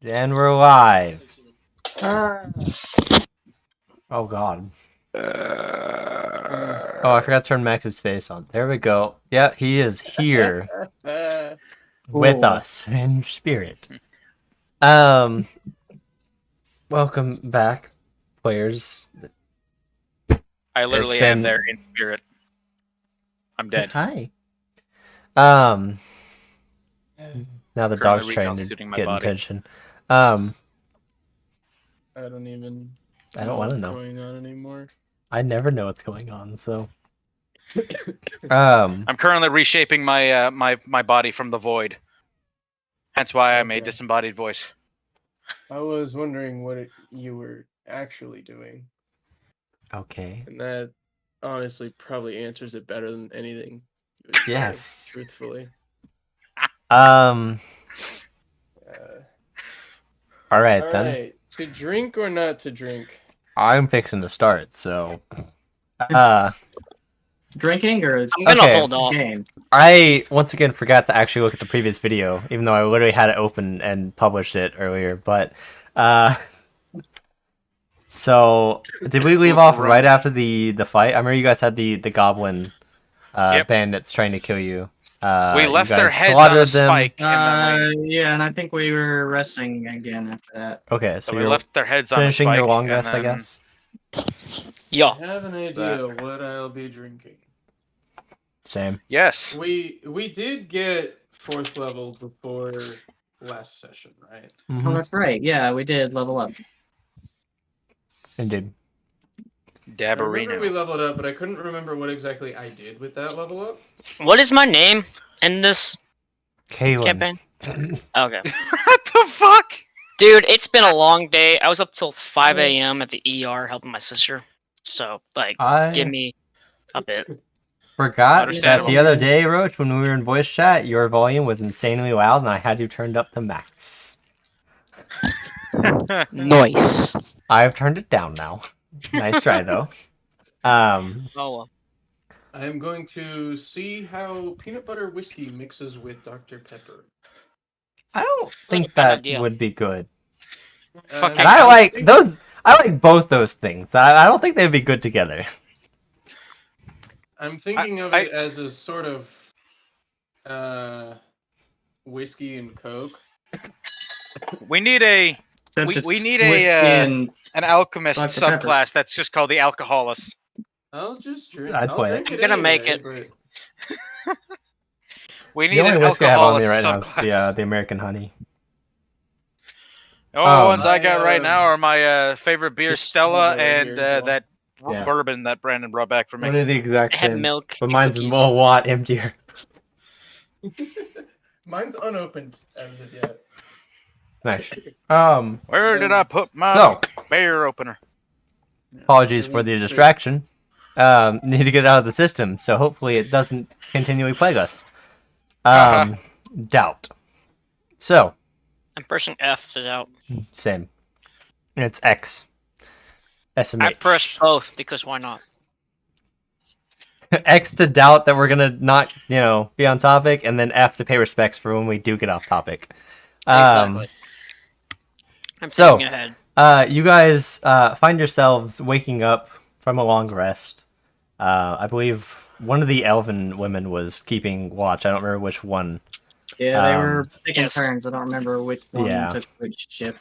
And we're live. Ah. Oh god. Oh, I forgot to turn Max's face on. There we go. Yeah, he is here with us in spirit. Welcome back, players. I literally am there in spirit. I'm dead. Hi. Now the dog's Currently trying to reconstituting my get body. attention. I I don't don't know want to what's know. going on anymore. I never know what's going on, so. I'm currently reshaping my my body from the void. Hence why I made Okay. disembodied voice. I was wondering what you were actually doing, Okay. and that honestly probably answers it better than anything you would say, Yes. truthfully. All right All then. right, to drink or not to drink? I'm fixing to start, so. Drinking or I'm gonna Okay. hold off. game? I once again forgot to actually look at the previous video, even though I literally had it open and published it earlier. But, so did we leave off right after the fight? I remember you guys had the goblin Yep. bandits trying to kill you. We left you their guys heads on a slaughtered them. spike. Yeah, and I think we were resting again after that. Okay, So so we you're left their heads on a finishing spike. your long and rest, I then- guess. I Yeah. have an idea what I'll be drinking. Same. Yes. We did get 4th level before last session, right? Oh, that's right. Yeah, we did level up. Indeed. I remember we Dabarino. leveled up, but I couldn't remember what exactly I did with that level up. What is my name in this Kaylin. campaign? Okay. What the fuck? Dude, it's been a long day. I was up till 5 a.m. at the ER helping my sister. So, like, give I me a bit. forgot that Understandable. the other day, Roach, when we were in voice chat, your volume was insanely loud, and I had you turned up to max. Nice. I've turned it down now. Nice try though. Oh, well. I am going to see how peanut butter whiskey mixes with Dr. Pepper. I don't think Bad that idea. would be good. Fucking- And I like those. I like both those things. I don't think they'd be good together. I'm thinking of it as a sort of whiskey and Coke. We need a Except We- it's we need a, whiskey an alchemist Dr. Pepper. subclass that's just called the alcoholist. I'll just drink. I'd I'll play drink it. it. I'm gonna make anyway, it. but We need The only an whiskey I have on me alcoholist right now is subclass. the American honey. The only ones I My, got right now are my favorite beer, the Stella, strawberry and beer as well. that Yeah. bourbon that Brandon brought back for me. One of the exact I had same, milk. but and mine's cookies. a lot emptier. mine's unopened as of yet. Nice. Where did I put my So beer opener? apologies for the distraction. Need to get it out of the system, so hopefully it doesn't continually plague us. Doubt. So I'm pressing F to out. same. It's X. SMH. I pressed both because why not? X to doubt that we're gonna not, be on topic, and then F to pay respects for when we do get off topic. Exactly. I'm so- thinking ahead. You guys find yourselves waking up from a long rest. I believe one of the elven women was keeping watch. I don't remember which one. Yeah, they were taking yes. turns. I don't remember which one Yeah. took which shift.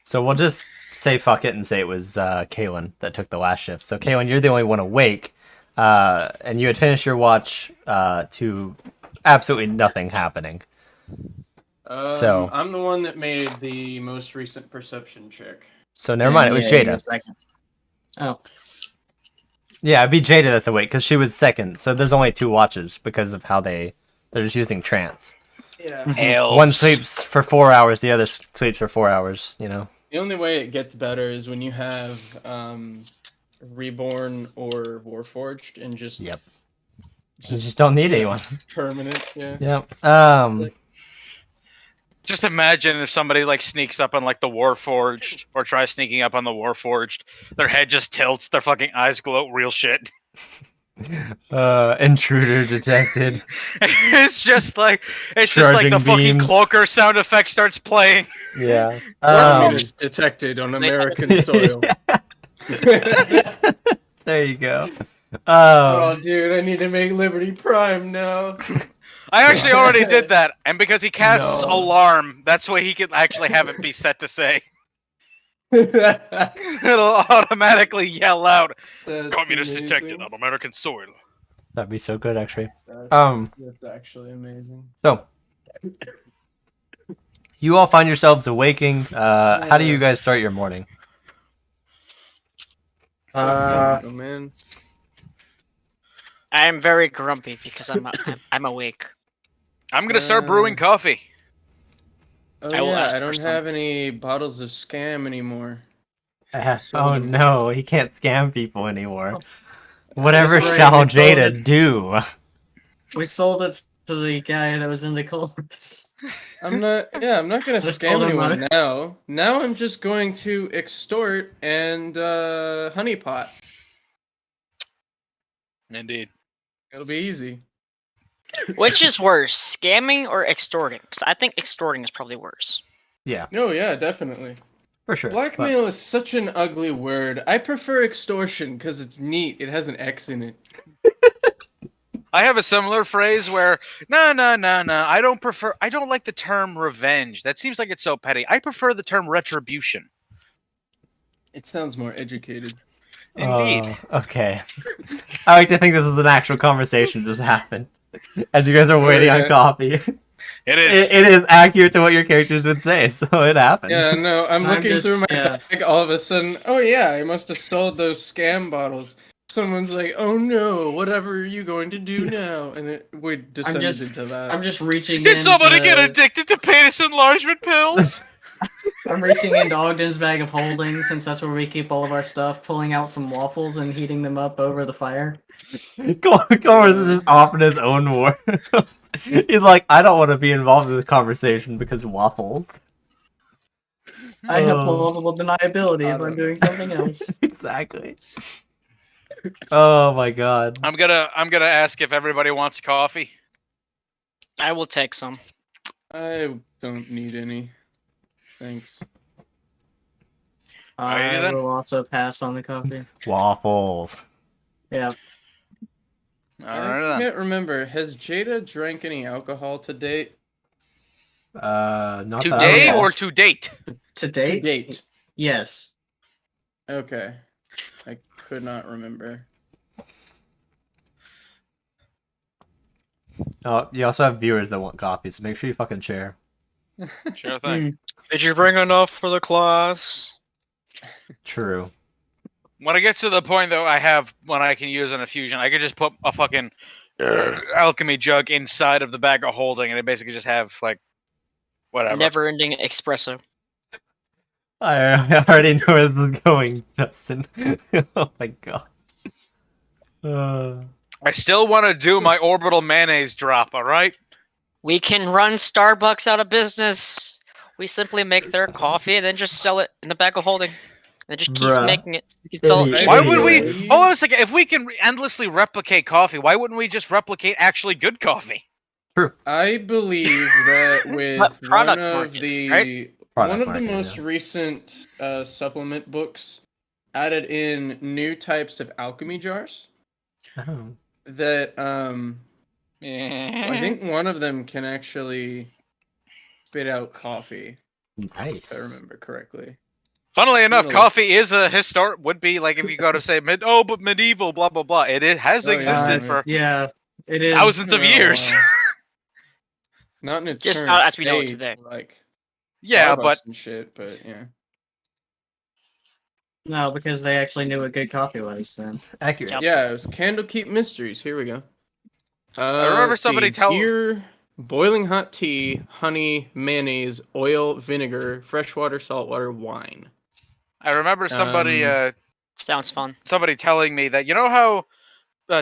So we'll just say fuck it and say it was Kaylin that took the last shift. So Kaylin, you're the only one awake, and you had finished your watch to absolutely nothing happening. So- I'm the one that made the most recent perception check. So never mind, it was Yeah, he Jada. was second. Oh, Yeah, it'd be Jada that's awake because she was second. So there's only two watches because of how they're just using trance. Yeah. Elves. One sleeps for 4 hours, the other sleeps for 4 hours. The only way it gets better is when you have Reborn or Warforged and just Yep. You just don't need anyone. permanent. Yeah. Yep. Just imagine if somebody like sneaks up on like the Warforged or tries sneaking up on the Warforged, their head just tilts, their fucking eyes glow real shit. Intruder detected. It's just like the Charging fucking beams. cloaker sound effect starts playing. Yeah. Communist detected on American soil. There you go. Oh, dude, I need to make Liberty Prime now. I actually already did that, and because he casts No. alarm, that's why he can actually have it be set to say. That's It'll automatically yell out, "Communist amazing. detected on American soil." That'd be so good, actually. That's actually amazing. So, you all find yourselves awaking. How do you guys start your morning? Oh man. I am very grumpy because I'm awake. I'm gonna start brewing coffee. Oh I will yeah, ask I for don't some. have any bottles of scam anymore. Oh no, he can't scam people anymore. Whatever That's right, shall we sold Jada it. do? We sold it to the guy that was into colors. I'm not gonna Just scam hold on, anyone man. now. Now I'm just going to extort and honeypot. Indeed. It'll be easy. Which is worse, scamming or extorting? Because I think extorting is probably worse. Yeah, Oh yeah, definitely. for sure. Blackmail is such an ugly word. I prefer extortion because it's neat. It has an X in it. I have a similar phrase where, no, I don't like the term revenge. That seems like it's so petty. I prefer the term retribution. It sounds more educated. Indeed. Okay. I like to think this was an actual conversation just happened. As you guys are waiting on yeah. coffee. It is. It is accurate to what your characters would say, so it happened. Yeah, no, I'm I'm looking just- through my yeah. bag. All of a sudden, oh yeah, I must have sold those scam bottles. Someone's like, "Oh no, whatever are you going to do now?" And we descended into that. I'm just reaching Did in. somebody get addicted to penis enlargement pills? I'm reaching into Ogden's bag of holding since that's where we keep all of our stuff, pulling out some waffles and heating them up over the fire. Comer's is just off in his own war. He's like, I don't want to be involved in this conversation because waffles. I have Oh. plausible deniability if I'm doing something else. Exactly. Oh my god. I'm gonna ask if everybody wants coffee. I will take some. I don't need any. Thanks. Alrighty I then. will also pass on the coffee. Waffles. Yeah. Alright I then. can't remember. Has Jada drank any alcohol to date? Not that I Today recall. or to date? To date? Date. Yes. Okay. I could not remember. Oh, you also have viewers that want coffee, so make sure you fucking share. Sure thing. Did you bring enough for the class? True. When I get to the point though, I have when I can use an infusion, I could just put a fucking alchemy jug inside of the bag of holding, and it basically just have like whatever. Never-ending espresso. I already know where this is going, Justin. Oh my god. I still want to do my orbital mayonnaise drop. All right. We can run Starbucks out of business. We simply make their coffee and then just sell it in the bag of holding. And just keep Bruh. making it. So we can sell it Idiot. cheap. Why would we? Anyways. Hold on a second. If we can endlessly replicate coffee, why wouldn't we just replicate actually good coffee? I believe that with But product one of market, the right? Product one of the market, most yeah. recent supplement books added in new types of alchemy jars Oh. that I think one of them can actually spit out coffee, Nice. if I remember correctly. Funnily enough, Really? coffee is a would be like if you go to say but medieval, blah blah blah. It has Oh, yeah. existed for Yeah. It is. thousands of Oh, years. wow. Not in its Just current not as we know it state, today. like Yeah, Starbucks but and shit, but yeah. No, because they actually knew what good coffee was. Then. Accurate. Yep. Yeah, it was Candlekeep Mysteries. Here we go. I remember let's somebody see. tell- Beer, boiling hot tea, honey, mayonnaise, oil, vinegar, freshwater, saltwater, wine. I remember somebody Sounds fun. somebody telling me that you know how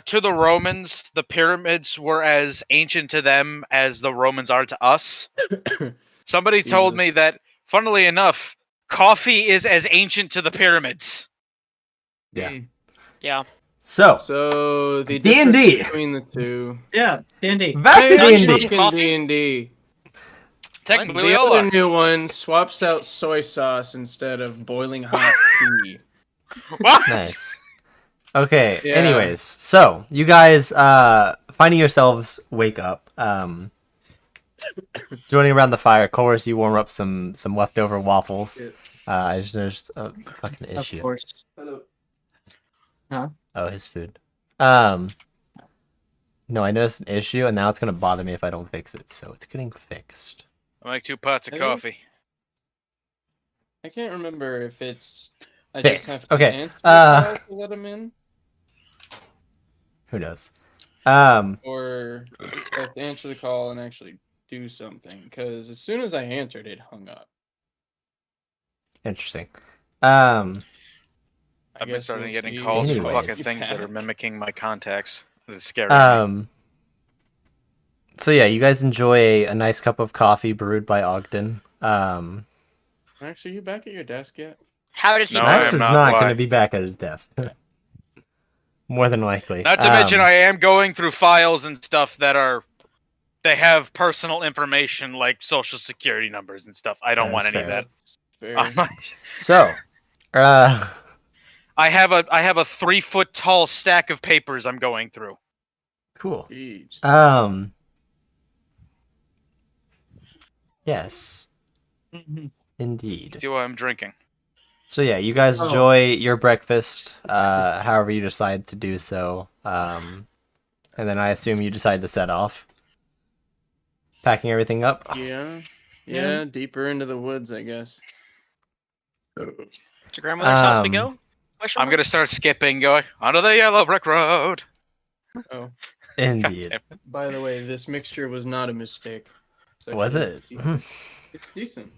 to the Romans the pyramids were as ancient to them as the Romans are to us. Somebody told Jesus. me that, funnily enough, coffee is as ancient to the pyramids. Yeah. Mm. Yeah. So So the D&D. difference between the two. Yeah, D&D. back to Dungeons D&D. and Coffee? D&D. Technically, we The all other are. new one swaps out soy sauce instead of boiling hot tea. What? Nice. Okay. Yeah. Anyways, so you guys finding yourselves wake up. Joining around the fire. Of course, you warm up some leftover waffles. I just noticed a fucking Of issue. course. Hello. Oh, his food. No, I noticed an issue, and now it's gonna bother me if I don't fix it. So it's getting fixed. I make 2 pots of Really? coffee. I can't remember if it's. I Fixed. just have to Okay, answer the call to let him in, Who knows? or I have to answer the call and actually do something. Because as soon as I answered, it hung up. Interesting. I've been guess starting we'll getting see calls from Anyways. fucking things that are mimicking my contacts. It's scary. So yeah, you guys enjoy a nice cup of coffee brewed by Ogden. Max, are you back at your desk yet? How did he? No, I Max am is not. not Why? going to be back at his desk. More than likely. Not to mention, I am going through files and stuff that are. They have personal information like social security numbers and stuff. I don't Yeah, want that's any of fair. that. Fair. On my... So, I have a 3-foot tall stack of papers I'm going through. cool. Jeez. Yes, indeed. See why I'm drinking. So yeah, you guys Oh. enjoy your breakfast, however you decide to do so. And then I assume you decide to set off, packing everything up. Yeah. Yeah. Yeah, deeper into the woods, I guess. To grandmother's house we Um, go? Question I'm mark? gonna start skipping, going onto the yellow brick road. Oh, Indeed. by the way, this mixture was not a mistake. It's Was actually it? decent. It's decent.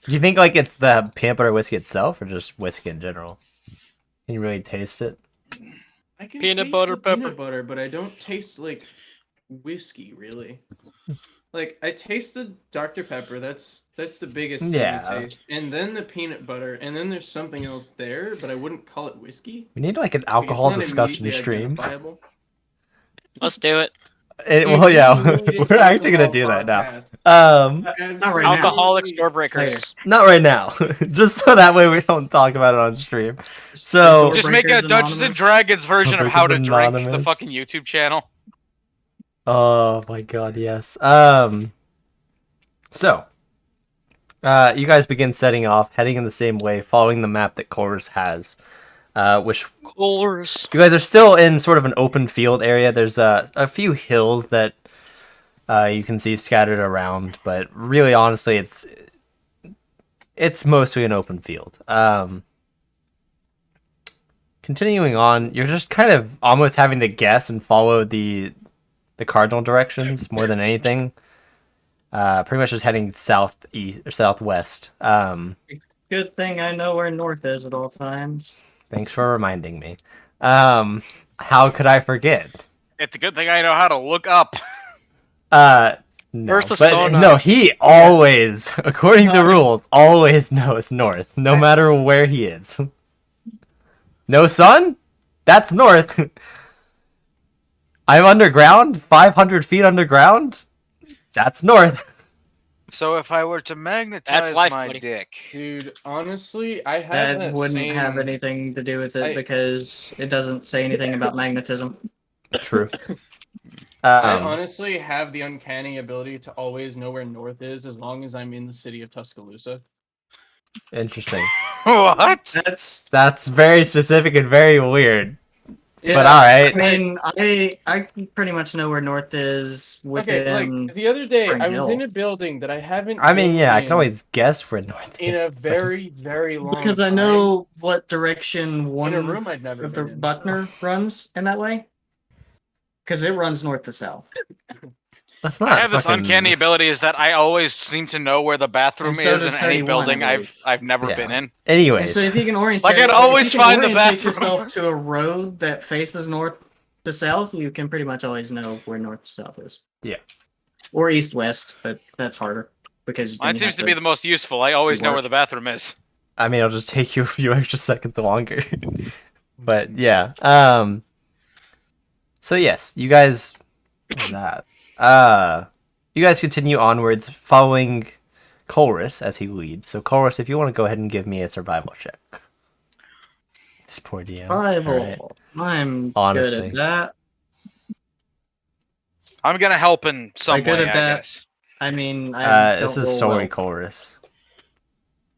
Do you think like it's the peanut butter whiskey itself, or just whiskey in general? Can you really taste it? I can Peanut taste butter the pepper. peanut butter, but I don't taste like whiskey really. Like I taste the Dr. Pepper. That's the biggest Yeah. thing to taste, and then the peanut butter, and then there's something else there, but I wouldn't call it whiskey. We need like an Like, it's alcohol not discussion immediately stream. identifiable. Let's do it. Well, Dude, yeah, we need an we're actually gonna do alcohol that now. podcast. Not right now. Alcoholics, Absolutely. DoorBreakers. Not right now, just so that way we don't talk about it on stream. So- Just make a DoorBreakers Dungeons and Anonymous. Dragons version of how to DoorBreakers drink the Anonymous. fucking YouTube channel. Oh my god, yes. So, you guys begin setting off, heading in the same way, following the map that Chorus has. Which Course. you guys are still in sort of an open field area. There's a few hills that you can see scattered around, but really, honestly, it's mostly an open field. Continuing on, you're just kind of almost having to guess and follow the cardinal directions more than anything. Pretty much just heading southeast or southwest. Good thing I know where north is at all times. Thanks for reminding me. How could I forget? It's a good thing I know how to look up. No, Where's the but sonar? no, he always, according to rules, always knows north, no matter where he is. No sun? That's north. I'm underground, 500 feet underground. That's north. So if I were to magnetize life, my buddy. dick, Dude, honestly, I have That that wouldn't same... have anything to do with it I- because it doesn't say anything about magnetism. True. I honestly have the uncanny ability to always know where north is as long as I'm in the city of Tuscaloosa. Interesting. what? That's very specific and very weird. It's, But all right. I mean, I pretty much know where north is within. Okay, like the other day, Spring I was Hill. in a building that I haven't. I mean, been yeah, I can in always guess where north in is. a very, very long. because I time. know what direction one in a room I'd never of the been in. Buckner runs in that way. Because it runs north to south. That's not I have this fucking- uncanny ability is that I always seem to know where the bathroom And so is in does any 31, building I I've never Yeah. been in. And Anyways, so if you can orientate, Like, I'd if always you can find the orientate bathroom. yourself to a road that faces north to south, you can pretty much always know where north to south is. Yeah. Or east west, but that's harder because then Mine you seems have to be the most useful. I always know work. where the bathroom is. I mean, it'll just take you a few extra seconds longer. But yeah. So yes, you guys. What was that? You guys continue onwards, following Chorus as he leads. So Chorus, if you want to go ahead and give me a survival check. This poor DM. Survival. Alright. I'm Honestly. good at that. I'm gonna help in some good way, at I that. guess. I mean, I don't This is roll solely well. Chorus.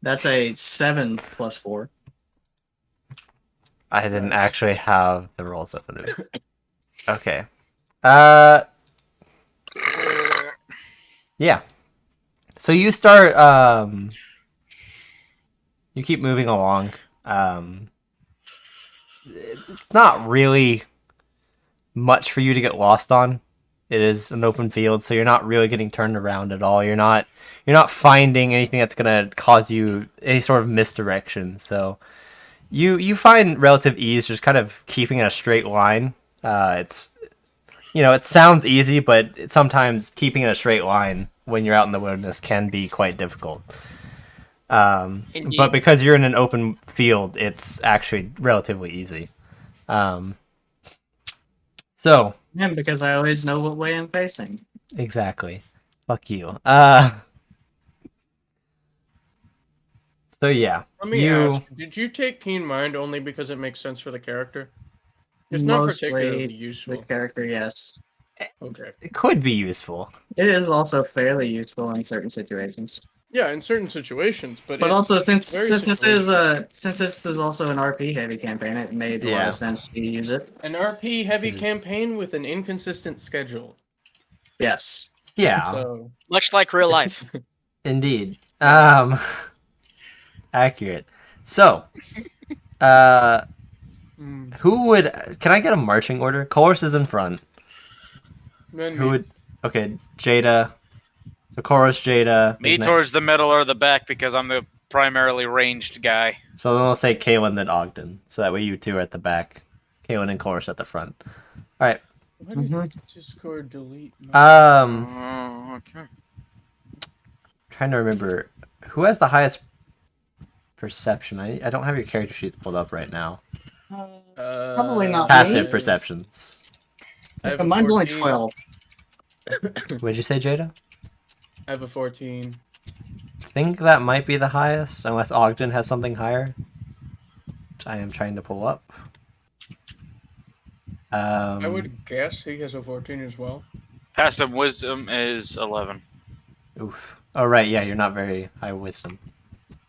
That's a 7 plus 4. I didn't actually have the rolls up in it. Okay. Yeah. So you start you keep moving along. It's not really much for you to get lost on. It is an open field, so you're not really getting turned around at all. You're not finding anything that's gonna cause you any sort of misdirection. So you find relative ease just kind of keeping in a straight line. It's it sounds easy, but sometimes keeping in a straight line when you're out in the wilderness can be quite difficult. Indeed. But because you're in an open field, it's actually relatively easy. So Yeah, because I always know what way I'm facing. exactly, fuck you. So yeah, Let me ask, did you take Keen Mind only because it makes sense for the character? It's not Mostly particularly the useful. character, yes. Okay. it could be useful. It is also fairly useful in certain situations. Yeah, in certain situations, but also, since very this is situational. since this is also an RP heavy campaign, it made a lot Yeah. of sense to use it. An RP heavy It is. campaign with an inconsistent schedule. Yes. Yeah, So Much like real life. indeed. Accurate. So, who would? Can I get a marching order? Chorus is in front. then Who would? Okay, Jada. So Chorus, Jada. Me who's towards the middle or the back because I'm the primarily ranged guy. So then we'll say Kaylin then Ogden. So that way you two are at the back. Kaylin and Chorus at the front. All right. why did Discord delete? Okay. Trying to remember who has the highest perception. I don't have your character sheets pulled up right now. Probably not Passive me. perceptions. I have a Mine's only 14. 12. What'd you say, Jada? I have a 14. I think that might be the highest, unless Ogden has something higher. Which I am trying to pull up. I would guess he has a 14 as well. Passive wisdom is 11. Oof. Oh right, yeah, you're not very high wisdom.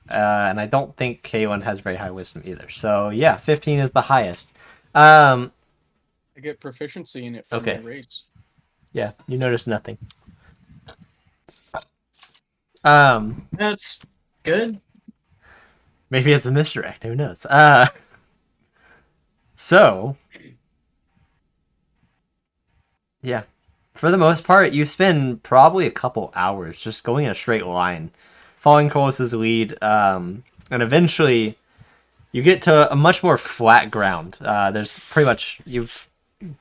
And I don't think K1 has very high wisdom either. So yeah, 15 is the highest. I get proficiency in it from Okay. my race. Yeah, you notice nothing. That's good. Maybe it's a misdirect. Who knows? So, yeah, for the most part, you spend probably a couple hours just going in a straight line, following Colus's lead, and eventually you get to a much more flat ground. There's pretty much you've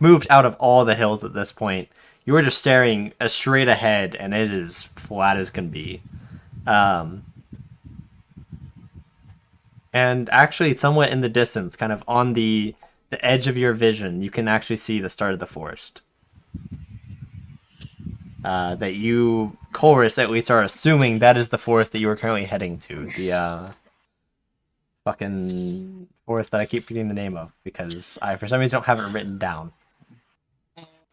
moved out of all the hills at this point. You are just staring straight ahead, and it is flat as can be. And actually, somewhat in the distance, kind of on the edge of your vision, you can actually see the start of the forest. That you, Chorus, at least are assuming that is the forest that you are currently heading to. The fucking forest that I keep forgetting the name of because I, for some reason, don't have it written down.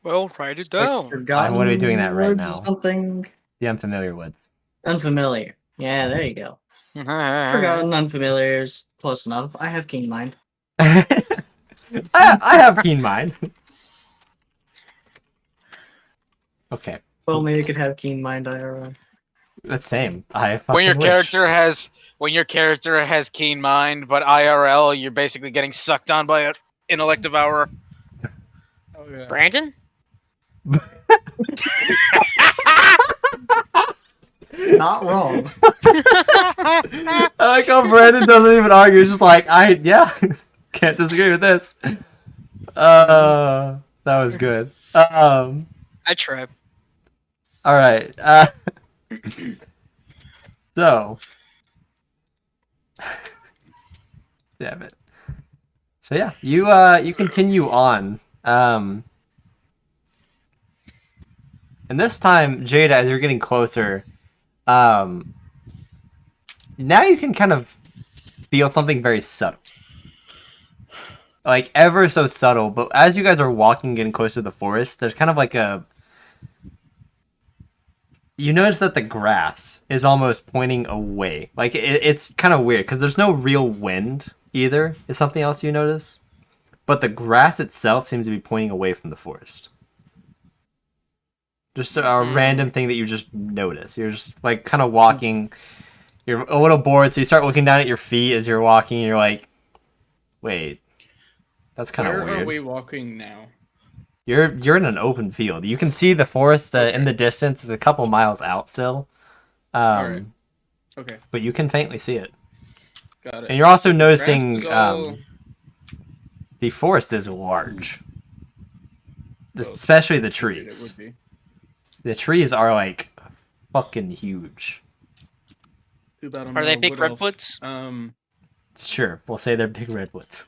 Well, write it It's like down. forgotten I'm gonna be doing that right words now. or something The Unfamiliar Woods. unfamiliar. Yeah, there you go. Forgotten, unfamiliars. Close enough. I have keen mind. I have keen mind. Okay, If only I could have keen mind IRL. that's same. I fucking When your wish. character has keen mind, but IRL you're basically getting sucked on by an intellect devourer. Oh yeah. Brandon? Not wrong. I like how Brandon doesn't even argue. He's just like, can't disagree with this. That was good. I tried. All right. So, damn it. So yeah, you continue on. And this time, Jada, as you're getting closer, now you can kind of feel something very subtle. Like ever so subtle, but as you guys are walking getting closer to the forest, there's kind of like you notice that the grass is almost pointing away. Like it's kind of weird because there's no real wind either. Is something else you notice? But the grass itself seems to be pointing away from the forest. Just a random thing that you just notice. You're just like kind of walking. You're a little bored, so you start looking down at your feet as you're walking. And you're like, "Wait, that's kind of Where weird." are we walking now? You're in an open field. You can see the forest in the distance. It's a couple miles out still. Alright. Okay, But you can faintly see it. got it. And you're also Grass noticing is all- the forest is large. Well, Especially the it trees. would be. The trees are like fucking huge. Too bad I'm Are not they a big wood elf. redwoods? Sure, we'll say they're big redwoods.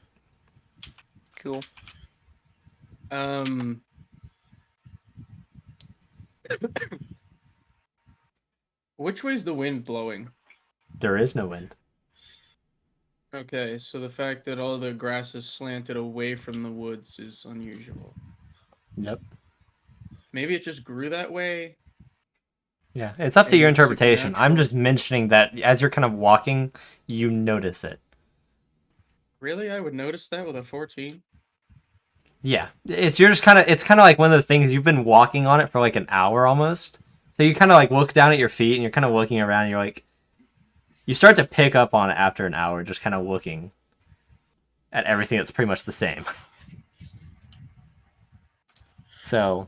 Cool. Which way's the wind blowing? There is no wind. Okay, so the fact that all the grass is slanted away from the woods is unusual. Yep. Maybe it just grew that way. Yeah, it's up to Maybe your it's interpretation. I'm supernatural. just mentioning that as you're kind of walking, you notice it. Really, I would notice that with a 14. Yeah, it's kind of like one of those things you've been walking on it for like an hour almost. So you kind of like look down at your feet and you're kind of looking around and you're like, you start to pick up on it after an hour, just kind of looking at everything that's pretty much the same. So,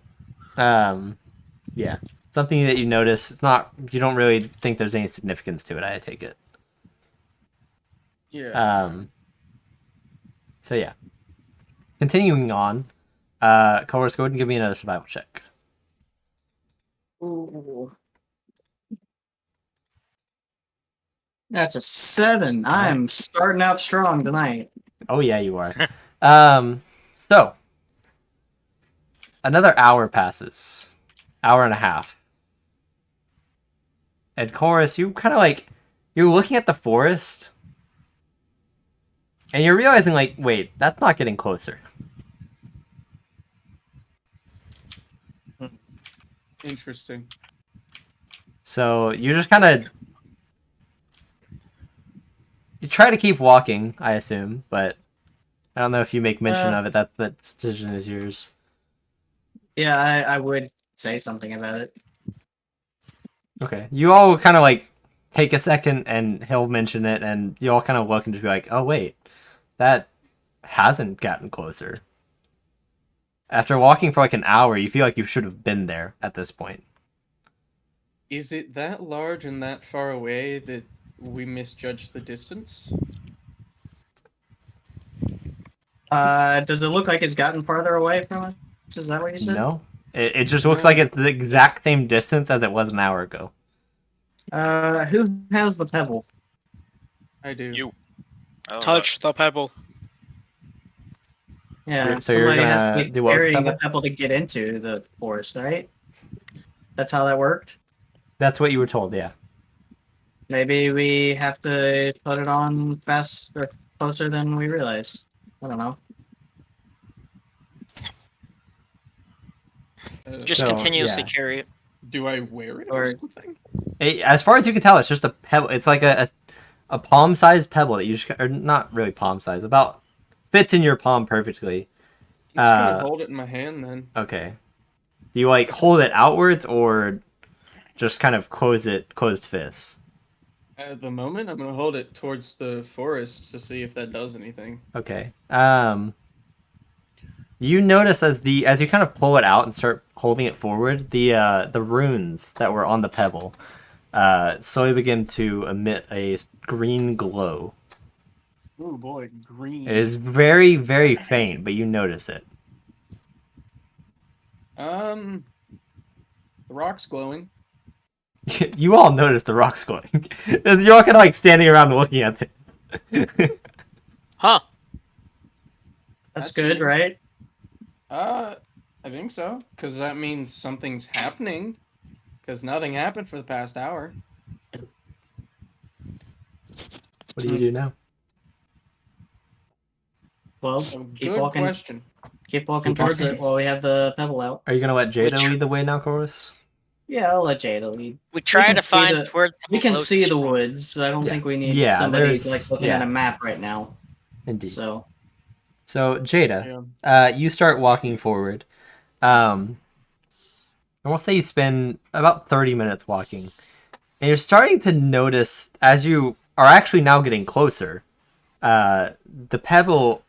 yeah, something that you notice. It's not, you don't really think there's any significance to it. I take it. Yeah. So yeah. Continuing on, Colors, go ahead and give me another survival check. Ooh. That's a 7. I'm starting out strong tonight. Oh yeah, you are. So another hour passes, hour and a half, and Chorus, you kind of like you're looking at the forest, and you're realizing like, wait, that's not getting closer. Interesting. So you just kind of you try to keep walking, I assume, but I don't know if you make mention of it. That decision is yours. Yeah, I would say something about it. Okay. You all kind of like take a second and he'll mention it and you all kind of look and just be like, oh wait, that hasn't gotten closer. After walking for like an hour, you feel like you should have been there at this point. Is it that large and that far away that we misjudged the distance? Does it look like it's gotten farther away from us? Is that what you said? No. It just looks like it's the exact same distance as it was an hour ago. Who has the pebble? I do. You. Oh, Touch the pebble. Yeah, So you're somebody has gonna to be do what with the carrying the pebble? pebble to get into the forest, right? That's how that worked? That's what you were told, yeah. Maybe we have to put it on fast or closer than we realize. I don't know. Just So, continuously yeah. carry it. Do I wear it or Or- something? As far as you can tell, it's just a pebble. It's like a palm-sized pebble that you just, or not really palm-sized, about fits in your palm perfectly. I'm just gonna hold it in my hand then. Okay. Do you like hold it outwards or just kind of closed fists? At the moment, I'm gonna hold it towards the forest to see if that does anything. Okay. You notice as you kind of pull it out and start holding it forward, the runes that were on the pebble slowly begin to emit a green glow. Oh boy, green. It is very, very faint, but you notice it. The rock's glowing. You all notice the rocks glowing. You're all kind of like standing around looking at it. Huh. That's good, right? I think so, because that means something's happening. Because nothing happened for the past hour. What do you do now? Well, Oh, keep good walking. question. Keep walking Keep towards walking. it while we have the pebble out. Are you gonna let Jada Which- lead the way now, Chorus? Yeah, I'll let Jada lead. We try can to see find the- where the We can closest see the one- woods. So I don't Yeah. think we need Yeah, somebody there's- like looking at yeah. a map right now. Indeed. So So Jada, Yeah. you start walking forward. And we'll say you spend about 30 minutes walking. And you're starting to notice, as you are actually now getting closer, the pebble,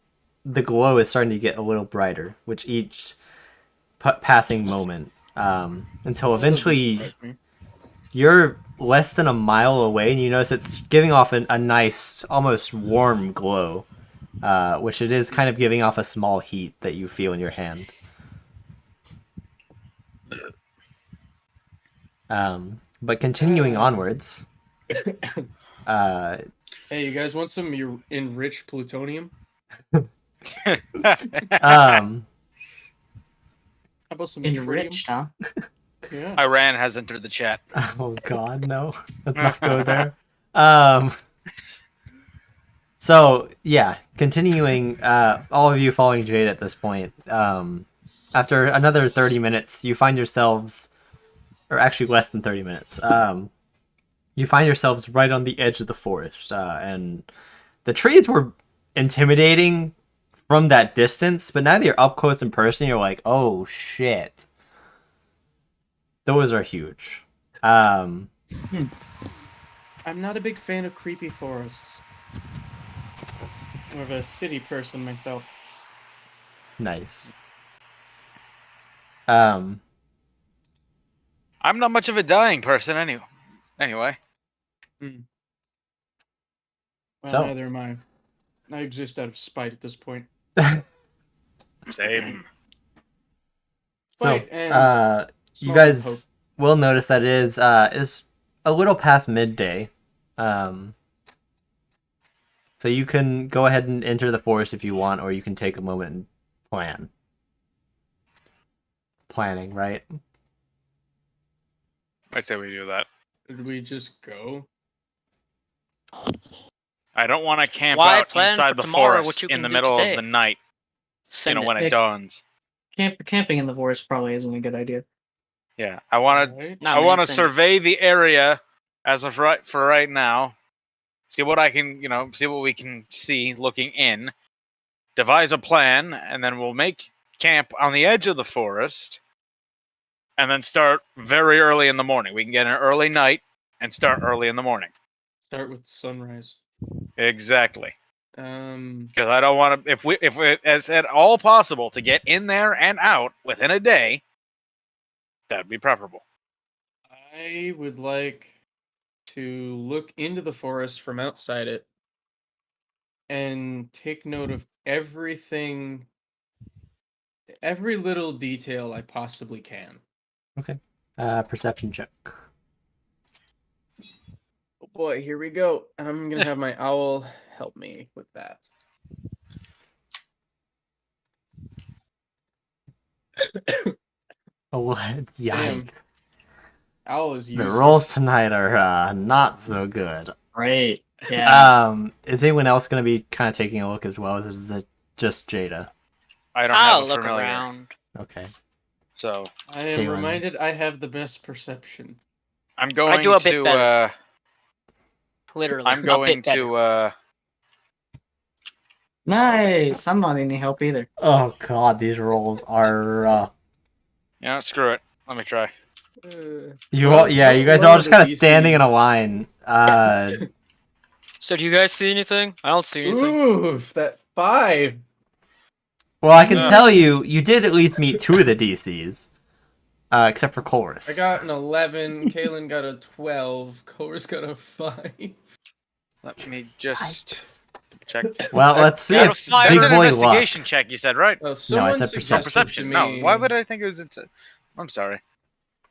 the glow is starting to get a little brighter, which each passing moment, until eventually you're less than a mile away, and you notice it's giving off a nice, almost warm glow, which it is kind of giving off a small heat that you feel in your hand. But continuing onwards, Hey, you guys want some enriched plutonium? um, How about some tritium? enriched, huh? Yeah. Iran has entered the chat. oh god, no, let's not go there. So yeah, continuing, all of you following Jade at this point. After another 30 minutes, you find yourselves, or actually less than 30 minutes. You find yourselves right on the edge of the forest, and the trees were intimidating from that distance, but now that you're up close and personal, you're like, oh shit, those are huge. I'm not a big fan of creepy forests. More of a city person myself. Nice. I'm not much of a dying person anyway. Well, So. neither am I. I exist out of spite at this point. Same. Spite So, and you small guys hope. will notice that it is a little past midday. So you can go ahead and enter the forest if you want, or you can take a moment and plan. Planning, right? I'd say we do that. Did we just go? I don't want to camp Why out plan inside for the tomorrow forest what you in can the do middle today? of the night. Send when it. it dawns. Camping in the forest probably isn't a good idea. Yeah, I want to. Right? Nah, I man, want to send it. survey the area as of right now. See what I can, see what we can see looking in. Devise a plan, and then we'll make camp on the edge of the forest, and then start very early in the morning. We can get an early night and start early in the morning. Start with sunrise. Exactly. Um, Because I don't want to. If it is at all possible to get in there and out within a day, that'd be preferable. I would like to look into the forest from outside it and take note of everything, every little detail I possibly can. Okay. Perception check. Oh boy, here we go. I'm gonna have my owl help me with that. Oh, what? Yikes. Damn. Owl is The useless. rolls tonight are not so good. Right. Yeah. Is anyone else going to be kind of taking a look as well? Or is it just Jada? I don't I'll have a look familiar, around. Okay. so I am Kaylin. reminded I have the best perception. I'm going do a bit to. better. Literally. I'm a going bit better. to. Nice. I'm not any help either. Oh god, these rolls are Screw it. Let me try. you Well, all, yeah, you guys are one all of just the kind of standing in DCs. a line. So do you guys see anything? I don't see anything. Oof, that 5. Well, I can Ugh. tell you did at least meet 2 of the DCs. Except for Chorus. I got an 11. Kaylin got a 12. Cora's got a 5. Let me just Yikes. check. Well, let's see That's if an Big Boy luck. investigation check. You said right? Someone said suggested perception. to No, me. why would I think it was into? I'm sorry.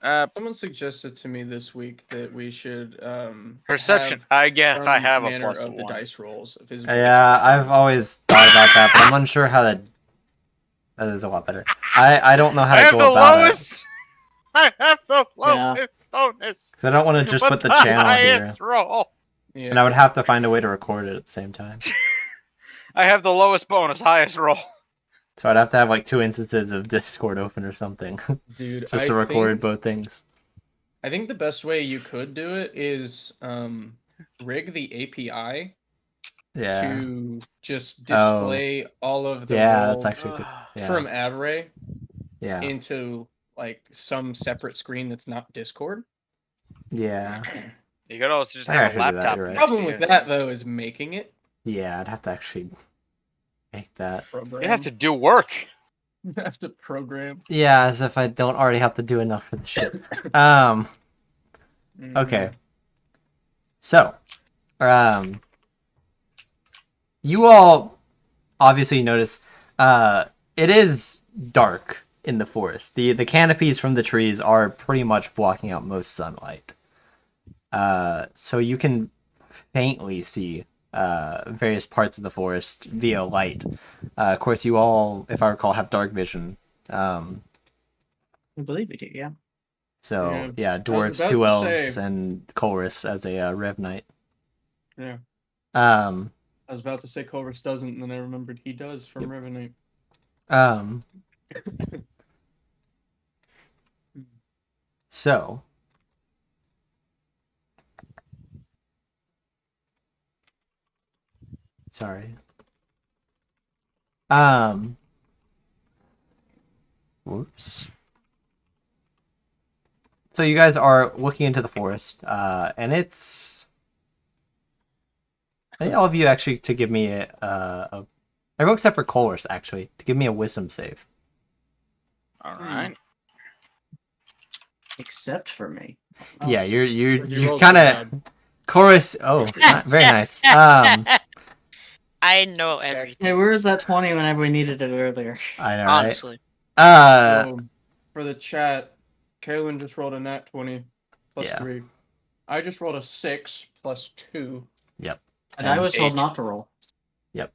Someone suggested to me this week that we should Perception. have I guess I some have a manner plus of the 1. dice rolls. Physical Yeah, dice rolls. I've always thought about that, but I'm unsure how to That is a lot better. I don't know how I to have go the about it. lowest. I have the Yeah. lowest bonus. 'Cause I don't want to just but put the channel here, highest roll. Yeah. and I would have to find a way to record it at the same time. I have the lowest bonus, highest roll. So I'd have to have like 2 instances of Discord open or something, Dude, just to record both things. I think the best way you could do it is rig the API Yeah. to just display all of the Yeah, that's rolls actually good. Yeah. from Avray Yeah. into like some separate screen that's not Discord. Yeah. You could also just I have a actually do that, laptop. you're right. next Problem to with you. that though is making it Yeah, I'd have to actually make that. program. You have to do work. You have to program. Yeah, as if I don't already have to do enough for the shit. Okay. So, you all obviously notice it is dark in the forest. The canopies from the trees are pretty much blocking out most sunlight. So you can faintly see various parts of the forest via light. Of course, you all, if I recall, have dark vision. I believe we do, yeah. So Yeah. yeah, dwarves, about 2 to elves, say- and Colrus as a Rev Knight. Yeah. Um, I was about to say Culver's doesn't, and then I remembered he does from Yep. Revenant. So sorry. Whoops. So you guys are looking into the forest, and it's. I need all of you actually to give me everyone except for Colrus actually to give me a wisdom save. All right. Except for me. Yeah, you're You rolled kind so of bad. Chorus. Oh, very nice. I know everything. Hey, where was that 20 whenever we needed it earlier? I know, right? Honestly, So, for the chat, Kaylin just rolled a nat 20 plus Yeah. 3. I just rolled a 6 plus 2. And I was told 8. not to roll. Yep.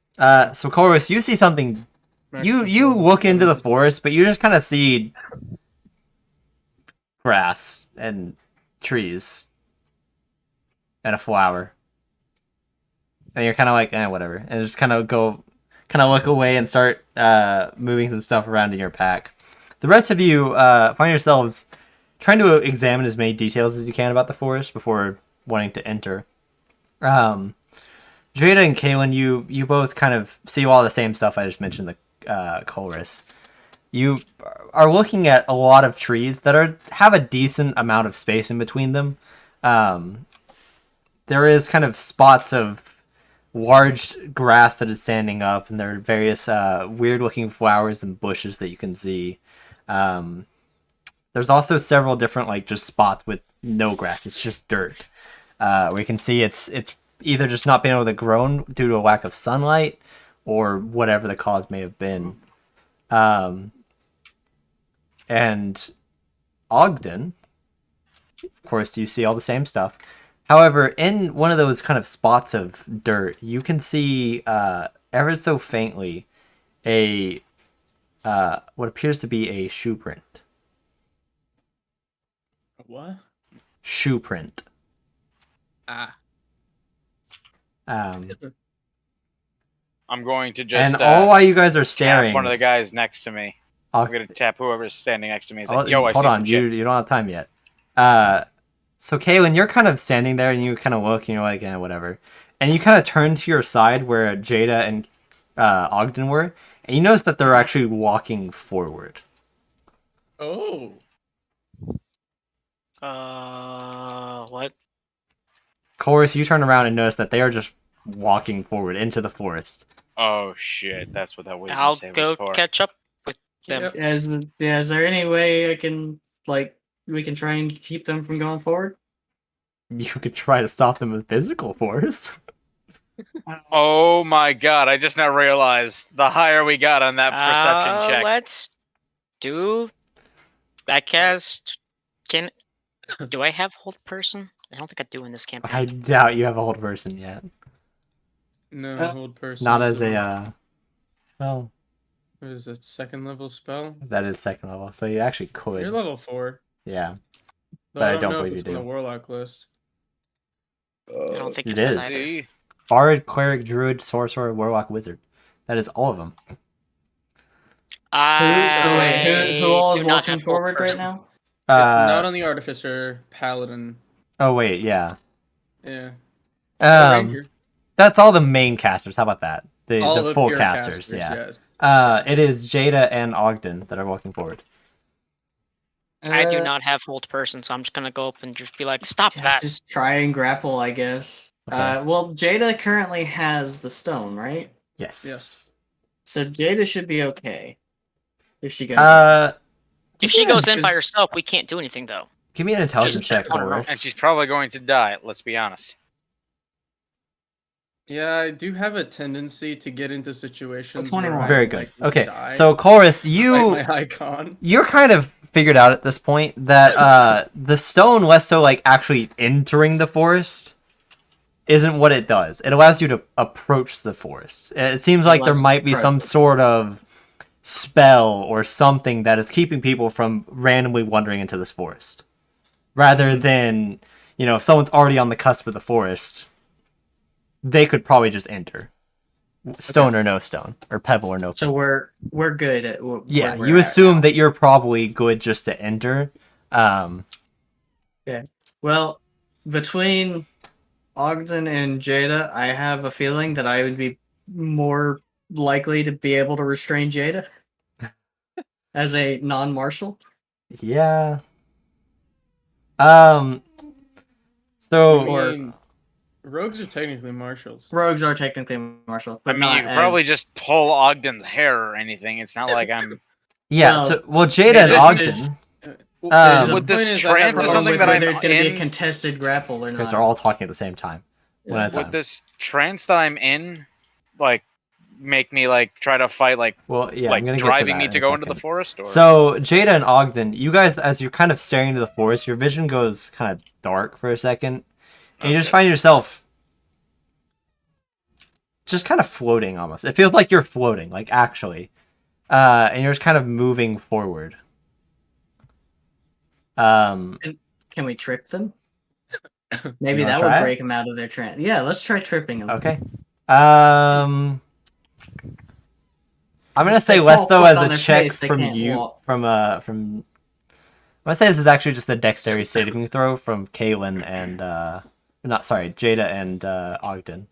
So Chorus, you see something. Max You just rolled look into the 7. forest, but you just kind of see grass and trees and a flower, and you're kind of like, whatever, and just kind of look away and start moving some stuff around in your pack. The rest of you find yourselves trying to examine as many details as you can about the forest before wanting to enter. Jada and Kaylin, you both kind of see all the same stuff I just mentioned, the Colrus. You are looking at a lot of trees that have a decent amount of space in between them. There is kind of spots of large grass that is standing up, and there are various weird-looking flowers and bushes that you can see. There's also several different just spots with no grass. It's just dirt. Where you can see it's either just not being able to grow due to a lack of sunlight, or whatever the cause may have been. And Ogden, of course, you see all the same stuff. However, in one of those kind of spots of dirt, you can see ever so faintly a what appears to be a shoe print. What? Shoe print. Ah. I'm going to just And all while you guys are tap staring, one of the guys next to me. I'll- I'm gonna tap whoever's standing next to me and say, Oh, "Yo, I hold see on, some you shit." don't have time yet. So Kaylin, you're kind of standing there and you kind of look and you're like, whatever. And you kind of turn to your side where Jada and Ogden were, and you notice that they're actually walking forward. Oh. what? Chorus, you turn around and notice that they are just walking forward into the forest. Oh shit, that's what that wisdom I'll save go was for. catch up with them. Yep. Is there any way I can, we can try and keep them from going forward? You could try to stop them with physical force. Oh my god, I just now realized the higher we got on that perception check. Let's do. I cast. Do I have hold person? I don't think I do in this campaign. I doubt you have a hold person yet. No, hold person. Not as a, well, What is it? Second level spell? That is second level, so you actually You're could. level 4. Yeah, Though But I I don't don't know if believe it's you on the do. warlock list. I don't think It it is. either. See? Bard, cleric, druid, sorcerer, warlock, wizard. That is all of them. Who all is do not walking have hold forward right person. now? It's not on the artificer, paladin. Oh wait, yeah. Yeah. Um, that's all the main casters. How about that? All The the full pure casters, yeah. yes. It is Jada and Ogden that are walking forward. I do not have hold person, so I'm just gonna go up and just be like, stop Yeah, that. just try and grapple, I guess. Okay. Well, Jada currently has the stone, right? Yes. Yes. So Jada should be okay if she goes. If she goes in by Because- herself, we can't do anything though. Give me an intelligence Just check, on her own. And Chorus. she's probably going to die, let's be honest. Yeah, I do have a tendency to get into situations. 21. Where Very I, good. like, Okay, die, so Chorus, like you my icon. you're kind of figured out at this point that the stone, less so like actually entering the forest, isn't what it does. It allows you to approach the forest. It seems like there Allows might be some approach. sort of spell or something that is keeping people from randomly wandering into this forest, rather than, you know, if someone's already on the cusp of the forest, they could probably just enter, stone or no stone, or pebble or no So pebble. we're good at Yeah, where you we're at assume now. that you're probably good just to enter. Well, between Ogden and Jada, I have a feeling that I would be more likely to be able to restrain Jada as a non-martial. Yeah. I So mean, rogues are technically marshals. Rogues are technically martial, but I mean, not you could probably as- just pull Ogden's hair or anything. It's not like I'm. yeah, Well, well, Jada and this Ogden, is- Um, Would this point is I have trance or a problem something with that whether I'm there's going to be a in? contested grapple or because not. they're all talking at the same time, one at a Would time. this trance that I'm in, like, make me like try to fight, like Well, yeah, like I'm gonna driving me get to to that go in a into the second. forest? Or So Jada and Ogden, you guys, as you're kind of staring into the forest, your vision goes kind of dark for a second, and you just Okay. find yourself just kind of floating almost. It feels like you're floating, like actually, and you're just kind of moving forward. Can we trip them? Maybe You wanna that try would it? break them out of their trance. Yeah, let's try tripping them. Okay. I'm gonna If they say less fall though flat as on a their check face, they from can't you walk. from. I'm gonna say this is actually just a dexterity saving throw from Kaylin and not sorry, Jada and Ogden.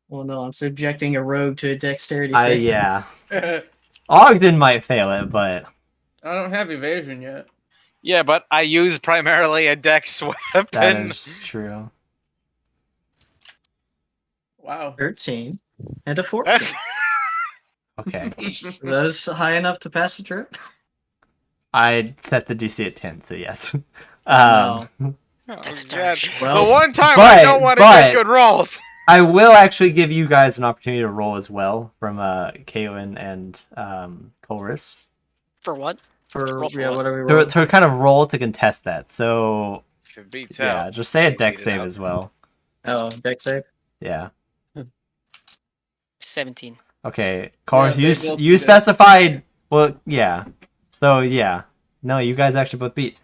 Well, no, I'm subjecting a rogue to a dexterity I save. yeah. I Ogden might fail it, but don't have evasion yet. yeah, but I use primarily a dex weapon. that is true. Wow. 13 and a 14. Okay. Are those high enough to pass the trip? I set the DC at 10, so yes. No. Oh, That's God. dark shit. Well, the one time but- I don't want to but- get good rolls. I will actually give you guys an opportunity to roll as well from Kaylin and Colrus. For what? For Roll for yeah, what? what are we To, rolling? to kind of roll to contest that. So If it beats yeah, out. just say a Beat dex it save out. as well. Oh, dex save. Yeah. 17. Okay, Colrus, Yeah, they both you did. specified. Well, yeah. So yeah, no, you guys actually both beat.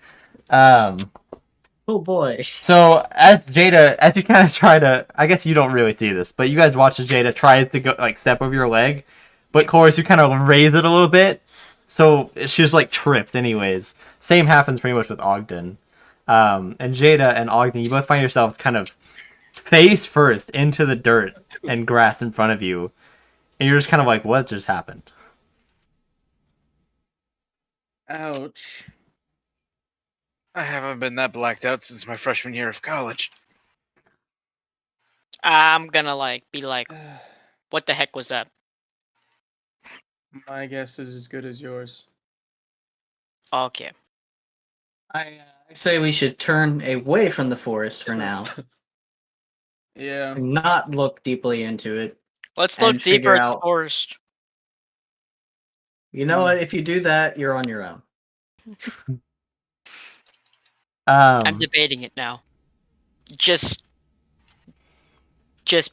Oh boy. So as you kind of try to, I guess you don't really see this, but you guys watch as Jada tries to go like step over your leg, but Chorus, you kind of raise it a little bit, so she just like trips. Anyways, same happens pretty much with Ogden, and Jada and Ogden, you both find yourselves kind of face first into the dirt and grass in front of you, and you're just kind of like, what just happened? Ouch. I haven't been that blacked out since my freshman year of college. I'm gonna like be like, what the heck was that? My guess is as good as yours. Okay. I say we should turn away from the forest for now Yeah. and not look deeply into it. Let's look And figure deeper at the out- forest. You know what? If you do that, you're on your own. I'm debating it now. Just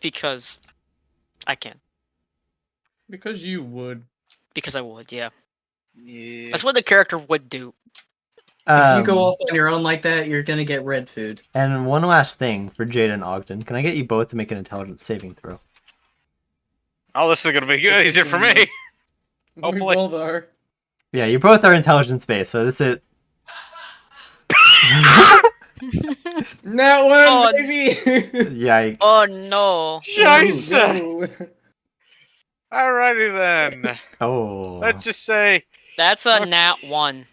because I can. Because you would. Because I would, yeah. Yeah. That's what the character would do. If you go Um, off on your own like that, you're gonna get red food. and one last thing for Jada and Ogden. Can I get you both to make an intelligence saving throw? Oh, this is gonna be good. Easier for me. We Hopefully. both are. Yeah, you both are intelligence based, so this is. Not one, Oh, baby. Yikes. Oh no. Scheiße. Ooh, ooh. Alrighty then. Oh. Let's just say. That's a Okay. nat 1.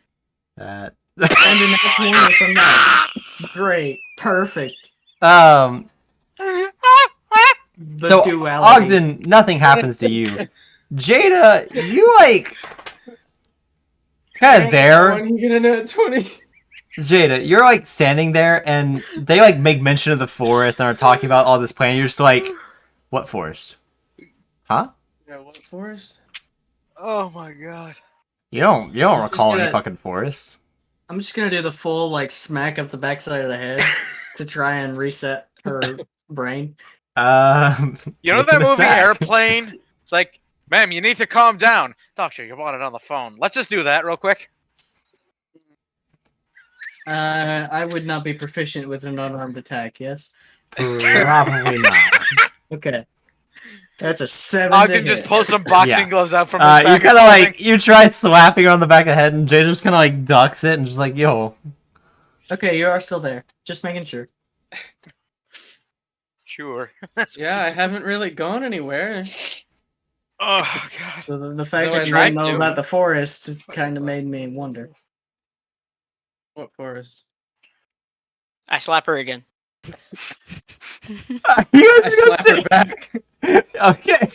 That. And a nat 20 from that. Great. Perfect. um. The So duality. Ogden, nothing happens to you. Jada, you like kind of there. When you get a nat 20. Jada, you're like standing there, and they like make mention of the forest and are talking about all this plan. You're just like, what forest? Huh? Yeah, what forest? Oh my god. You don't I'm recall just any gonna- fucking forest. I'm just gonna do the full like smack up the backside of the head to try and reset her brain. You know make that an movie attack. Airplane? It's like, ma'am, you need to calm down. Doctor, you want it on the phone. Let's just do that real quick. I would not be proficient with an unarmed attack. Yes. Probably not. Okay. That's a 7 Ogden to just hit. pulls some boxing Yeah. gloves out from his You back. kind of like you try slapping her on the back of the head, and Jada just kind of like ducks it and just like, yo. Okay, you are still there. Just making sure. Sure. Yeah, I haven't really gone anywhere. Oh god. So the fact No, that I you tried didn't know to. about the forest kind of made me wonder. What forest? I slap her again. You I guys are slap gonna her say- back. Okay.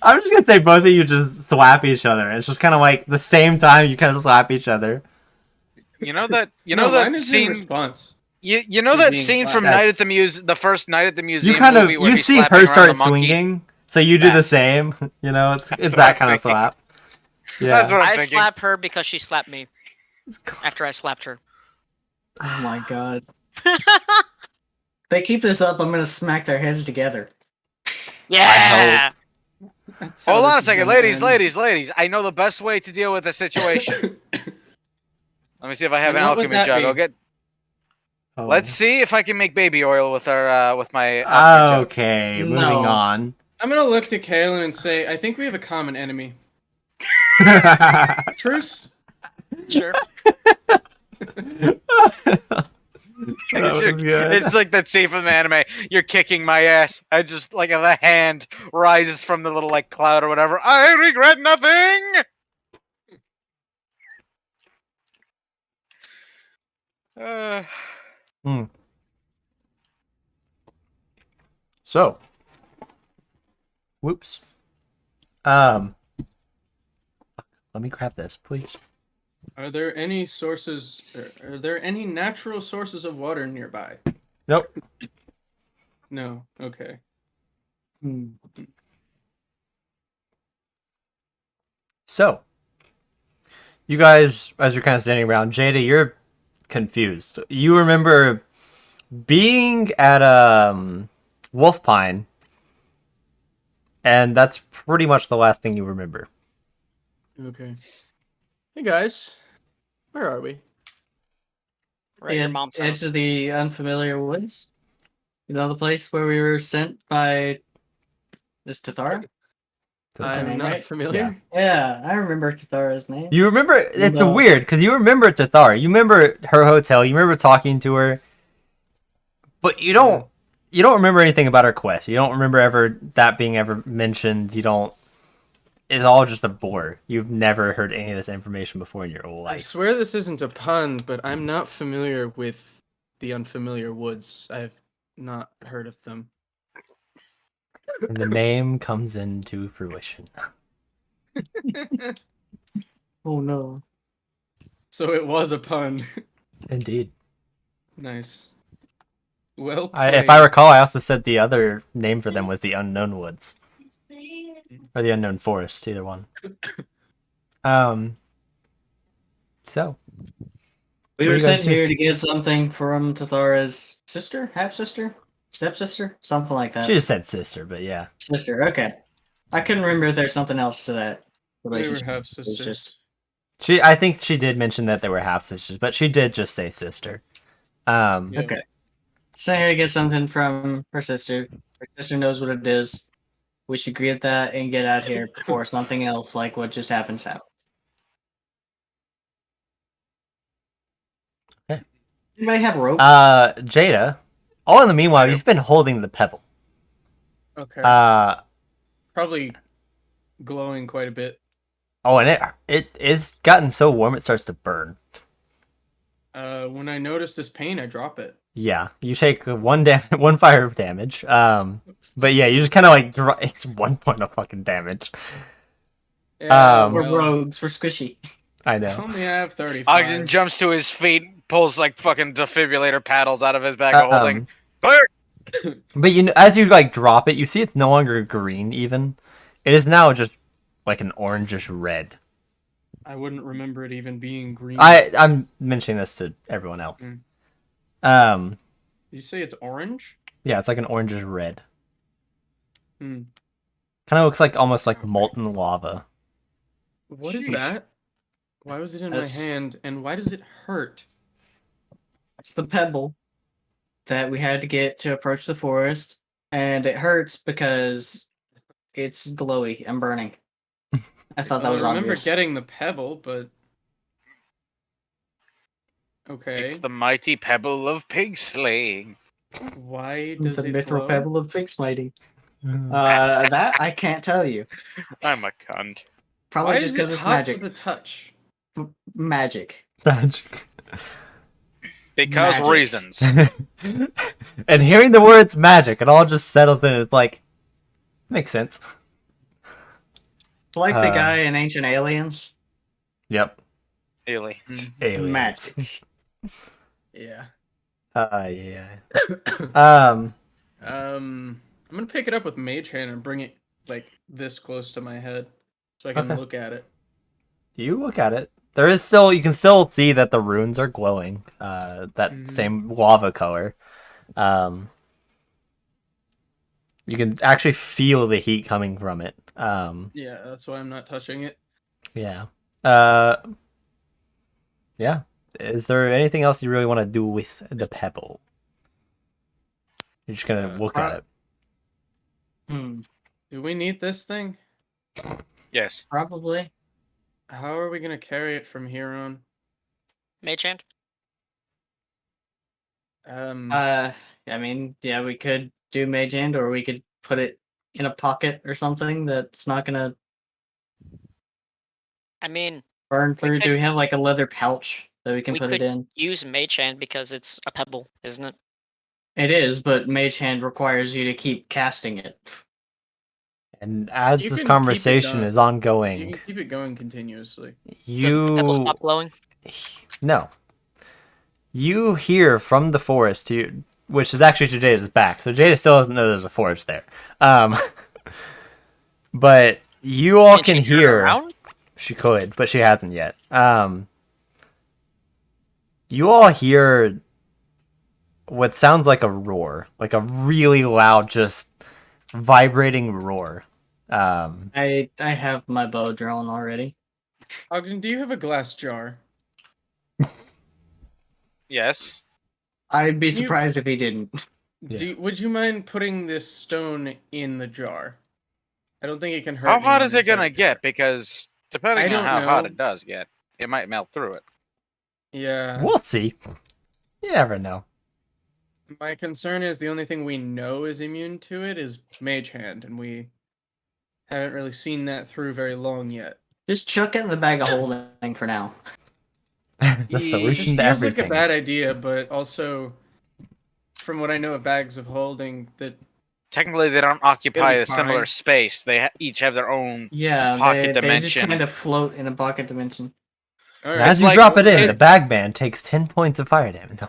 I'm just gonna say both of you just slap each other. It's just kind of like the same time you kind of slap each other. You know that No, that mine is in scene response. you know to that being scene slapped. from Night at the the first Night at the Museum You kind of movie where you he's see slapping her around start the monkey? swinging, so you do the same. You know, it's what that I'm kind of thinking. slap. Yeah. That's what I'm I thinking. slap her because she slapped me. After I slapped her. Oh my god. If they keep this up, I'm gonna smack their heads together. Yeah! That's how Hold on a this is second, gonna ladies, end. ladies. I know the best way to deal with the situation. Let me see if I have And an what would alchemy that jug. be? I'll get. Oh. Let's see if I can make baby oil with our with my alchemy jug. Okay, No. moving on. I'm gonna look to Kaylin and say, I think we have a common enemy. Truce? Sure. That was good. It's like that scene from the anime. You're kicking my ass. I just like the hand rises from the little like cloud or whatever. I regret nothing. So, whoops. Let me grab this, please. Are there any sources? Are there any natural sources of water nearby? Nope. No. Okay. So, you guys, as you're kind of standing around, Jada, you're confused. You remember being at Wolf Pine, and that's pretty much the last thing you remember. Okay. Hey guys, where are we? Right, your mom's Edge house. of the unfamiliar woods. You know the place where we were sent by this Tathara? That's I'm I'm name not right? familiar. Yeah, I remember Tathara's name. You remember, it's No. weird, because you remember Tathara. You remember her hotel, you remember talking to her, but you don't remember anything about her quest. You don't remember ever that being ever mentioned. You don't, it's all just a bore. You've never heard any of this information before in your whole I life. swear this isn't a pun, but I'm not familiar with the unfamiliar woods. I've not heard of them. And the name comes into fruition. Oh no. So it was a pun. Indeed. Nice. Well If I recall, I also said the other name for them was the Unknown Woods. Or the Unknown Forest, either one. So, We What were do you guys sent do? here to get something from Tathara's sister, half sister, stepsister, something like that. she just said sister, but yeah. Sister, okay. I couldn't remember if there's something else to that They were relationship. half It was sisters. just I think she did mention that they were half sisters, but she did just say sister. Yeah. okay. So here to get something from her sister. Her sister knows what it is. We should agree with that and get out here before something else like what just happens. Okay. Anybody have rope? Jada. All in the meanwhile, Yeah. you've been holding the pebble. Okay. Probably. Glowing quite a bit. Oh, and it is gotten so warm it starts to burn. When I notice this pain, I drop it. Yeah, you take one fire damage. But yeah, you just kind of like it's 1 point of fucking damage. Yeah, Um, We're well, rogues. We're squishy. I I know. only have 35. Ogden jumps to his feet, pulls like fucking defibrillator paddles out of his bag of holding. Clear! But as you like drop it, you see it's no longer green. Even it is now just like an orangish red. I wouldn't remember it even being green. I'm mentioning this to everyone else. Did you say it's orange? Yeah, it's like an orangish red. Hmm. Kind of looks like almost like molten lava. What is Sheesh. that? Why was it in That's- my hand, and why does it hurt? It's the pebble that we had to get to approach the forest, and it hurts because it's glowy and burning. I thought that Well, was I remember obvious. getting the pebble, but okay. It's the mighty pebble of pig slaying. Why does The it mithril glow? pebble of pig smiting. That I can't tell you. I'm a cunt. Probably Why just is because it it's hot magic. to the touch? Magic. Magic. Because Magic. reasons. And hearing the words magic, it all just settles in. It's like makes sense. Like the Uh, guy in Ancient Aliens. Yep. Really. Aliens. Magic. Yeah. Yeah. I'm gonna pick it up with Mage Hand and bring it like this close to my head, so I can Okay. look at it. You look at it. There is still you can still see that the runes are glowing. That Mhm. same lava color. You can actually feel the heat coming from it. Yeah, that's why I'm not touching it. Yeah. Yeah. Is there anything else you really want to do with the pebble? You're just gonna look at it. Do we need this thing? Yes. Probably. How are we gonna carry it from here on? Mage hand. I mean, yeah, we could do Mage Hand, or we could put it in a pocket or something that's not gonna I mean, burn through. could- Do we have like a leather pouch that we can we put it could- in? use mage hand because it's a pebble, isn't it? It is, but Mage Hand requires you to keep casting it. And as You this can keep it conversation going. is You ongoing, can keep it going continuously. Does the pebble stop glowing? No. You hear from the forest, which is actually to Jada's back, so Jada still doesn't know there's a forest there. But you all Can can she turn hear. around? She could, but she hasn't yet. You all hear what sounds like a roar, like a really loud, just vibrating roar. I have my bow drawn already. Ogden, do you have a glass jar? Yes. I'd be You- surprised if he didn't. Yeah. Would you mind putting this stone in the jar? I don't think it can hurt. How hot anyone is it inside gonna the jar. get? Because depending I on don't how hot know. it does get, it might melt through it. Yeah. We'll see. You never know. My concern is the only thing we know is immune to it is Mage Hand, and we haven't really seen that through very long yet. Just chuck it in the bag of holding for now. The It solution just to feels everything. like a bad idea, but also, from what I know of bags of holding, that Technically, they don't occupy It'll a be similar fine. space. They each have their own. Yeah, Pocket they just dimension. kind of float in a pocket dimension. all And right. as you like- drop it in, it- the bag man takes 10 points of fire damage. No.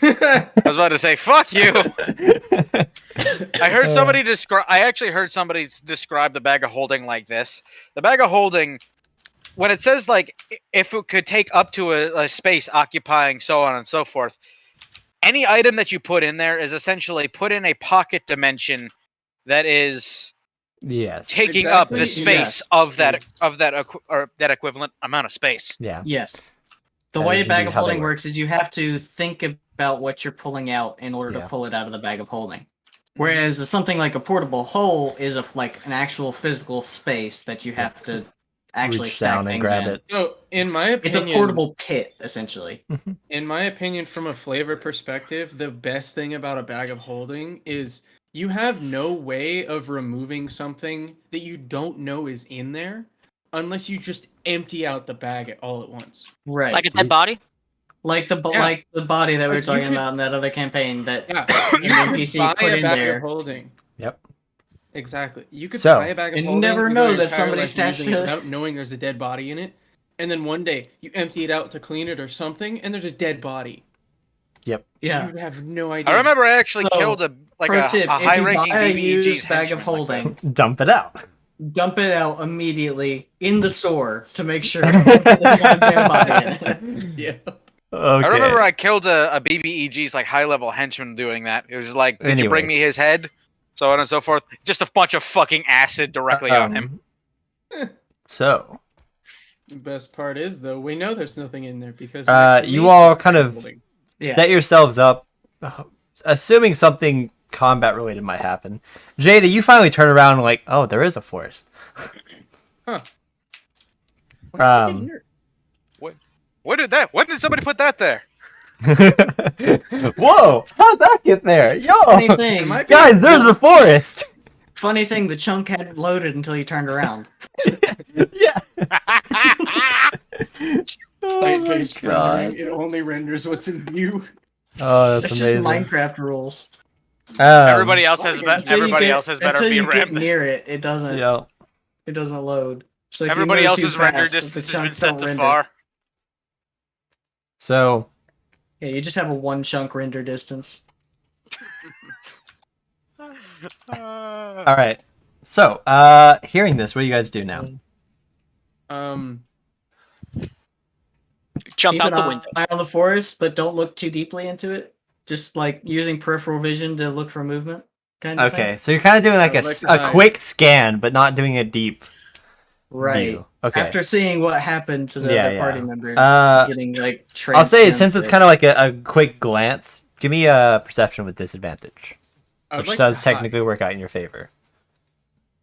I was about to say, "Fuck you." I heard somebody describe. I actually heard somebody describe the bag of holding like this. The bag of holding, when it says like if it could take up to a space occupying so on and so forth, any item that you put in there is essentially put in a pocket dimension that is Yes. taking up the Exactly, space yes. of that equivalent amount of space. Yeah. Yes. The That way is a bag indeed of how they holding work. works is you have to think about what you're pulling out in order Yeah. to pull it out of the bag of holding. Whereas something like a portable hole is like an actual physical space that you have to actually Reach stack down and things grab in. it. So, in my It's opinion, a portable pit, essentially. in my opinion, from a flavor perspective, the best thing about a bag of holding is you have no way of removing something that you don't know is in there unless you just empty out the bag all at once. Right. Like a dead body. Like the Yeah. like the body that we were Like, you talking could- about in that other campaign that Yeah, an you could NPC buy put a in bag there. of holding. Yep. Exactly. You could So- buy a bag of And holding. never and know go your that entire somebody life stashed using it it. without knowing there's a dead body in it, and then one day you empty it out to clean it or something, and there's a dead body. Yep. Yeah. You have no idea. I remember I actually So, killed a Pro tip, if you high-ranking buy a BBEG's used bag of henchman like that. holding, Dump it out. dump it out immediately in the store to make sure there's not a dead body in it. Yeah. Okay. I remember I killed a BBEG's like high-level henchman doing that. It was like, did you bring me Anyways. his head? So on and so forth. Just a bunch of fucking acid directly on him. So, The best part is though, we know there's nothing in there because you all kind of holding. Yeah. set yourselves up, assuming something combat related might happen. Jada, you finally turn around and like, oh, there is a forest. Huh. Um, When did somebody put that there? Whoa! How'd that get there? Yo! Funny thing, might be- Guys, there's a forest! funny thing, the chunk hadn't loaded until you turned around. Yeah! Oh my Site-based god. rendering, it only renders what's in view. Oh, It's that's just amazing. Minecraft rules. Everybody else has Until you everybody else has better until you get VRAM. near it, it doesn't Yeah. load. So if you Everybody move too else's render fast, the distance has been chunks set don't to render. far. So, Yeah, you just have a one chunk render distance. alright. So, hearing this, what do you guys do now? Jump Keep out an the eye- window. eye on the forest, but don't look too deeply into it. Just like using peripheral vision to look for movement, kind of Okay, so you're kind of doing like I a, like s- the a eye. quick scan, but not doing a deep thing. Right. view. Okay. After seeing what happened to the Yeah, other yeah. party members, getting like I'll say, since it's kind of like a quick glance, give me a perception with disadvantage, I would which like does to hide. technically work out in your favor.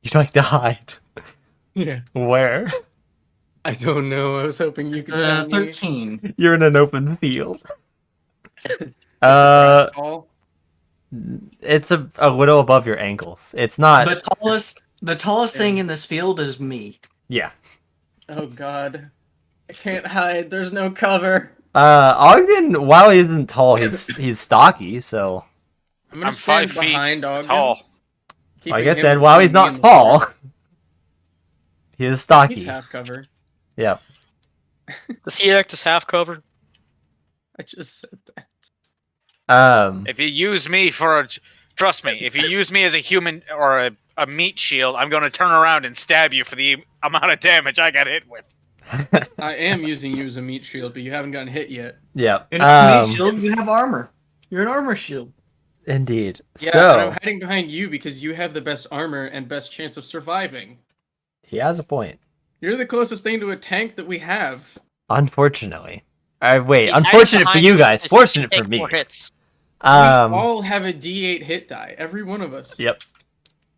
You'd like to hide. Yeah. Where? I don't know. I was hoping you could tell me. 13. You're in an open field. Tall. It's a little above your ankles. It's not. The tallest thing in this field is me. Yeah. Oh god. I can't hide. There's no cover. Ogden, while he isn't tall, he's stocky. So I'm gonna I'm stand 5 feet behind Ogden. tall. keeping like I him said, while between he's me not and the tall, door. he is stocky. He's half cover. Yep. Does he act as half covered? I just said that. If you use me trust me, if you use me as a human or a meat shield, I'm going to turn around and stab you for the amount of damage I got hit with. I am using you as a meat shield, but you haven't gotten hit yet. Yep. And if you shield, you have armor. You're an armor shield. Indeed. Yeah, and So I'm hiding behind you because you have the best armor and best chance of surviving. he has a point. You're the closest thing to a tank that we have. Unfortunately. Wait. He's hiding Unfortunate for behind you guys. just so he can Fortunate for take me. 4 hits. We Um. all have a D8 hit die, every one of us. Yep.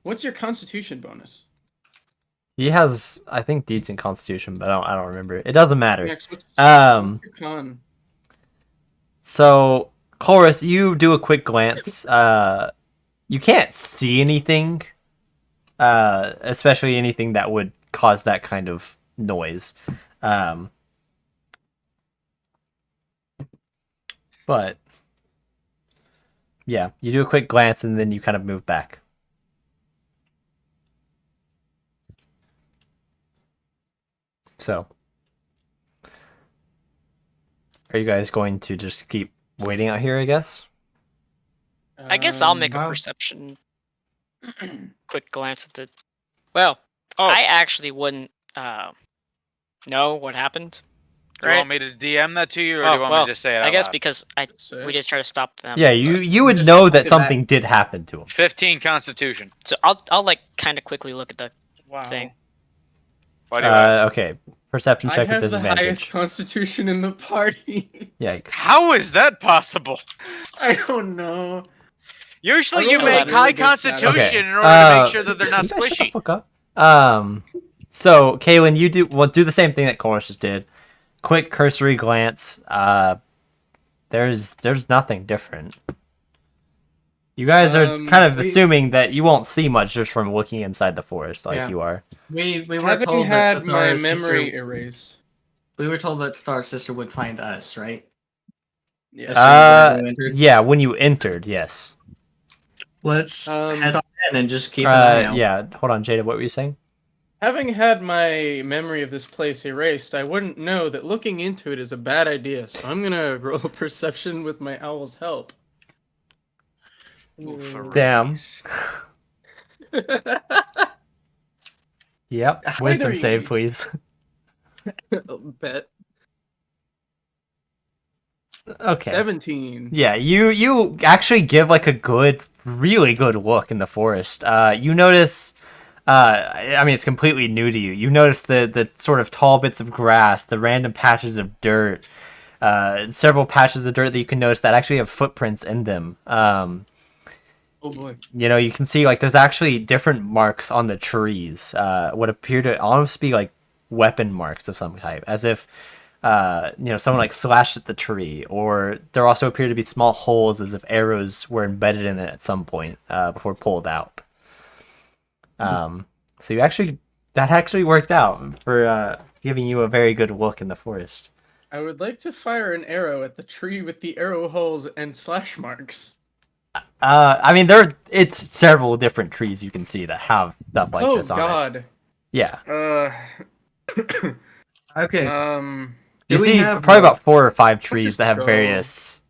What's your Constitution bonus? He has, I think, decent constitution, but I don't remember. It doesn't matter. Next, what's Um. your con? So, Chorus, you do a quick glance. You can't see anything, especially anything that would cause that kind of noise. But yeah, you do a quick glance and then you kind of move back. So, are you guys going to just keep waiting out here, I guess? I guess I'll make a wow. perception. Quick glance at the. Well, Oh. I actually wouldn't know what happened. Do you right? want me to DM that to you, or Oh, do you want well, me to just say it out I guess loud? because So- we just try to stop them. Yeah, you would Just know look that at that. something did happen to him. 15 Constitution. So I'll like kind of quickly look at the Wow. thing. Why do you ask? Okay, perception I check with have the highest disadvantage. constitution in the party. Yikes. How is that possible? I don't know. Usually I you rolled make a high really good stat. Constitution Okay, in order to make sure that they're Can not you guys shut the squishy. fuck up? So Kaylin, you do the same thing that Chorus just did. Quick cursory glance. There's nothing different. You guys are kind of assuming that you won't see much just from looking inside the forest, like Yeah. you are. We were Having told had that my Tathar's memory sister, erased. we were told that Tathar's sister would find us, right? Yeah. As soon as we entered. Yeah, when you entered, yes. Let's head on in and just keep an eye out. Yeah. Hold on, Jada. What were you saying? Having had my memory of this place erased, I wouldn't know that looking into it is a bad idea. So I'm gonna roll a perception with my owl's help. Ooh, for Damn. reals. Yep. Hi, Wisdom there, save, you- please. Bet. Okay. 17. Yeah, you actually give like a good, really good look in the forest. You notice, I mean, it's completely new to you. You notice the sort of tall bits of grass, the random patches of dirt, several patches of dirt that you can notice that actually have footprints in them. Oh boy. You know, you can see like there's actually different marks on the trees. What appear to almost be like weapon marks of some type, as if someone like slashed at the tree, or there also appear to be small holes as if arrows were embedded in it at some point before pulled out. So that actually worked out for giving you a very good look in the forest. I would like to fire an arrow at the tree with the arrow holes and slash marks. I mean, it's several different trees you can see that have stuff like oh this on it. God. Yeah, Okay. you Do we see have probably rope? about 4 or 5 trees just that have go. various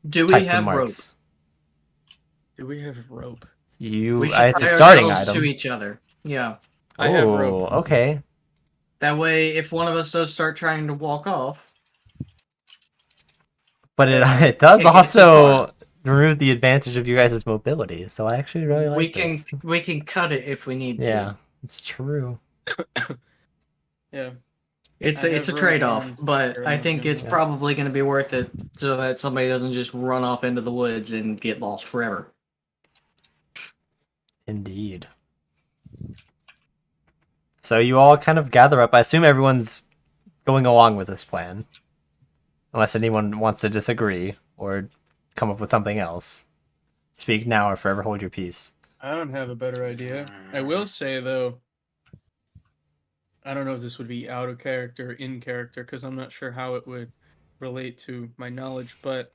Do we types of have rope? marks. Do we have rope? We should It's a tie starting ourselves item. to each other. Yeah. I have Ooh, rope. okay. That way, if one of us does start trying to walk off, But it does Can't get too also remove the advantage of you guys' mobility. So I actually really like this. we can cut it if we need to. Yeah, it's true. Yeah. It's I a have rope trade-off, and but sure, I I'm think gonna it's do that. probably going to be worth it so that somebody doesn't just run off into the woods and get lost forever. Indeed. So you all kind of gather up. I assume everyone's going along with this plan. Unless anyone wants to disagree or come up with something else. Speak now or forever hold your peace. I don't have a better idea. I will say though, I don't know if this would be out of character, in character, because I'm not sure how it would relate to my knowledge, but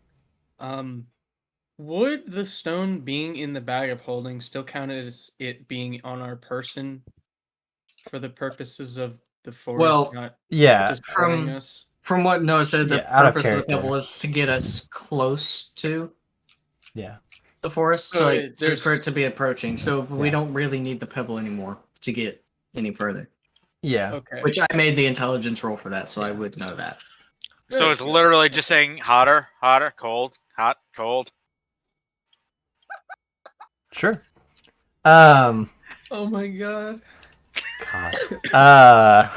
would the stone being in the bag of holding still count as it being on our person for the purposes of the forest Well, not Yeah. destroying from- us? From what Noah said, the Yeah, out of purpose of the character. pebble is to get us close to Yeah. the forest, So so like, it- there's- for it to be approaching. So we Yeah. don't really need the pebble anymore to get any further. Yeah. Okay. Which I made the intelligence roll for that, so I would know that. So it's literally just saying hotter, hotter, cold, hot, cold. Sure. Oh my god. God.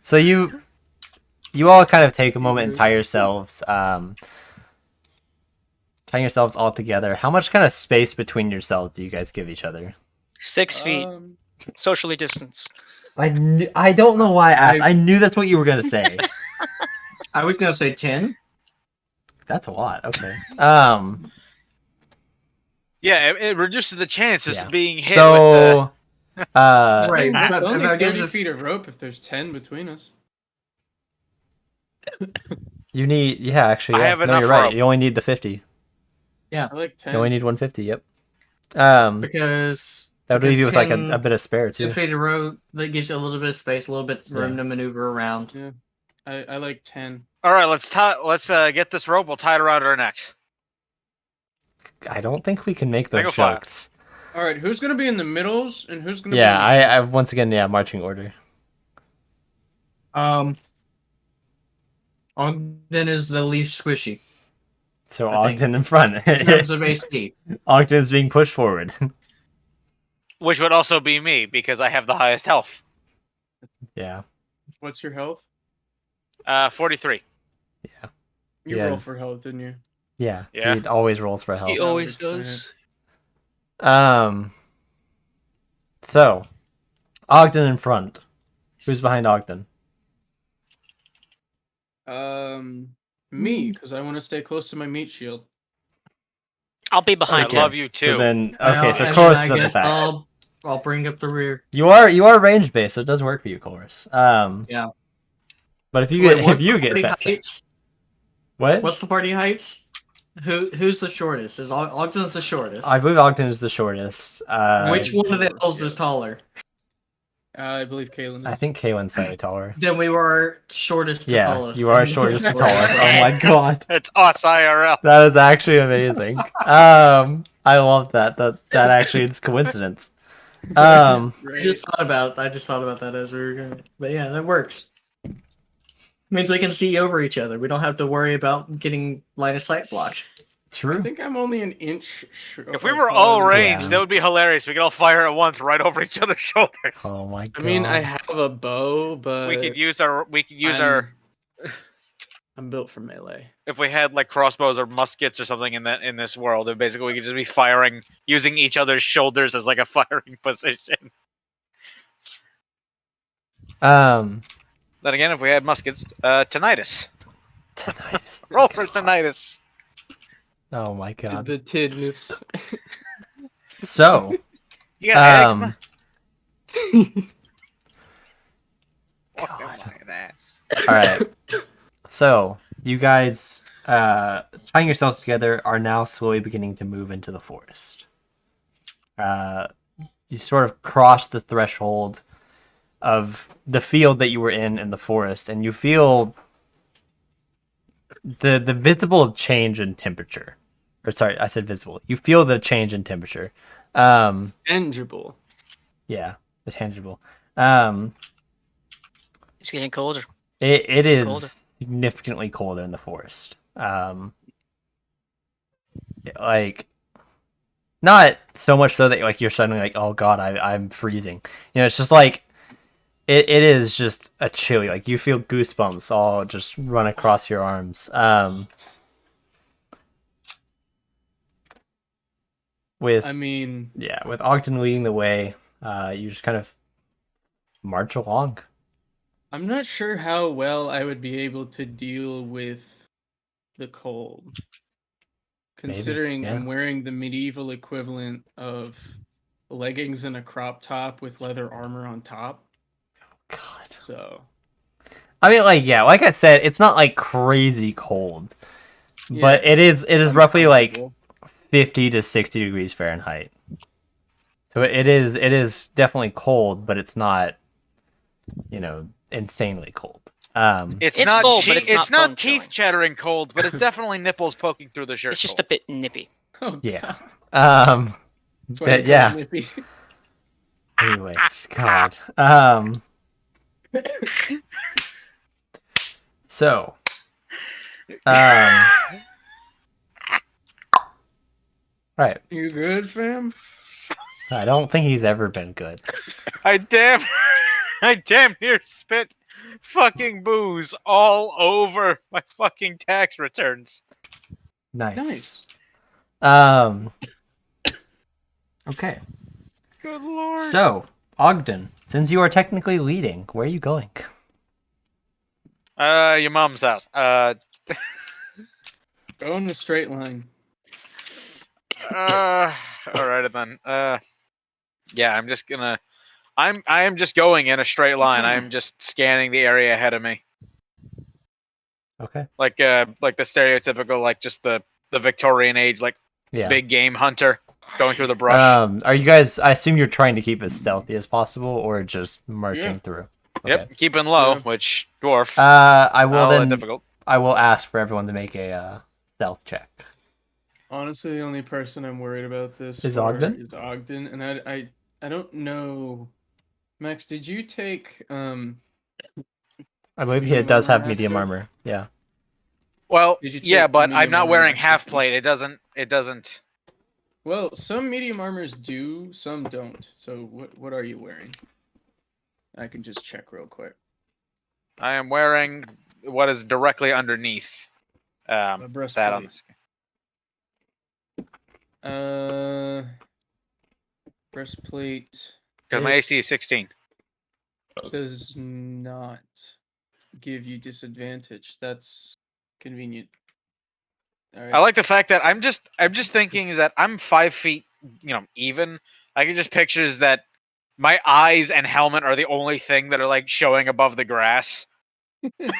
So you all kind of take a moment and tie yourselves all together. How much kind of space between yourselves do you guys give each other? 6 feet, socially distanced. I don't know why I asked. I knew that's what you were gonna say. I was gonna say 10. That's a lot. Okay. Yeah, it reduces the chances Yeah. of being hit with So Right, It's but only that 30 gives us- feet of rope if there's 10 between us. you need actually. I Yeah. have No, enough you're right. rope. You only need the 50. I like 10. You only need 150. Yep. That because would leave you with like 10 a bit of spare too. 10 feet of road that gives you a little bit of space, a little bit room Yeah. to maneuver around. I like 10. All right, let's get this rope. We'll tie it around our necks. I don't think we can make Single those file. jokes. All right, who's gonna be in the middles and who's gonna Yeah, be? I once again, marching order. Ogden is the least squishy So I think- Ogden in front. in terms of AC. Ogden is being pushed forward. Which would also be me because I have the highest health. Yeah. What's your health? 43. You roll Yes. for health, didn't you? Yeah. Yeah. He always rolls for He health. always explain does. So Ogden in front. Who's behind Ogden? Me, because I want to stay close to my meat shield. I'll be I behind him. love you too. So then, Well, okay, so and Chorus then is I at the guess back. I'll bring up the rear. You are range based, so it does work for you, Chorus. Yeah. But if you Wait, get what's if you the get party that, heights? what? What's the party heights? Who's the shortest? Is Ogden's the shortest? I believe Ogden is the shortest. Which one of the elves is taller? I believe Kaylin is. I think Kaylin's slightly taller. Then we were shortest to Yeah, tallest. you are shortest to tallest. Oh my god, It's us IRL. that is actually amazing. I love that. That actually is coincidence. I Great. just thought about that as we were going. But yeah, that works. Means we can see over each other. We don't have to worry about getting line of sight blocked. I True. think I'm only an inch. If we were all ranged, Yeah. that would be hilarious. We could all fire at once right over each other's shoulders. Oh my god. I mean, I have a bow, but We could use our I'm built for melee. if we had like crossbows or muskets or something in this world, and basically we could just be firing using each other's shoulders as like a firing position. um Then again, if we had muskets, tinnitus. tonight. Roll for tinnitus. Oh my god. The tidness. So, You got um, eczema. God. Fucking lying ass. all right. So you guys, tying yourselves together, are now slowly beginning to move into the forest. You sort of cross the threshold of the field that you were in the forest, and you feel the visible change in temperature. Or sorry, I said visible. You feel the change in temperature. Tangible. Yeah, the tangible. It's getting colder. It is Colder. significantly colder in the forest. Like, not so much so that like you're suddenly like, oh god, I'm freezing. You know, it's just like it is just a chilly. Like you feel goosebumps all just run across your arms. With I mean, with Ogden leading the way, you just kind of march along. I'm not sure how well I would be able to deal with the cold. Considering yeah. I'm wearing the medieval equivalent of leggings and a crop top with leather armor on top. God. So, I mean, like I said, it's not like crazy cold, but yeah, it is I'm roughly like comfortable. 50 to 60 degrees Fahrenheit. So it is definitely cold, but it's not, insanely cold. It's It's not cold, but it's not fun teeth chilling. chattering cold, but it's definitely nipples poking through the shirt. It's just a bit nippy. Oh, Yeah. God. That's why but they call it yeah. nippy. Anyways, God. So, right. You good, fam? I don't think he's ever been good. I damn near spit fucking booze all over my fucking tax returns. Nice. Nice. Okay. Good lord. So, Ogden, since you are technically leading, where are you going? Your mom's house. Go in a straight line. Alright then. Yeah, I am just going in a straight line. I am just scanning the area ahead of me. Okay. Like the stereotypical, like just the Victorian age, like Yeah. big game hunter going through the brush. Are you guys? I assume you're trying to keep as stealthy as possible, or just marching Yeah. through. Yep, keeping low, Yeah. which dwarf. I will Not all that then. difficult. I will ask for everyone to make a stealth check. Honestly, the only person I'm worried about this Is for Ogden? is Ogden, and I don't know. Max, did you take I believe he medium does have armor medium after? armor. Yeah. Well, Did you yeah, take but I'm medium not armor wearing back half with you? plate. It doesn't. Well, some medium armors do, some don't. So what are you wearing? I can just check real quick. I am wearing what is directly underneath A that on breastplate. this. Breastplate Because my AC is 16. does not give you disadvantage. That's convenient. All right. I like the fact that I'm just thinking is that I'm 5 feet, even. I can just picture is that my eyes and helmet are the only thing that are like showing above the grass.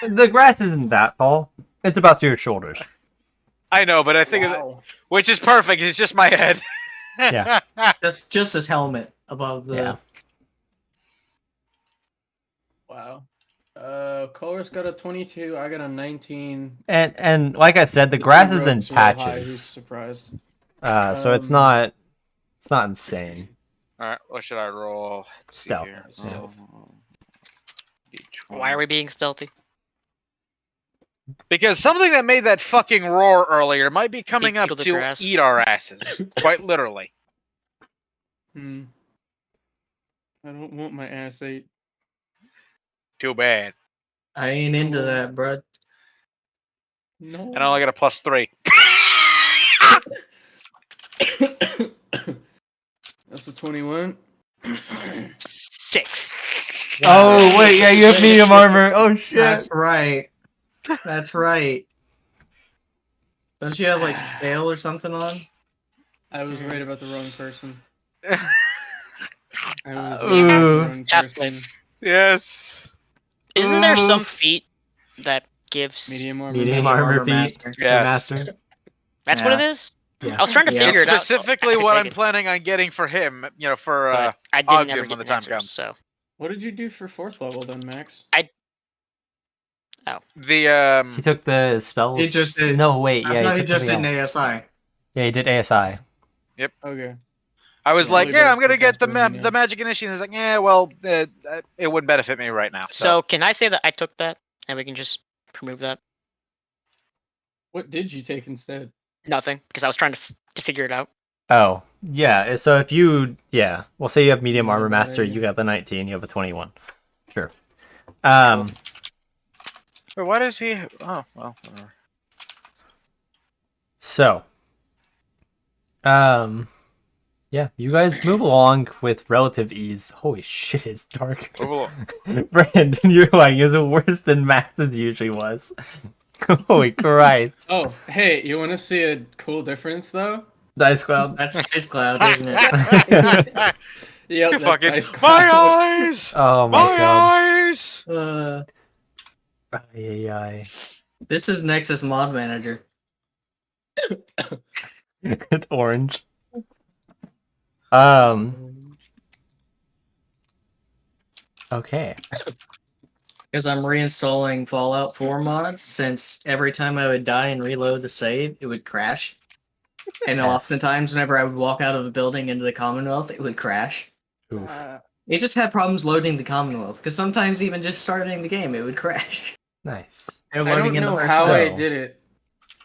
The grass isn't that tall. It's about to your shoulders. I know, but I think Wow. which is perfect. It's just my head. Yeah. That's just his helmet above the. Yeah. Wow. Color's got a 22. I got a 19. And like I said, the The grass two is in rogues real high, He's patches. surprised. So it's not insane. All right, what should I roll? Let's see Stealth. here. Stealth. D20. Why are we being stealthy? Because something that made that fucking roar earlier might be coming up to the to grass. eat our asses, quite literally. Hmm. I don't want my ass ate. Too bad. I ain't into that, bro. No. And I only got a +3. That's a 21. 6. Oh wait, yeah, you have medium armor. Oh shit. That's right. That's right. Don't you have like scale or something on? I was right about the wrong person. I was Ooh. right about the wrong Half person. Yes. Isn't there some Oof. feat that gives? Medium armor. Medium master. armor feat. master. Yes. Master. That's what it Yeah. is. Yeah. I was trying to Yeah. figure it out. so Specifically I could what take I'm it, planning on getting for him, for but I didn't Ogden ever when get the an time answer. comes. So What did you do for 4th level then, Max? The He took the spells. He just did- No, wait. I Yeah, thought he he took just did something an else. ASI. Yeah, he did ASI. Okay. I was Yeah, like, really yeah, does I'm gonna work get out for me the now. magic initiative. He was like, yeah, well, it wouldn't benefit me right now. so can I say that I took that, and we can just remove that? What did you take instead? Nothing, because I was trying to figure it out. Oh, yeah. So if you, we'll say you have medium armor Remember master, that, you yeah. got the 19, you have a 21. Sure. Wait, why does he? Oh, well, whatever. So, yeah, you guys move along with relative ease. Holy shit, it's dark. Move along. Brandon, your lighting is worse than Max's usually was. Holy Christ. Oh, hey, you want to see a cool difference though? Dice Cloud. That's Ice Cloud, isn't it? Yep, that's Fucking Ice my Cloud. eyes, Oh my my god. eyes. Ay, ay, ay. This is Nexus Mod Manager. It's orange. Okay. Because I'm reinstalling Fallout 4 mods, since every time I would die and reload the save, it would crash. And Yeah. oftentimes, whenever I would walk out of the building into the Commonwealth, it would crash. Oof. It just had problems loading the Commonwealth, because sometimes even just starting the game, it would crash. Nice. And I loading don't in the know first how I So- did it.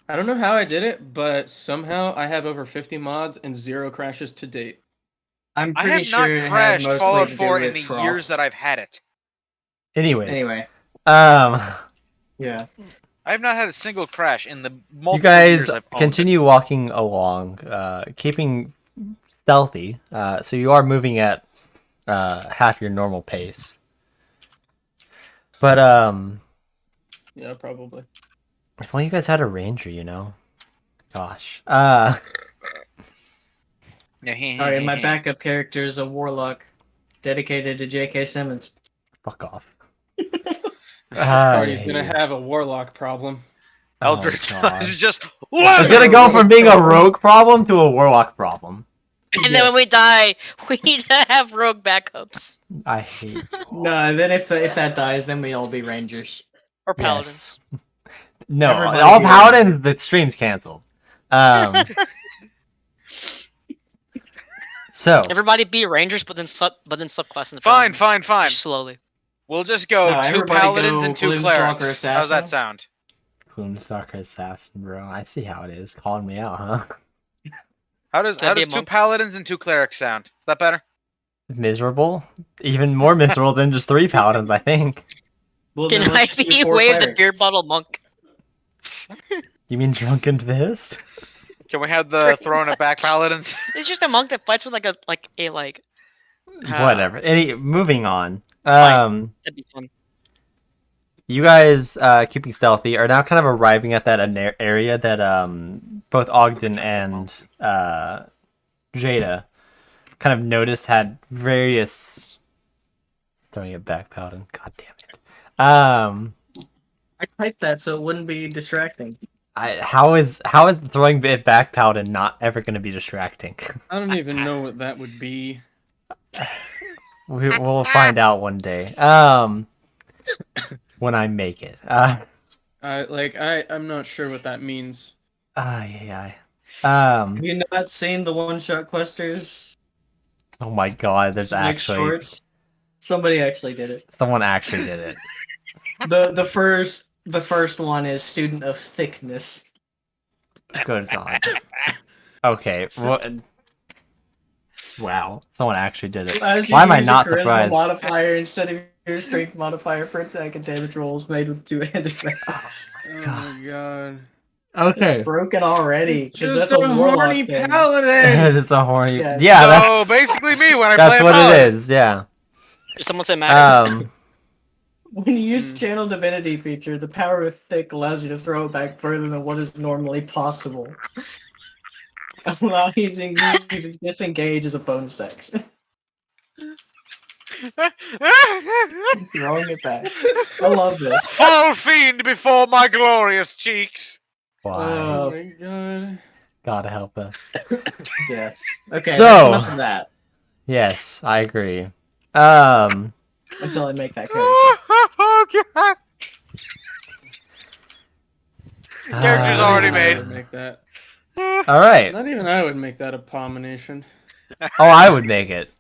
I don't know how I did it, but somehow I have over 50 mods and 0 crashes to date. I'm I pretty have sure not it had crashed mostly Fallout to do 4 in with the Frost. years that I've had it. Anyways. Anyway, Um, yeah. I have not had a single crash in the multiple you guys years I've owned continue walking along, keeping stealthy. So you are moving at half your normal pace. But Yeah, probably. if only you guys had a ranger, you know. Gosh. it. Alright, my backup character is a warlock dedicated to J.K. Simmons. Fuck off. Party's gonna have a warlock problem. Eldritch God. is just. It's gonna go from being a rogue problem to a warlock problem. And then when we die, we need to have rogue backups I hate you all. No, and then if that dies, then we all be rangers. or paladins. Yes. No, Everybody all be a paladins, the stream's canceled. So Everybody be rangers, but then subclass in the Fine, paladins. fine. Just slowly. We'll just go No, 2 everybody paladins go and 2 Gloomstalker clerics. How's Assassin. that sound? Boomstalker assassin, bro. I see how it is. Calling me out, huh? How does That'd be a two monk. paladins and 2 clerics sound? Is that better? Miserable? Even more miserable than just 3 paladins, I think. Well, Can then I let's just do be 4 Wave the beer clerics. bottle monk? You mean drunken fist? Can we have the throwing it back paladins? It's just a monk that fights with like Whatever. Moving on. Fine. That'd be fun. You guys, keeping stealthy, are now kind of arriving at that area that both Ogden and Jada kind of noticed had various. Throwing it back, Paladin. God damn it. I typed that so it wouldn't be distracting. How is throwing it back, Paladin, not ever going to be distracting? I don't even know what that would be. We'll find out one day. When I make it. I'm not sure what that means. Yeah. Have you not seen the one-shot questers? Oh my God! There's Like actually shorts? Somebody actually did it. someone actually did it. The first one is student of thickness. Good God. Okay. Well, wow. Someone actually did it. As you Why am I use not a charisma surprised? modifier instead of your strength modifier for attack and damage rolls made with two-handed weapons. Oh my god. Okay. It's broken already because Just that's a a warlock horny thing. paladin! It is a horny. Yeah. Yeah, So that's basically me when I that's play a what paladin. it is. Yeah. Did someone say matter? When you use the Channel Divinity feature, the power of thick allows you to throw it back further than what is normally possible. Allowing you to disengage as a bonus action. Throwing it back. I love this. Fall fiend before my glorious cheeks. Why? Oh my god. God help us. Yes. Okay, So- that's enough of that. Yes, I agree. Until I make that character. Oh, God. Character's already I made. would make that. All right. Not even I would make that abomination. Oh, I would make it,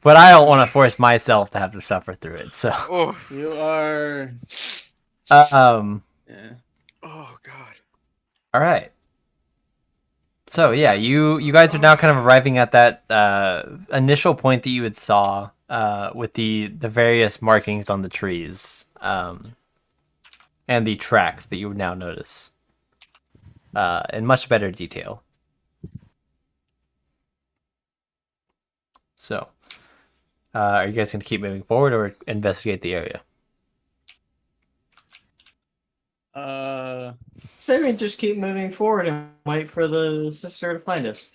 but I don't want to force myself to have to suffer through it. So, Oh, You are. yeah. oh God. All right. So yeah, you guys are now kind of arriving at that initial point that you had saw with the various markings on the trees and the tracks that you would now notice in much better detail. So, are you guys going to keep moving forward or investigate the area? So we just keep moving forward and wait for the sister to find us.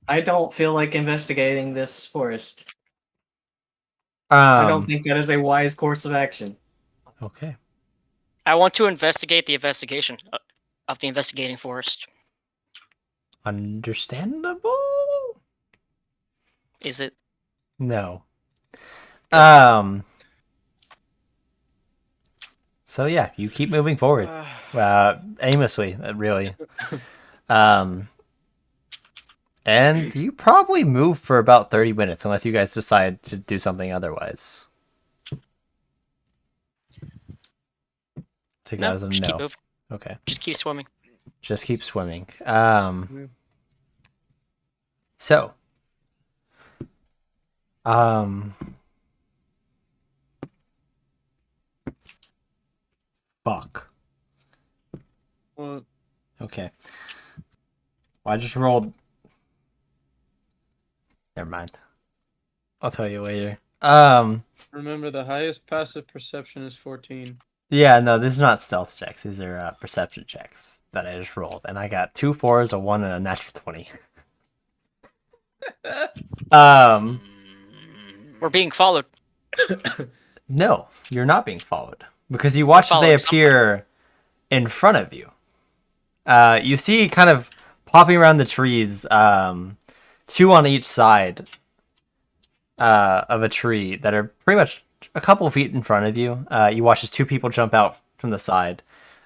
I don't feel like investigating this forest. I don't think that is a wise course of action. Okay. I want to investigate the investigation of the investigating forest. Understandable? Is it? No. So yeah, you keep moving forward. Aimlessly, really. And you probably move for about 30 minutes unless you guys decide to do something otherwise. Take that No, as a just keep no. moving. Okay. Just keep swimming. Just keep swimming. So. Fuck. Well, Okay. Well, I just rolled. Never mind. I'll tell you later. remember, the highest passive perception is 14. Yeah, no, this is not stealth checks. These are perception checks that I just rolled, and I got 2 4s, a 1, and a natural 20. We're being followed. No, you're not being followed because you watch as they following appear in front of you. You see, kind of popping around the trees, 2 on each side of a tree that are pretty much a couple feet in front of you. You watch as 2 people jump out from the side,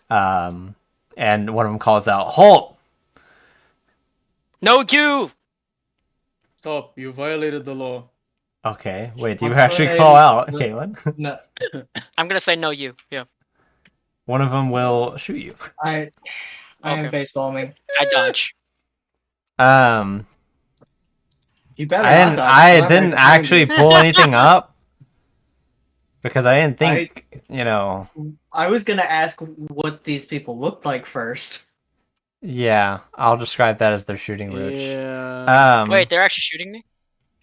and one of them calls out, "Halt!" No, you! Stop, you violated the law. Okay, wait, do you I'm actually sorry, call out, the- Caitlin? No, I'm gonna say no, you. Yeah. one of them will shoot you. I am Okay. face palming. I dodge. You better I not didn't. dodge, 'cause I I'm right didn't behind actually you. pull anything up because I didn't think. You know. I was gonna ask what these people looked like first. Yeah, I'll describe that as their shooting roach. Yeah. Wait, they're actually shooting me?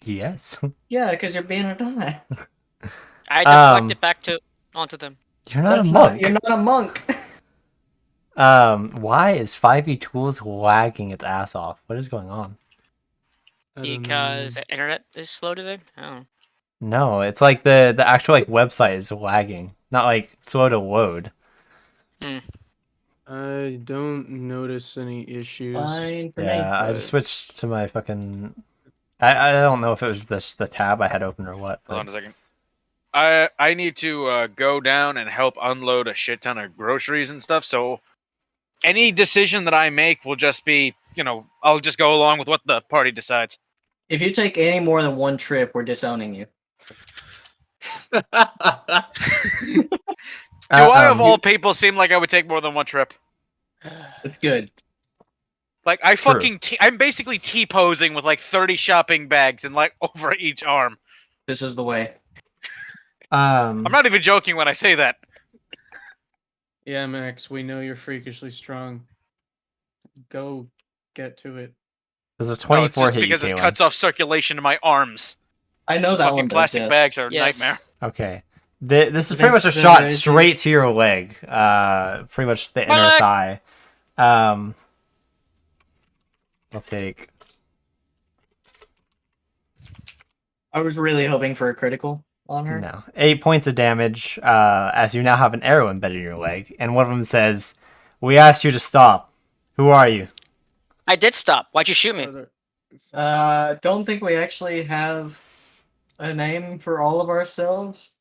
Yes. Yeah, because you're being a dumbass. I deflect it back onto them. You're not That's a monk. You're not a monk. Why is 5e Tools lagging its ass off? What is going on? I don't Because know. the internet is slow today? I don't know. No, it's like the actual like website is lagging, not like slow to load. I don't notice any issues. Fine for me. Yeah, I just switched to my fucking. I don't know if it was the tab I had open or what. Hold on But a second. I need to go down and help unload a shit ton of groceries and stuff. So any decision that I make will just be, I'll just go along with what the party decides. If you take any more than one trip, we're disowning you. Do I, of all people, seem like I would take more than one trip? It's good. Like I True. fucking, I'm basically T-posing with like 30 shopping bags and like over each arm. This is the way. I'm not even joking when I say that. Yeah, Max, we know you're freakishly strong. Go get to it. There's a No, it's 24 just hit you, because it Kaylin. cuts off circulation to my arms. I know Those that fucking one does, plastic yes. bags are a Yes. nightmare. Okay. This is pretty Thanks much a for shot the- straight to your leg. Pretty much the inner Fuck! thigh. I'll take. I was really hoping for a critical on her. No. 8 points of damage, as you now have an arrow embedded in your leg, and one of them says, "We asked you to stop. Who are you?" I did stop. Why'd you shoot me? Don't think we actually have a name for all of ourselves.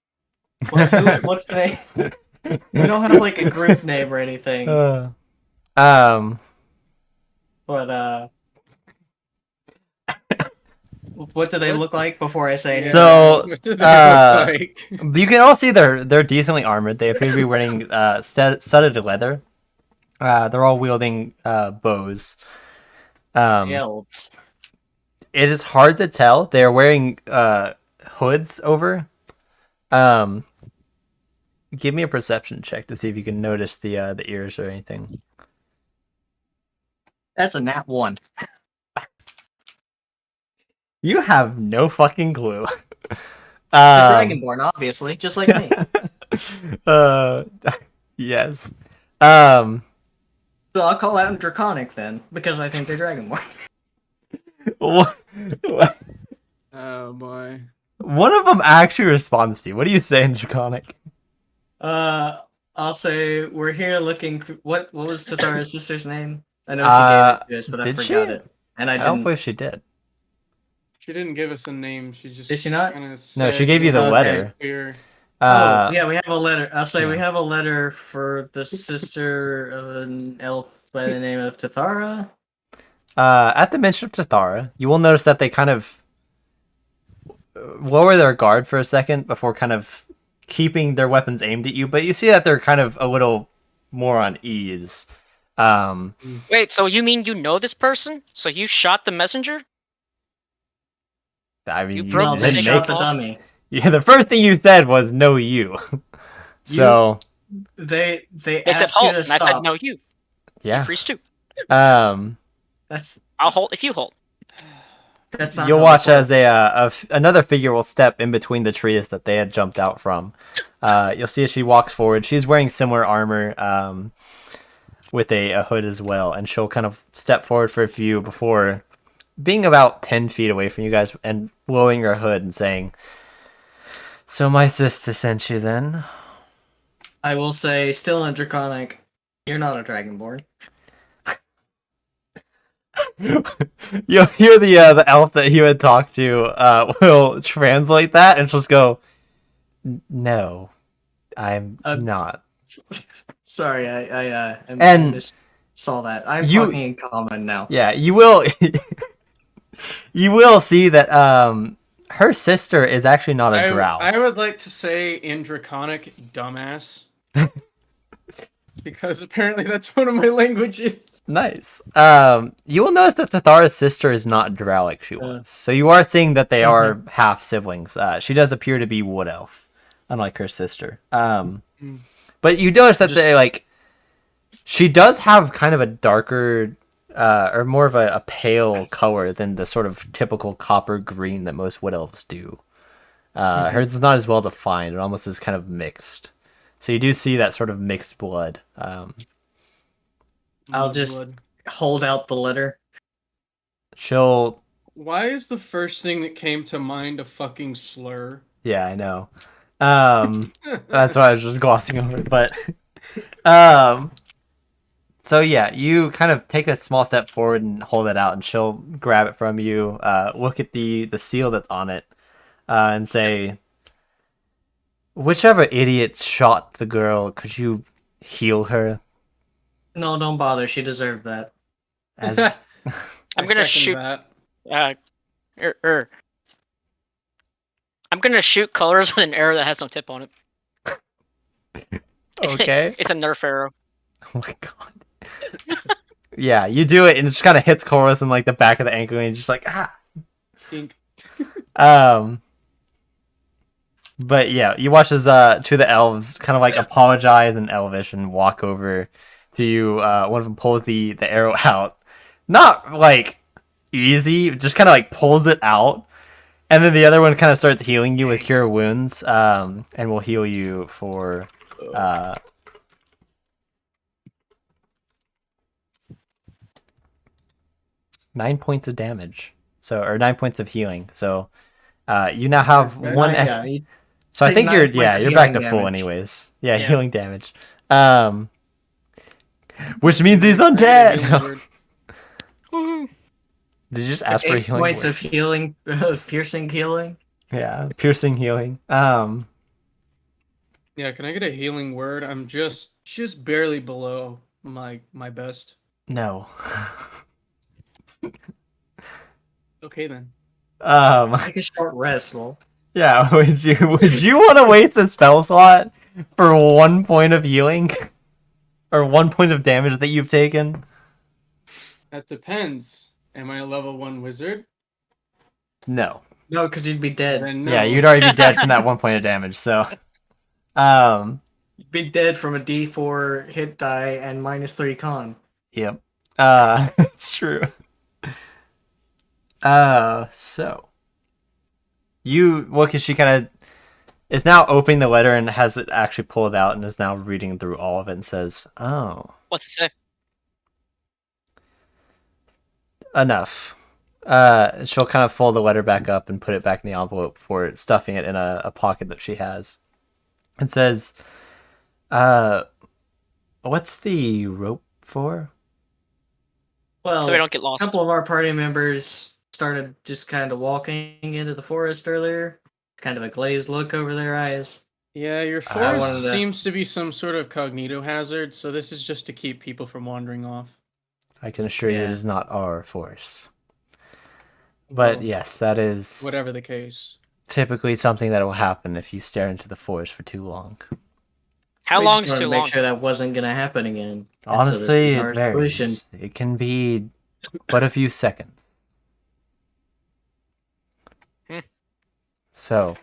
What's the name? We don't have like a group name or anything. But what do they look like before I say anything? So, What do they look like? you can all see they're decently armored. They appear to be wearing studded leather. They're all wielding bows. Else. It is hard to tell. They're wearing hoods over. Give me a perception check to see if you can notice the ears or anything. That's a nat 1. You have no fucking clue. The Dragonborn, obviously, just like me. Yes. So I'll call out Draconic then, because I think they're Dragonborn. What? Oh boy. One of them actually responds to you. What do you say in Draconic? I'll say we're here looking. What was Tathara's sister's name? I know she gave it to us, but I did forgot she? it. And I I don't didn't. believe she did. She didn't give us a name. She just Did she not? kinda No, she said, gave you the Okay. letter. Here. Oh, yeah, we have a letter. I'll say we yeah. have a letter for the sister of an elf by the name of Tathara. At the mention of Tathara, you will notice that they kind of lower their guard for a second before kind of keeping their weapons aimed at you, but you see that they're kind of a little more on ease. Wait, so you mean you know this person? So you shot the messenger? I mean, You you broke No, the they didn't stick shot make... the off? dummy. Yeah, the first thing you said was "no, you." So They They said asked you halt, to and stop. I said no, you. yeah. Freeze too. That's I'll hold if you hold. not. You'll how watch this as another figure will step in between the trees that they had jumped out from. You'll see as she walks forward. She's wearing similar armor, with a hood as well, and she'll kind of step forward for a few before being about 10 feet away from you guys and blowing her hood and saying, "So my sister sent you then?" I will say, still in Draconic, you're not a Dragonborn. You'll hear the elf that you had talked to will translate that, and she'll just go, "No, I'm not." Sorry, I And just saw that. I'm you- talking in common now. Yeah, you will. You will see that her sister is actually not a drow. I would like to say in Draconic, dumbass. because apparently that's one of my languages. Nice. You will notice that Tathara's sister is not drow like she was. So you are seeing that they are half siblings. She does appear to be wood elf, unlike her sister. But you notice that they like. She does have kind of a darker, or more of a pale color than the sort of typical copper green that most wood elves do. Hers is not as well defined. It almost is kind of mixed. So you do see that sort of mixed blood. I'll just hold out the letter. She'll. Why is the first thing that came to mind a fucking slur? Yeah, I know. That's why I was just glossing over it. But, so yeah, you kind of take a small step forward and hold it out, and she'll grab it from you. Look at the seal that's on it, and say, "Whichever idiot shot the girl, could you heal her?" No, don't bother. She deserved that. As I'm gonna shoot. I'm gonna shoot colors with an arrow that has no tip on it. okay. It's a Nerf arrow. Oh my god. Yeah, you do it, and it just kind of hits Chorus in like the back of the ankle, and he's just like, ah. Dink. But yeah, you watch as two of the elves kind of like apologize in Elvish and walk over to you. One of them pulls the arrow out, not like easy, just kind of like pulls it out, and then the other one kind of starts healing you with cure wounds, and will heal you for 9 points of damage. So, or 9 points of healing. So, you now have one. So I think you're back to full anyways. Yeah, healing damage. Which means he's undead. Did you just ask for a healing points word? of healing, piercing healing? Yeah, piercing healing. Yeah, can I get a healing word? I'm just barely below my best. No. Okay then. Take a short rest, lol. Yeah, would you want to waste a spell slot for 1 point of healing? Or 1 point of damage that you've taken? That depends. Am I a level 1 wizard? No. No, because you'd be dead. Then no. Yeah, you'd already be dead from that 1 point of damage, so You'd be dead from a D4 hit die and -3 con. Yep. It's true. So you look as she kind of is now opening the letter and has it actually pulled out and is now reading through all of it and says, "Oh, What's it say? enough." She'll kind of fold the letter back up and put it back in the envelope before stuffing it in a pocket that she has. It says, what's the rope for?" Well, So we don't get a lost. couple of our party members started just kind of walking into the forest earlier. Kind of a glazed look over their eyes. Yeah, your I forest wanted to- seems to be some sort of cognito hazard, so this is just to keep people from wandering off. I can assure you it Yeah. is not our force. But Well, yes, that is whatever the case. typically something that will happen if you stare into the forest for too long. How We long just is wanted too to make long? sure that wasn't going to happen again. And so this Honestly, is it our solution. varies. It can be but a few seconds. Hmm. So,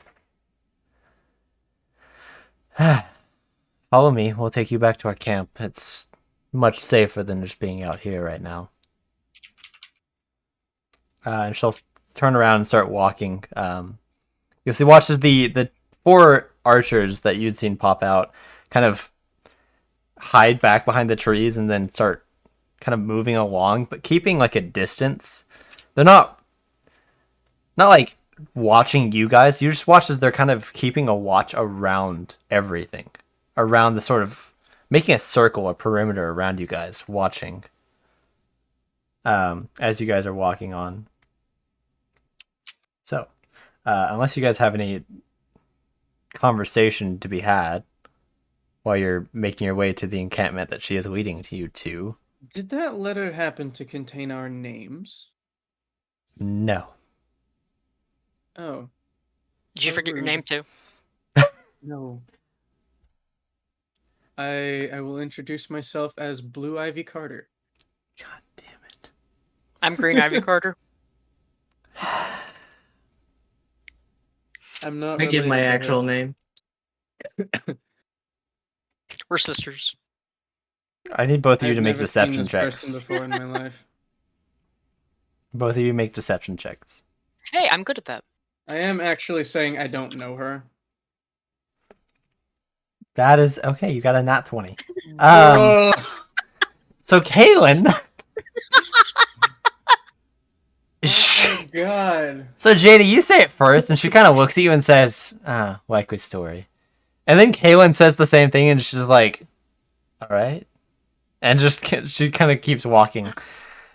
follow me. We'll take you back to our camp. It's much safer than just being out here right now. And she'll turn around and start walking. You'll see, watches the 4 archers that you'd seen pop out kind of hide back behind the trees and then start kind of moving along, but keeping like a distance. They're not like watching you guys. You just watch as they're kind of keeping a watch around everything, around the sort of making a circle, a perimeter around you guys, watching as you guys are walking on. So, unless you guys have any conversation to be had while you're making your way to the encampment that she is leading to you to, Did that letter happen to contain our names? no. Oh, Did you forget your rude. name too? No. I will introduce myself as Blue Ivy Carter. God damn it. I'm Green Ivy Carter. I'm not. I give my related to her. actual name. We're sisters. I need both of you I've to make never seen deception this person checks. before in my life. Both of you make deception checks. Hey, I'm good at that. I am actually saying I don't know her. That is okay. You got a nat 20. Bruh. So Kaylin. Oh my god. So Jada, you say it first, and she kind of looks at you and says, likely story. And then Kaylin says the same thing, and she's like, all right. And she kind of keeps walking.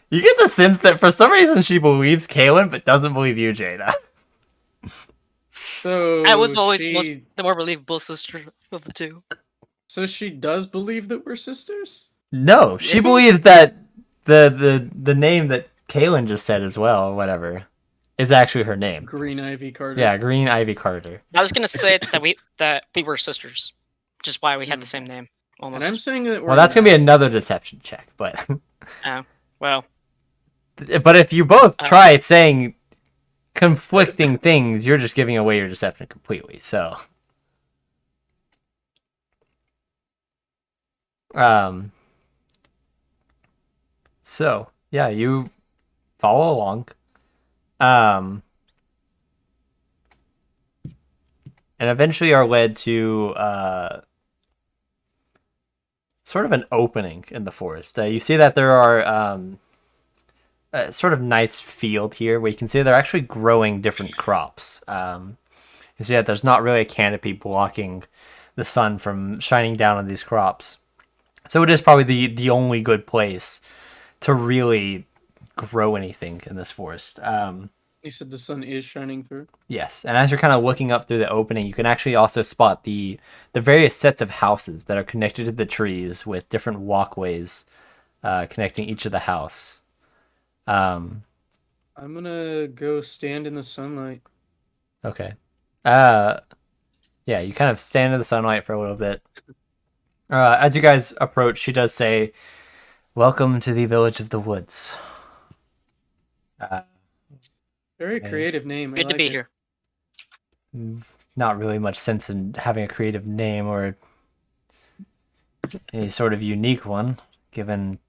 You get the sense that for some reason she believes Kaylin, but doesn't believe you, Jada. So I was always she, the more believable sister of the two. So she does believe that we're sisters? No, she believes that the name that Kaylin just said as well, or whatever, is actually her name. Green Ivy Carter. Yeah, Green Ivy Carter. I was gonna say that we were sisters, which is why we had the same name. And Almost. I'm saying that we're Well, that's gonna be not. another deception check, but Well, but if you both try saying conflicting things, you're just giving away your deception completely. So, so yeah, you follow along, and eventually are led to sort of an opening in the forest. You see that there are a sort of nice field here where you can see they're actually growing different crops. You see that there's not really a canopy blocking the sun from shining down on these crops. So it is probably the only good place to really grow anything in this forest. You said the sun is shining through? Yes, and as you're kind of looking up through the opening, you can actually also spot the various sets of houses that are connected to the trees with different walkways connecting each of the house. I'm gonna go stand in the sunlight. Okay. Yeah, you kind of stand in the sunlight for a little bit. As you guys approach, she does say, "Welcome to the village of the woods." Very Okay. creative name. I good to like be it. here. Not really much sense in having a creative name or any sort of unique one, given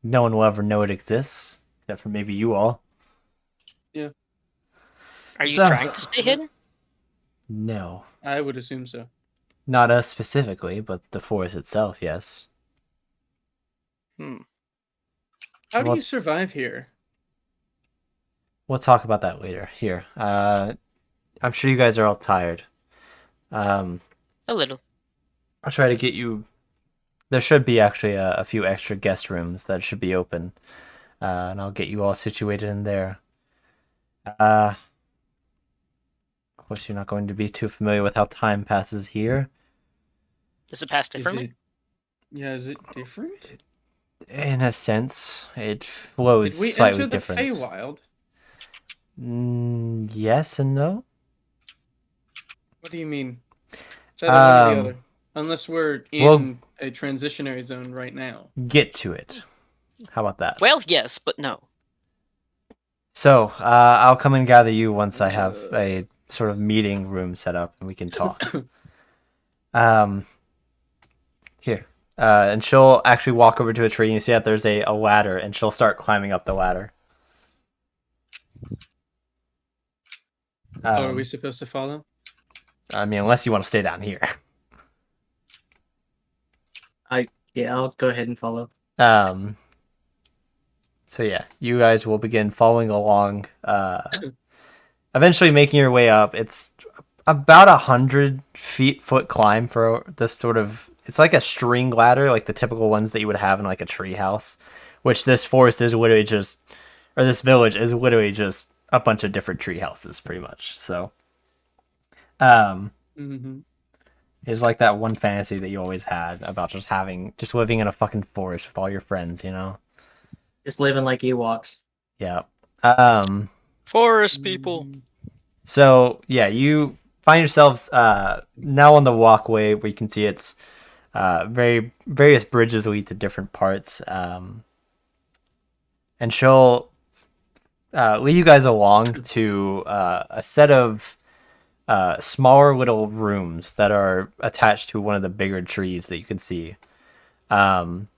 no one will ever know it exists, except for maybe you all. Are you So- trying to stay hidden? No. I would assume so. Not us specifically, but the forest itself, yes. How do Well- you survive here? We'll talk about that later. Here. I'm sure you guys are all tired. A little. I'll try to get you... There should be actually a few extra guest rooms that should be open. And I'll get you all situated in there. Of course, you're not going to be too familiar with how time passes here. Does it pass Is differently? it? Yeah, is it different? In a sense, it flows Did we slightly enter the different. Feywild? Yes and no. What do you mean? It's either one or the other. Um, Unless we're in well- a transitionary zone right now. Get to it. How about that? Well, yes, but no. So, I'll come and gather you once I have a sort of meeting room set up and we can talk. Here. And she'll actually walk over to a tree and you see that there's a ladder and she'll start climbing up the ladder. Are we supposed to follow? I mean, unless you want to stay down here. Yeah, I'll go ahead and follow. So yeah, you guys will begin following along, eventually making your way up. It's about 100 foot climb for this sort of, it's like a string ladder, like the typical ones that you would have in like a tree house, which this forest is literally just, or this village is literally just a bunch of different tree houses pretty much. So, Mm-hmm. it's like that one fantasy that you always had about just living in a fucking forest with all your friends, you know? Just living like Ewoks. Yeah. Forest people. So yeah, you find yourselves now on the walkway where you can see it's Various bridges lead to different parts, and she'll lead you guys along to a set of smaller little rooms that are attached to one of the bigger trees that you can see. And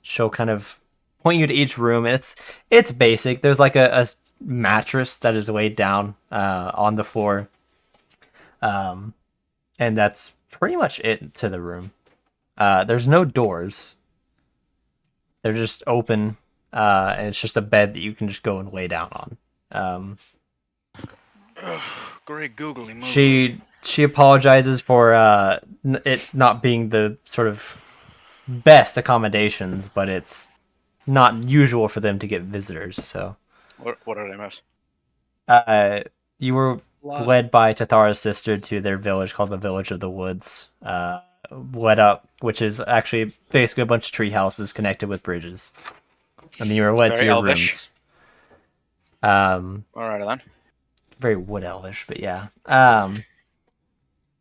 she'll kind of point you to each room, and it's basic. There's like a mattress that is laid down on the floor, and that's pretty much it to the room. There's no doors. They're just open, and it's just a bed that you can just go and lay down on. Great googly movie. She apologizes for it not being the sort of best accommodations, but it's not usual for them to get visitors. So, What did I miss? you were led by Tathara's sister to their village called the Village of the Woods, led up, which is actually basically a bunch of tree houses connected with bridges. And then you were led to Very your elvish. rooms. Alright then. Very wood elvish, but yeah.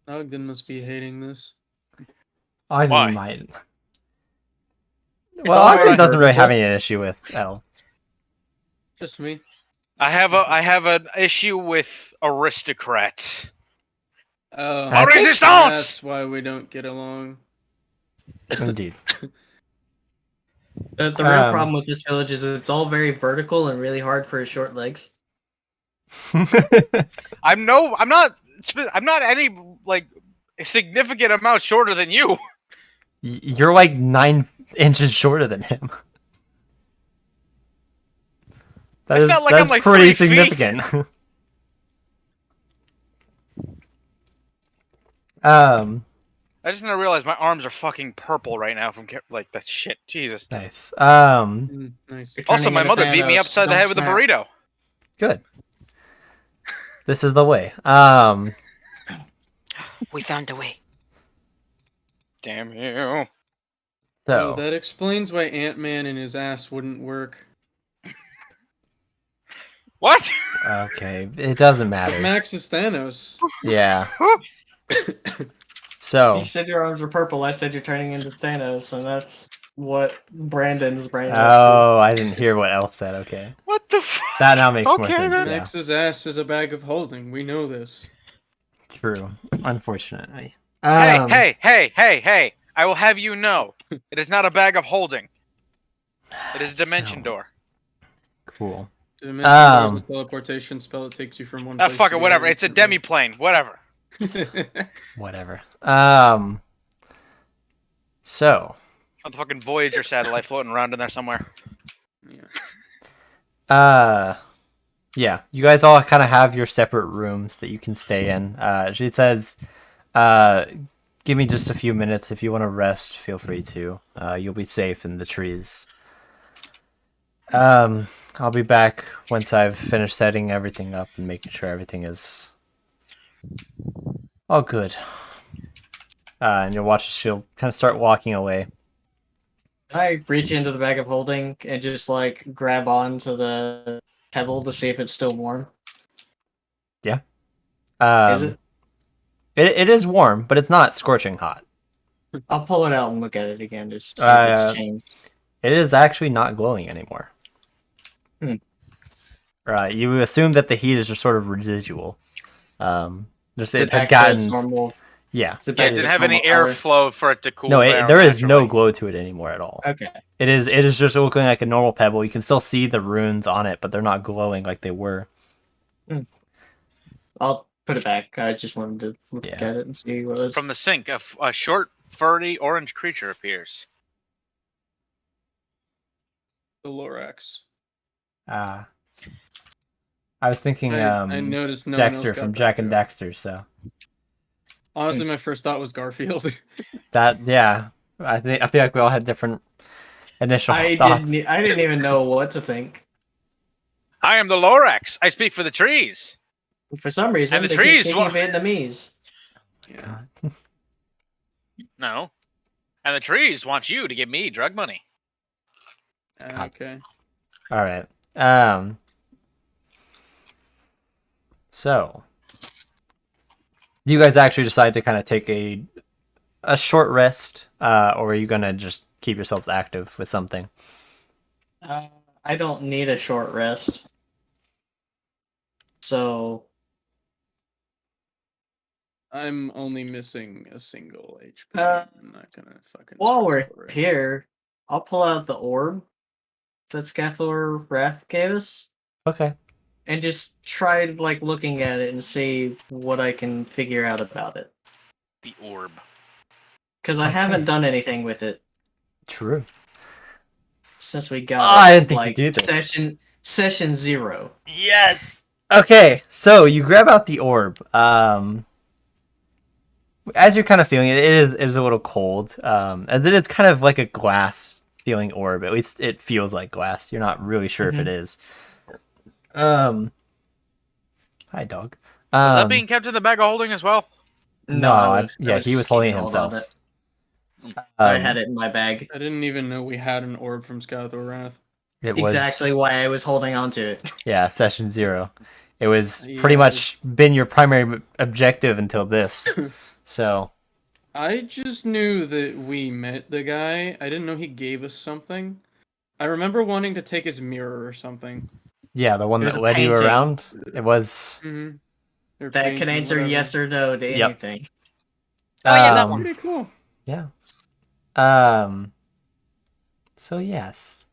Ogden must be hating this. I Why? might. It's Well, all Ogden right, doesn't really Herb. have any issue with elves. Just me. I have an issue with aristocrats. Oh, I think Resistance! that's why we don't get along. Indeed. The real Um, problem with this village is it's all very vertical and really hard for his short legs. I'm not any like significant amount shorter than you. You're like 9 inches shorter than him. It's not like I'm, that's like, pretty 3 feet. significant. I just now realized my arms are fucking purple right now from like that shit. Jesus. Nice. Nice. You're Also, turning my into mother beat me Thanos, upside the don't head with a snap. burrito. Good. This is the way. We found a way. Damn you. Oh, So that explains why Ant-Man and his ass wouldn't work. What? okay, it doesn't matter. Max is Thanos. Yeah. So You said your arms were purple. I said you're turning into Thanos, and that's what Brandon's brain is up oh, I didn't hear what Elf said. Okay, What the fuck? that now makes more Okay, sense. then. Yeah, Max's ass is a bag of holding. We know this. true. Unfortunately. Hey! I will have you know, it is not a bag of holding. It is a dimension So- door. Cool. Dimension door Um, is a teleportation spell. It takes you from one. Ah, place fuck to it, the whatever. other It's a instantly. demi-plane. Whatever. Whatever. So, On the fucking Voyager satellite floating around in there somewhere. Yeah. yeah, you guys all kind of have your separate rooms that you can stay in. She says, give me just a few minutes. If you want to rest, feel free to. You'll be safe in the trees. I'll be back once I've finished setting everything up and making sure everything is all good. And you'll watch she'll kind of start walking away. I reach into the bag of holding and just like grab onto the pebble to see if it's still warm. Is it? It is warm, but it's not scorching hot. I'll pull it out and look at it again just to see if it's changed. It is actually not glowing anymore. You assume that the heat is just sort of residual. Just Is it it had back to its gotten normal? yeah. Is it Yeah, back it to didn't its have any normal color? airflow for it to cool No, down there is no naturally. glow to it anymore at all. Okay. It is just looking like a normal pebble. You can still see the runes on it, but they're not glowing like they were. I'll put it back. I just wanted to look Yeah. at it and see what it was. From the sink, a short, furry, orange creature appears. The Lorax. I was thinking I noticed no one else Dexter got from that Jack and joke. Dexter, so Honestly, my first thought was Garfield. that yeah. I feel like we all had different initial I thoughts. didn't even know what to think. I am the Lorax. I speak for the trees. For some reason, And the they trees keep wa- speaking Vietnamese. Yeah. No. And the trees want you to give me drug money. Okay. All right. So, you guys actually decide to kind of take a a short rest, or are you gonna just keep yourselves active with something? I don't need a short rest. So I'm only missing a single HP. Uh, I'm not gonna fucking. while we're struggle right here, I'll pull out the orb that Scathor Wrath gave us Okay. and just try like looking at it and see what I can figure out about it. The orb. Because I Okay. haven't done anything with it True. since we Oh, got I it. didn't think like you'd do this. session 0. Yes. Okay, so you grab out the orb. As you're kind of feeling it, it is a little cold. As it is kind of like a glass feeling orb. At least it feels like glass. You're not really sure if it is. Hi, dog. Was that being kept in the bag of holding as well? No, yeah, he was holding it keeping hold of himself. I had it in my bag. I didn't even know we had an orb from Scathor Wrath. It was Exactly why I was holding on to it. Yeah, session 0. It was Yeah. pretty much been your primary objective until this. So I just knew that we met the guy. I didn't know he gave us something. I remember wanting to take his mirror or something. yeah, the one It was that a led you painting. around. It was. Mm-hmm. That can answer yes or no to Yep. anything. Oh, yeah, that one. Pretty cool. Yeah. So yes,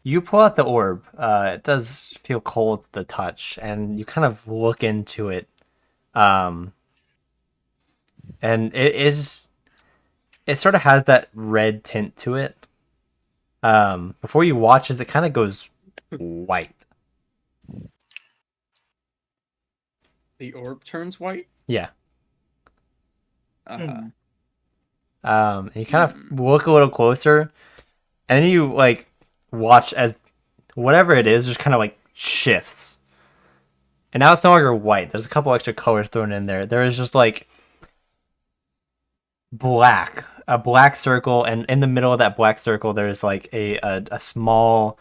you pull out the orb. It does feel cold to the touch, and you kind of look into it. And it is. It sort of has that red tint to it. Before you watch, as it kind of goes white. The orb turns white. Yeah. Uh, And you kind of look a little closer, and then you like watch as whatever it is just kind of like shifts, and now it's no longer white. There's a couple extra colors thrown in there. There is just like a black circle, and in the middle of that black circle, there's like a small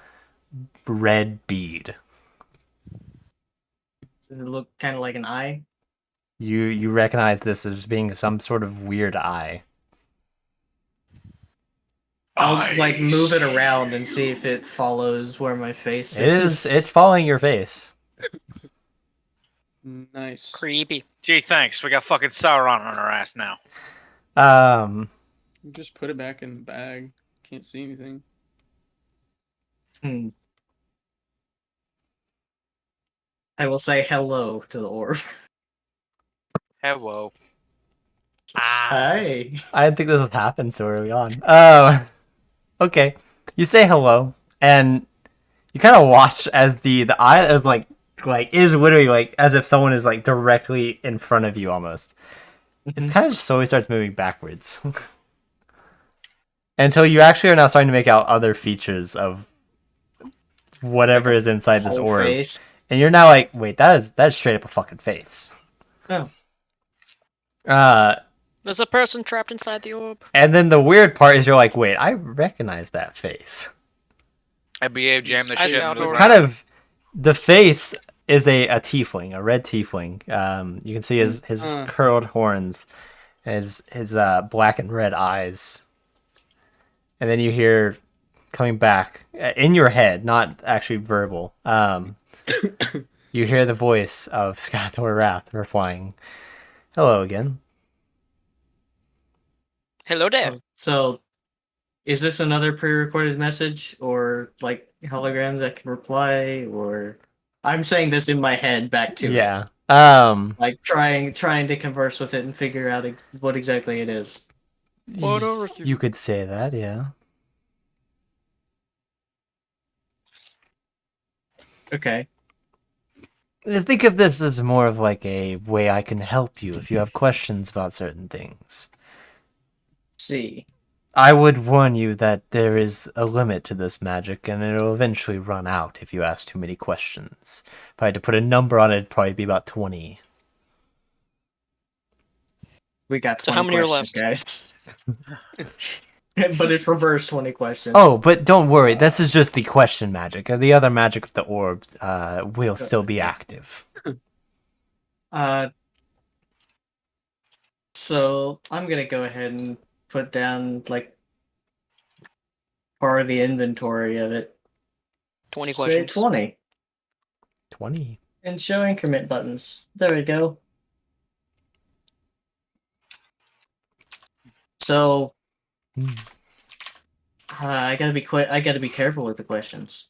red bead. Does it look kind of like an eye? You recognize this as being some sort of weird eye. I'll like move it around and see if it follows where my face It's following your face. nice. Creepy. Gee, thanks. We got fucking Sauron on our ass now. You just put it back in the bag. Can't see anything. I will say hello to the orb. Hello. Hi. I didn't think this would happen so early on. Okay. You say hello, and you kind of watch as the eye of like is literally like as if someone is like directly in front of you almost. It kind of just slowly starts moving backwards. Until you actually are now starting to make out other features of whatever is inside this Whole orb. face. And you're now like, wait, that is straight up a fucking face. Oh. There's a person trapped inside the orb. And then the weird part is you're like, wait, I recognize that face. IBA jammed the I shit know. into the It's ground. Kind of, the face is a tiefling, a red tiefling. You can see his curled horns, and his black and red eyes. And then you hear coming back in your head, not actually verbal. You hear the voice of Scathor Wrath replying, "Hello again." Hello there. So, is this another pre-recorded message or like hologram that can reply? Or I'm saying this in my head back to it. Yeah. Like trying to converse with it and figure out what exactly it is. You could say that, yeah. Okay. Think of this as more of like a way I can help you if you have questions about certain things. See. I would warn you that there is a limit to this magic, and it'll eventually run out if you ask too many questions. If I had to put a number on it, it'd probably be about 20. We got 20 So how many are questions, guys. But it's reverse 20 questions. Oh, but don't worry, this is just the question magic. The other magic of the orb will still be active. So I'm gonna go ahead and put down like part of the inventory of it. 20 Say questions. 20. 20. And show increment buttons. There we go. So Hmm. I gotta be I gotta be careful with the questions.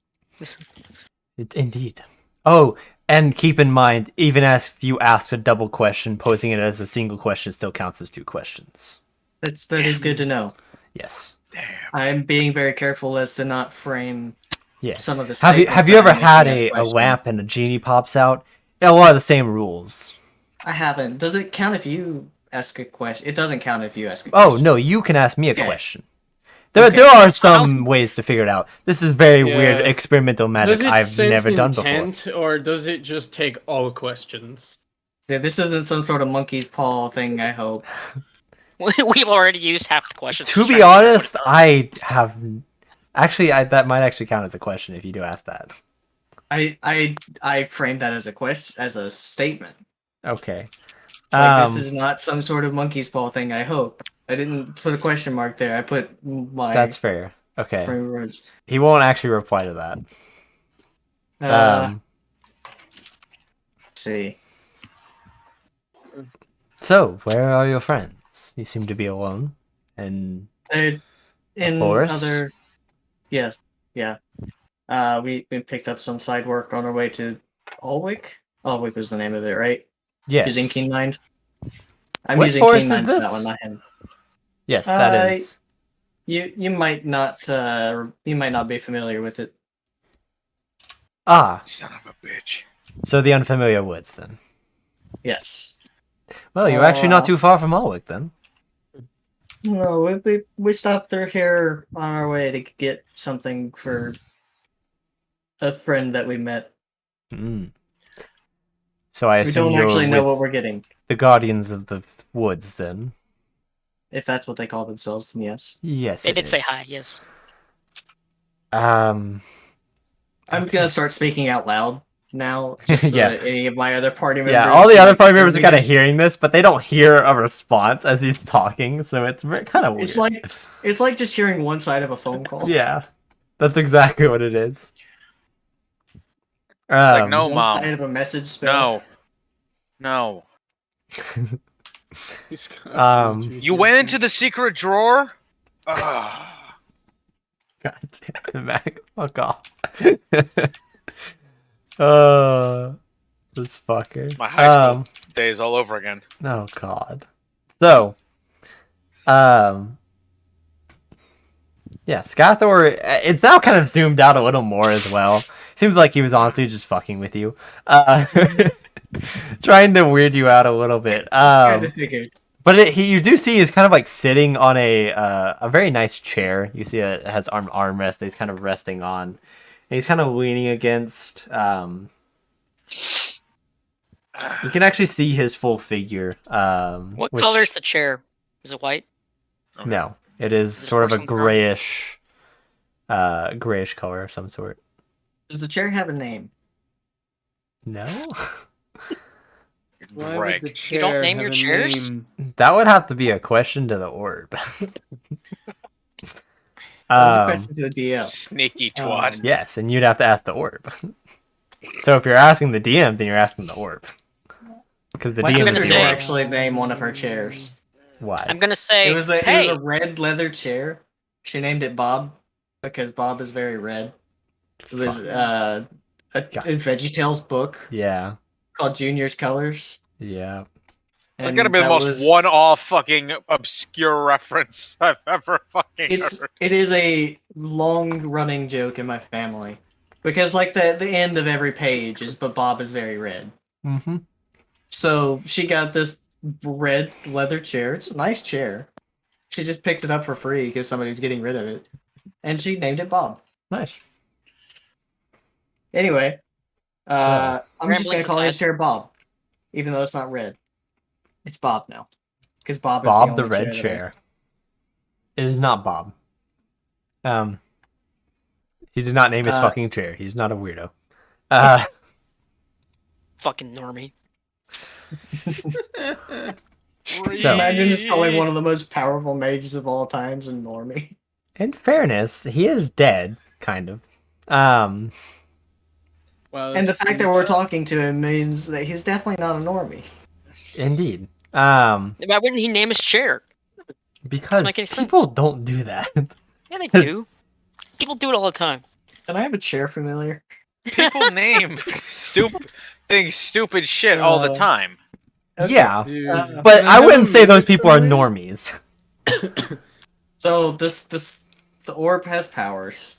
Indeed. Oh, and keep in mind, even if you ask a double question, posing it as a single question still counts as 2 questions. That is good to know. Yes. Damn. I'm being very careful as to not frame Yeah. some of the Have you statements ever that I'm had making as a questions. lamp and a genie pops out? A lot of the same rules. I haven't. Does it count if you ask a question? It doesn't count if you ask a Oh question. no, you can ask me a Okay. question. There Okay. are some ways to figure it out. This is very weird Yeah. experimental magic Does it I've sense never done before. intent, or does it just take all questions? Yeah, this isn't some sort of monkey's paw thing, I hope. We've already used half the questions. To Just be trying figure out what honest, it does. I have actually that might actually count as a question if you do ask that. I framed that as a question, as a statement. Okay. It's like this is not some sort of monkey's paw thing, I hope. I didn't put a question mark there. I put my That's fair. Okay. frame of words. He won't actually reply to that. Let's see. So, where are your friends? You seem to be alone. And They're in forest? other. Yes, yeah. We picked up some side work on our way to Alwick. Alwick was the name of it, right? yes. Using Keen Mind. I'm What using forest Keen is Mind for that this? one, not him. Yes, that is. You might not be familiar with it. Ah, Son of a bitch. so the unfamiliar woods then. Yes. Well, you're actually not too far from Alwick then. No, we stopped through here on our way to get something for a friend that we met. Mm. So I We assume don't you're actually know what with we're getting. the Guardians of the Woods then. If that's what they call themselves, then yes. Yes, They it did say is. hi, yes. I'm Okay. gonna start speaking out loud now, just so Yeah. that any of my other party members. Yeah, all the other party members are we kind of just- hearing this, but they don't hear a response as he's talking, so it's kind of weird. It's like just hearing one side of a phone call. Yeah, that's exactly what it is. Like, no, One Mom. side of a message spell. No. He's got Um, You went into the secret drawer? Ugh. God damn it, Mac. Fuck off. This fucker. My high school days all over again. Oh god. So, yeah, Scathor. It's now kind of zoomed out a little more as well. Seems like he was honestly just fucking with you, trying to weird you out a little bit. Kind of figured. But you do see he's kind of like sitting on a very nice chair. You see it has armrest that he's kind of resting on. And he's kind of leaning against. You can actually see his full figure. What color is the chair? Is it white? No, it is Is it sort of a porcelain crown? grayish color of some sort. Does the chair have a name? No, Why would Greg. the You chair don't name have your a chairs? name? that would have to be a question to the orb. That's a question to the DM. Sneaky twat. Yes, and you'd have to ask the orb. So if you're asking the DM, then you're asking the orb. Because the My DM gonna is sister the say- did orb. actually name one of her chairs. Why? I'm gonna say, It was hey, a red leather chair. She named it Bob because Bob is very red. It was Fuck. a VeggieTales book Yeah, called Junior's Colors. yeah. That's And gotta be the that most was- one-off fucking obscure reference I've ever fucking heard. It is a long running joke in my family because like the end of every page is but Bob is very red. Mm-hmm. So she got this red leather chair. It's a nice chair. She just picked it up for free because somebody was getting rid of it, and she named it Bob. Nice. Anyway, So- I'm just gonna Ramblings call his aside. chair Bob, even though it's not red. It's Bob now, because Bob is Bob the the only red that I- chair. It is not Bob. He did not name his fucking chair. He's not a weirdo. fucking normie. So- Imagine just calling one of the most powerful mages of all times a normie. In fairness, he is dead, kind of. Um, Wow, And the that's fact pretty that we're tough. talking to him means that he's definitely not a normie. indeed. Why wouldn't he name his chair? Because make any people sense. don't do that. Yeah, they do. People do it all the time. Can I have a chair familiar? People name stupid shit all the time. Okay. Yeah, Dude, but can I have wouldn't a say those music people are familiar? normies. So the orb has powers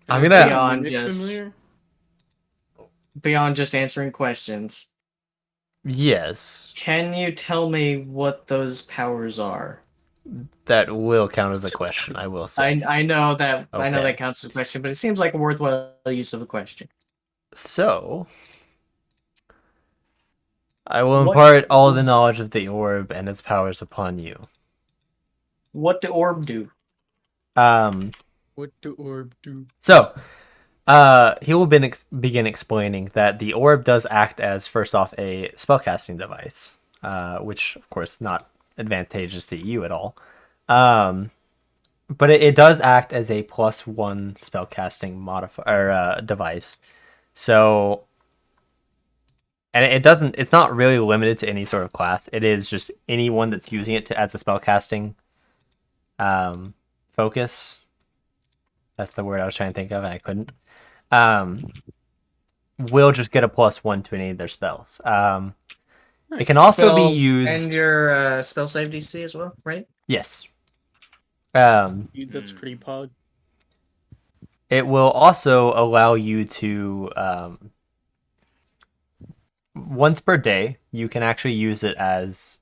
I'm Can gonna- I have a Beyond music just- familiar? beyond just answering questions. Yes, Can you tell me what those powers are? that will count as a question. I will say. I know that I know Okay. that counts as a question, but it seems like a worthwhile use of a question. So, I will What- impart all the knowledge of the orb and its powers upon you. What do orb do? What do orb do? So, he will begin explaining that the orb does act as, first off, a spellcasting device, which, of course, not advantageous to you at all. But it does act as a +1 spellcasting modifier device. So, and it's not really limited to any sort of class. It is just anyone that's using it as a spellcasting focus. That's the word I was trying to think of, and I couldn't. Will just get a +1 to any of their spells. It can also be Spells used. and your spell save DC as well, right? Yes. Dude, that's pretty pog. It will also allow you to once per day you can actually use it as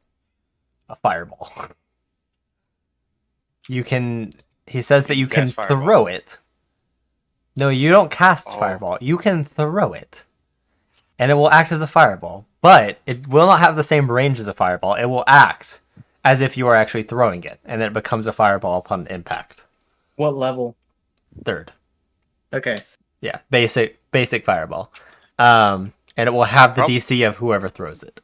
a fireball. You can. He says that you can Cast fireball. throw it. No, you don't cast Oh. fireball. You can throw it, and it will act as a fireball. But it will not have the same range as a fireball. It will act as if you are actually throwing it, and then it becomes a fireball upon impact. What level? 3rd. Okay. Yeah, basic fireball. And it will have the Prob- DC of whoever throws it.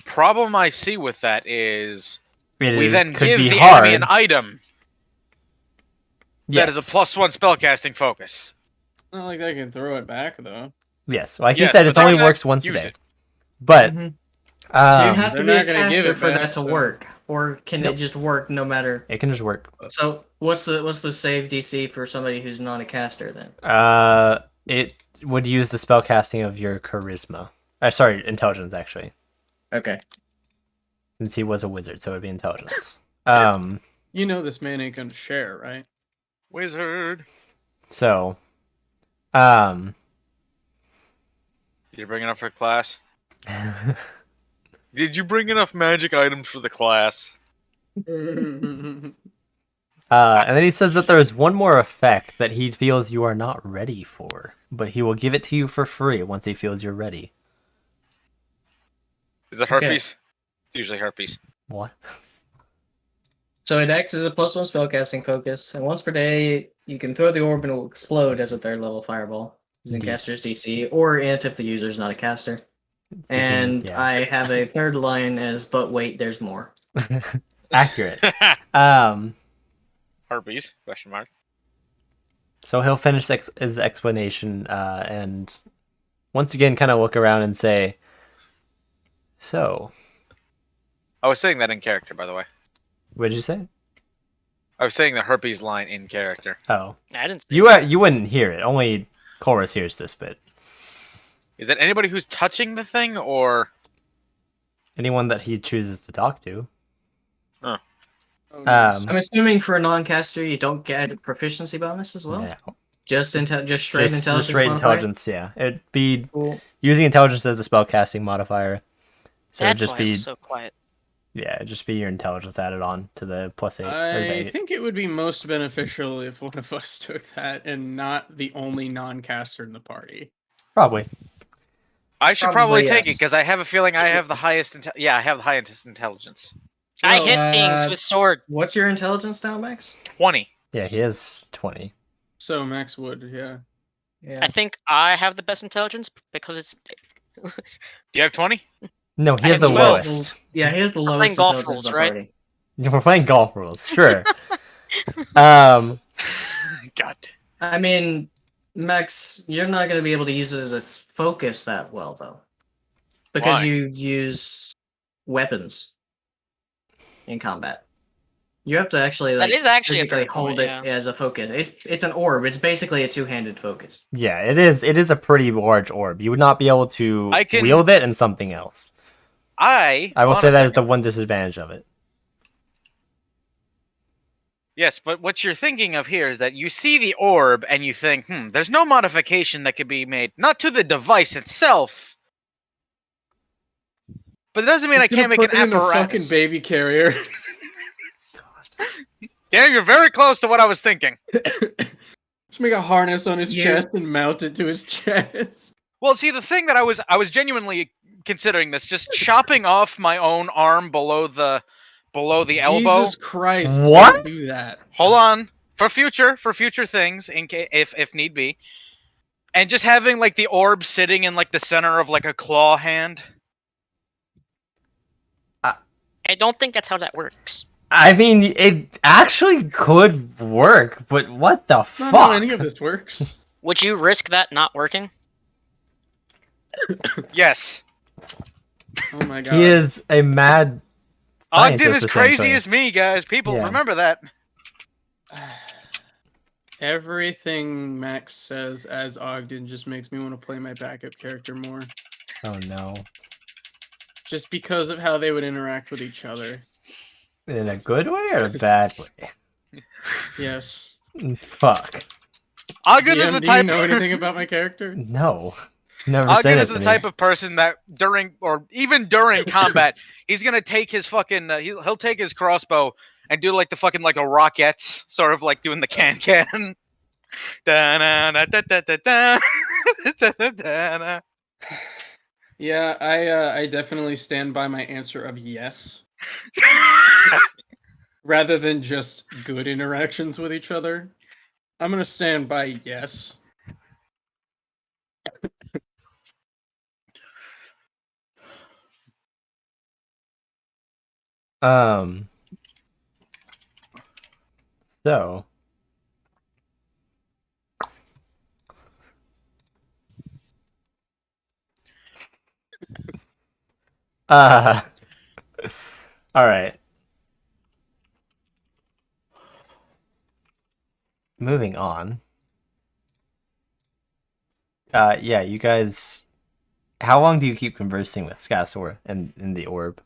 Problem I see with that is It we is- then could give be the hard. enemy an item that is a Yes. +1 spellcasting focus. Not like I can throw it back though. Yes, like Yes, you said, but it they're only not works once a use day. it. But Mhm. Do you have to They're be a not gonna give caster it for back, that to so- work, or can Nope. it just work no matter? it can just work. So what's the save DC for somebody who's not a caster then? It would use the spell casting of your charisma. Sorry, intelligence actually, Okay. since he was a wizard, so it would be intelligence. You know this man ain't gonna share, right? Wizard. So, Did you bring enough for class? Did you bring enough magic items for the class? and then he says that there is one more effect that he feels you are not ready for, but he will give it to you for free once he feels you're ready. Is it Okay. herpes? It's usually herpes. What? So it acts as a +1 spellcasting focus, and once per day you can throw the orb and it will explode as a 3rd level fireball using Indeed. caster's DC, or int if the user is not a caster. And yeah. I have a 3rd line as but wait, there's more. Accurate. Um, Herpes? Question mark. so he'll finish his explanation and once again kind of look around and say, so, I was saying that in character, by the way. what did you say? I was saying the herpes line in character. Oh, I didn't. Say you wouldn't hear it. Only Chorus hears this bit. Is it anybody who's touching the thing, or Anyone that he chooses to talk to. Oh, nice. I'm assuming for a non-caster you don't get a proficiency bonus as well. No. Just straight intelligence. Just straight modifier? intelligence, yeah. It'd be Cool. using intelligence as a spellcasting modifier. So That's it'd just why be I'm so quiet. yeah, it'd just be your intelligence added on to the +8 or the I 8. think it would be most beneficial if one of us took that and not the only non-caster in the party. Probably. I should Probably probably take it yes. because I have a feeling I have the highest. Yeah, I have the highest intelligence. I Well, hit things with sword. What's your intelligence now, Max? 20. Yeah, he has 20. So Max would, yeah. Yeah. I think I have the best intelligence because it's. Do you have 20? No, he I has have the 12. lowest. Yeah, he has the playing lowest golf intelligence rules, in the right? party. We're playing golf rules, sure. um, God. I mean, Max, you're not going to be able to use it as a focus that well, though. Because Why? you use weapons in combat. You have to actually, That like, is actually a physically fair hold point, it yeah. as a focus. It's an orb. It's basically a two-handed focus. yeah, it is. It is a pretty large orb. You would not be able to I can- wield it in something else. I will hold on say a that is the second. one disadvantage of it. Yes, but what you're thinking of here is that you see the orb and you think, there's no modification that could be made, not to the device itself, but it doesn't mean I He's gonna can't make an put it in a fucking apparatus. baby carrier. Dan, you're very close to what I was thinking. Just make a harness on his You- chest and mount it to his chest. Well, see, the thing that I was genuinely considering this, just chopping off my own arm below the elbow. Jesus Christ! What? Don't do that. Hold on, for future things, in case if need be, and just having like the orb sitting in like the center of like a claw hand. I don't think that's how that works. I mean, it actually could work, but what the Not fuck? how any of this works. Would you risk that not working? Yes, Oh my god. He is a mad Ogden scientist, is crazy essentially. as me, guys. People Yeah. remember that. Everything Max says as Ogden just makes me want to play my backup character more. Oh no. Just because of how they would interact with each other. In a good way or a bad way? Yes. Fuck. Ogden is DM, the do you type. know anything about my character? No. Never Ogden said it is to the me. type of person that during or even during combat, he's gonna take his fucking he'll take his crossbow and do like the fucking like a Rockettes, sort of like doing the can. Yeah, I definitely stand by my answer of yes. Rather than just good interactions with each other. I'm gonna stand by yes. Um. So. Uh. All right. Moving on. Yeah, you guys. How long do you keep conversing with Scassor in the orb?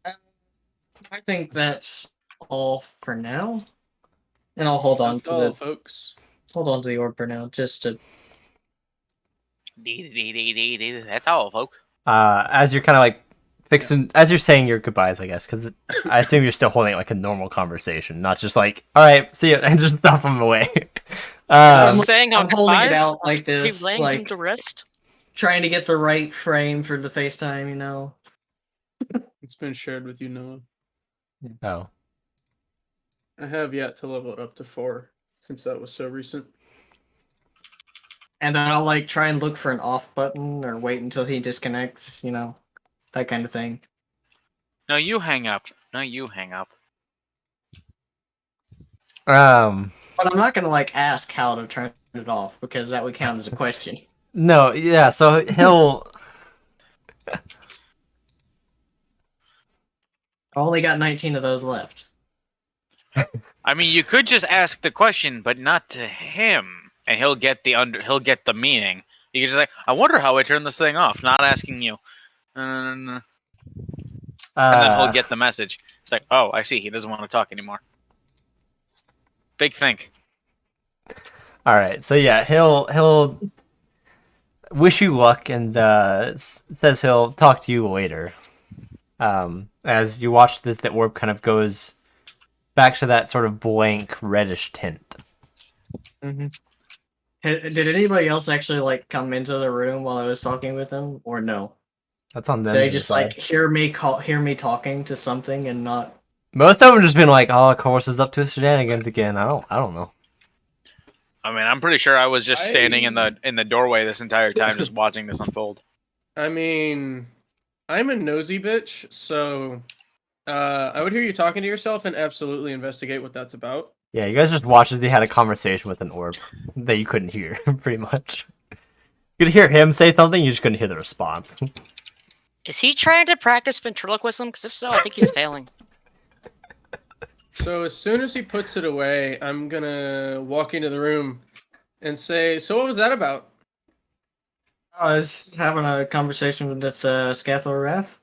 I think that's all for now. And I'll hold on That's to all, the folks. orb for now, just to. That's all, folks. As you're kind of like fixing, as you're saying your goodbyes, I guess, because I assume you're still holding it like a normal conversation, not just like, all right, see you, and just stop them away. I'm um, saying how I'm holding it goodbyes, out like are you this, laying him like to rest? trying to get the right frame for the FaceTime, you know. It's been shared with you, Noah. oh, I have yet to level it up to 4, since that was so recent. And then I'll like try and look for an off button or wait until he disconnects, you know, that kind of thing. No, you hang up. No, you hang up. But I'm not gonna like ask how to turn it off because that would count as a question. no, yeah, so he'll. I only got 19 of those left. I mean, you could just ask the question, but not to him, and he'll get the meaning. You can just say, "I wonder how I turn this thing off," not asking you. And then he'll get the message. It's like, oh, I see. He doesn't want to talk anymore. Big think. All right, so yeah, he'll wish you luck and says he'll talk to you later. As you watch this, the orb kind of goes back to that sort of blank reddish tint. Mm-hmm. Did anybody else actually like come into the room while I was talking with him, or no? That's on them. They to just decide. like hear me talking to something and not. Most of them just been like, "Oh, of course, is up to his shenanigans again." I don't know. I mean, I'm pretty sure I was just standing in the doorway this entire time, just watching this unfold. I mean, I'm a nosy bitch, so I would hear you talking to yourself and absolutely investigate what that's about. Yeah, you guys just watched as he had a conversation with an orb that you couldn't hear, pretty much. You could hear him say something, you just couldn't hear the response. Is he trying to practice ventriloquism? Because if so, I think he's failing. So as soon as he puts it away, I'm gonna walk into the room and say, "So what was that about?" I was having a conversation with Scathor Wrath.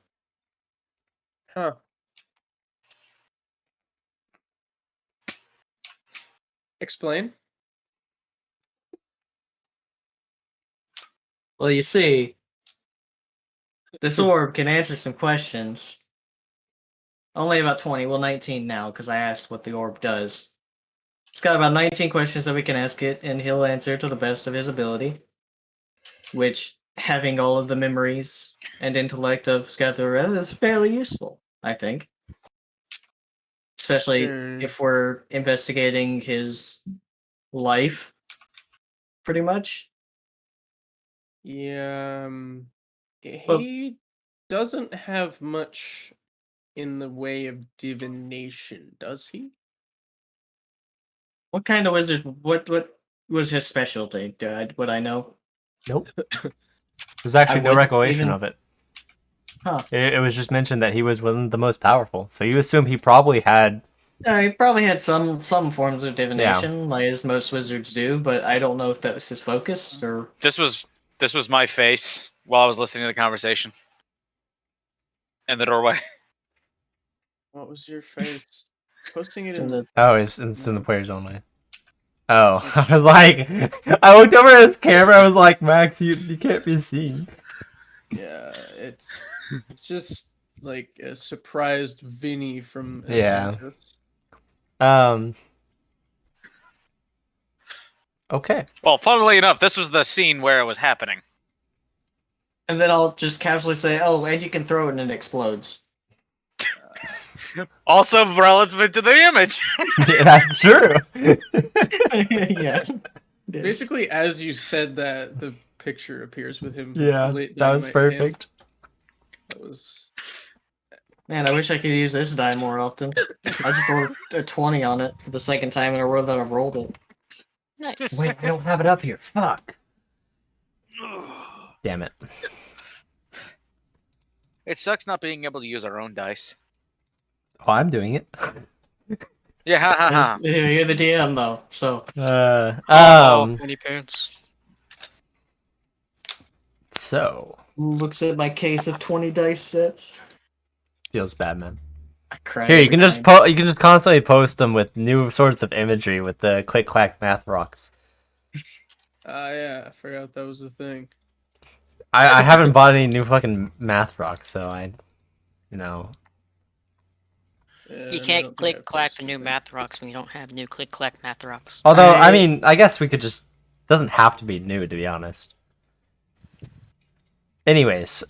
Huh. Explain. Well, you see, this orb can answer some questions. Only about 20, well 19 now, because I asked what the orb does. It's got about 19 questions that we can ask it, and he'll answer to the best of his ability. Which, having all of the memories and intellect of Scathor Wrath is fairly useful, I think. Especially if we're investigating his life, pretty much. Yeah, he doesn't have much in the way of divination, does he? What kind of wizard? What was his specialty? Would I know? Nope. There's actually no wouldn't recollection even- of it. Huh. It was just mentioned that he was one of the most powerful, so you assume he probably had. He probably had some forms of divination, like as most wizards do, but I don't know if that was his focus or. This was my face while I was listening to the conversation in the doorway. What was your face? Posting it It's in in the Oh, it's in the players only. Oh, I was like, I looked over at his camera. I was like, Max, you can't be seen. Yeah, it's just like a surprised Vinny from Yeah. Atlantis. Okay. Well, funnily enough, this was the scene where it was happening. And then I'll just casually say, "Oh, and you can throw it and it explodes." Also relevant to the image. Yeah, that's true. Yeah. Basically, as you said that, the picture appears with him. Yeah, lit that was dynamite in hand. perfect. That was. Man, I wish I could use this die more often. I just rolled a 20 on it for the second time in a row that I've rolled it. Nice. Wait, I don't have it up here. Fuck. Damn it. It sucks not being able to use our own dice. Oh, I'm doing it. Yeah, ha ha ha. You're the DM though, so Many pants. So looks at my case of 20 dice sets. feels bad, man. I cried. Here, you every can just time. you can just constantly post them with new sorts of imagery with the click clack math rocks. Yeah, I forgot that was a thing. I haven't bought any new fucking math rocks, so you know. Yeah, You I don't can't think click I've clack the posted new that. math rocks when you don't have new click clack math rocks. Although I I- mean, I guess we could just doesn't have to be new to be honest. Anyways,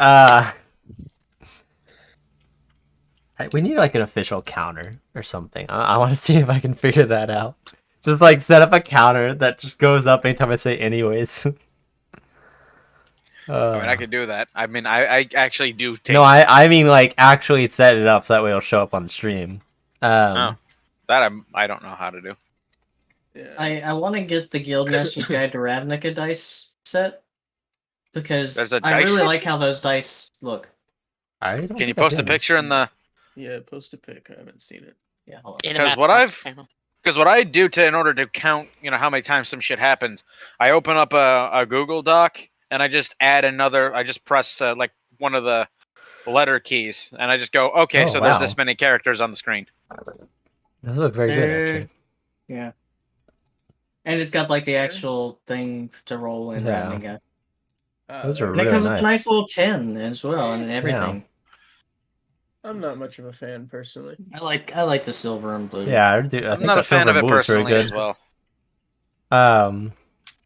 we need like an official counter or something. I want to see if I can figure that out. Just like set up a counter that just goes up anytime I say anyways. I mean, I could do that. I mean, I actually do take. No, I mean like actually set it up so that way it'll show up on the stream. That I don't know how to do. Yeah. I want to get the Guildmaster's Guide to Ravnica dice set because There's a I dice really set? like how those dice look. I don't Can you think I post a did. picture in the? Yeah, post a pic. I haven't seen it. Yeah, hold on. In the Because math what rock I've- channel. Because what I do in order to count, how many times some shit happens, I open up a Google Doc and I just add another. I just press like one of the letter keys, and I just go, okay, Oh, so there's wow. this many characters on the screen. Those look very good actually. Yeah. And it's got like the actual thing to roll in Yeah. Ravnica. Those are And it really comes with nice. a nice little 10 as well and everything. I'm not much of a fan personally. I like the silver and blue. Yeah, I do. I I'm think not the a fan silver of it blue looks really personally good. as well.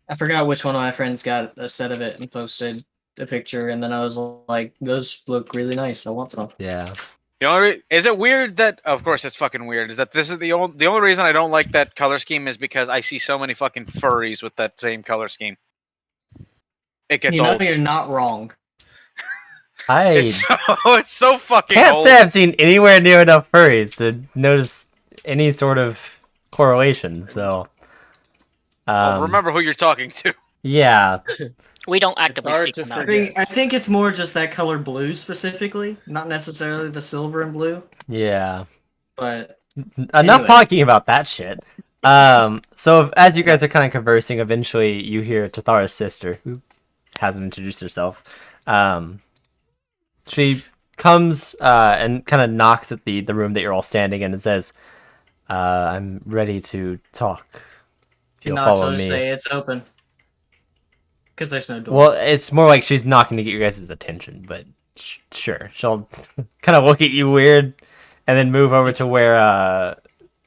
I forgot which one of my friends got a set of it and posted a picture, and then I was like, those look really nice. I want some. Yeah. The only is it weird that of course it's fucking weird is that this is the only reason I don't like that color scheme is because I see so many fucking furries with that same color scheme. It gets You know, old. you're not wrong. It's so fucking can't old. say I've seen anywhere near enough furries to notice any sort of correlation. So, Oh, remember who you're talking to. yeah, We don't actively hard seek to them out. forget. I think it's more just that color blue specifically, not necessarily the silver and blue. yeah. But Enough Anyway. talking about that shit. So as you guys are kind of conversing, eventually you hear Tathara's sister, who hasn't introduced herself. She comes and kind of knocks at the room that you're all standing in and says, "I'm ready to talk. If you'll not follow so to me." say it's open because there's no door. Well, it's more like she's knocking to get your guys' attention, but sure, she'll kind of look at you weird and then move over to where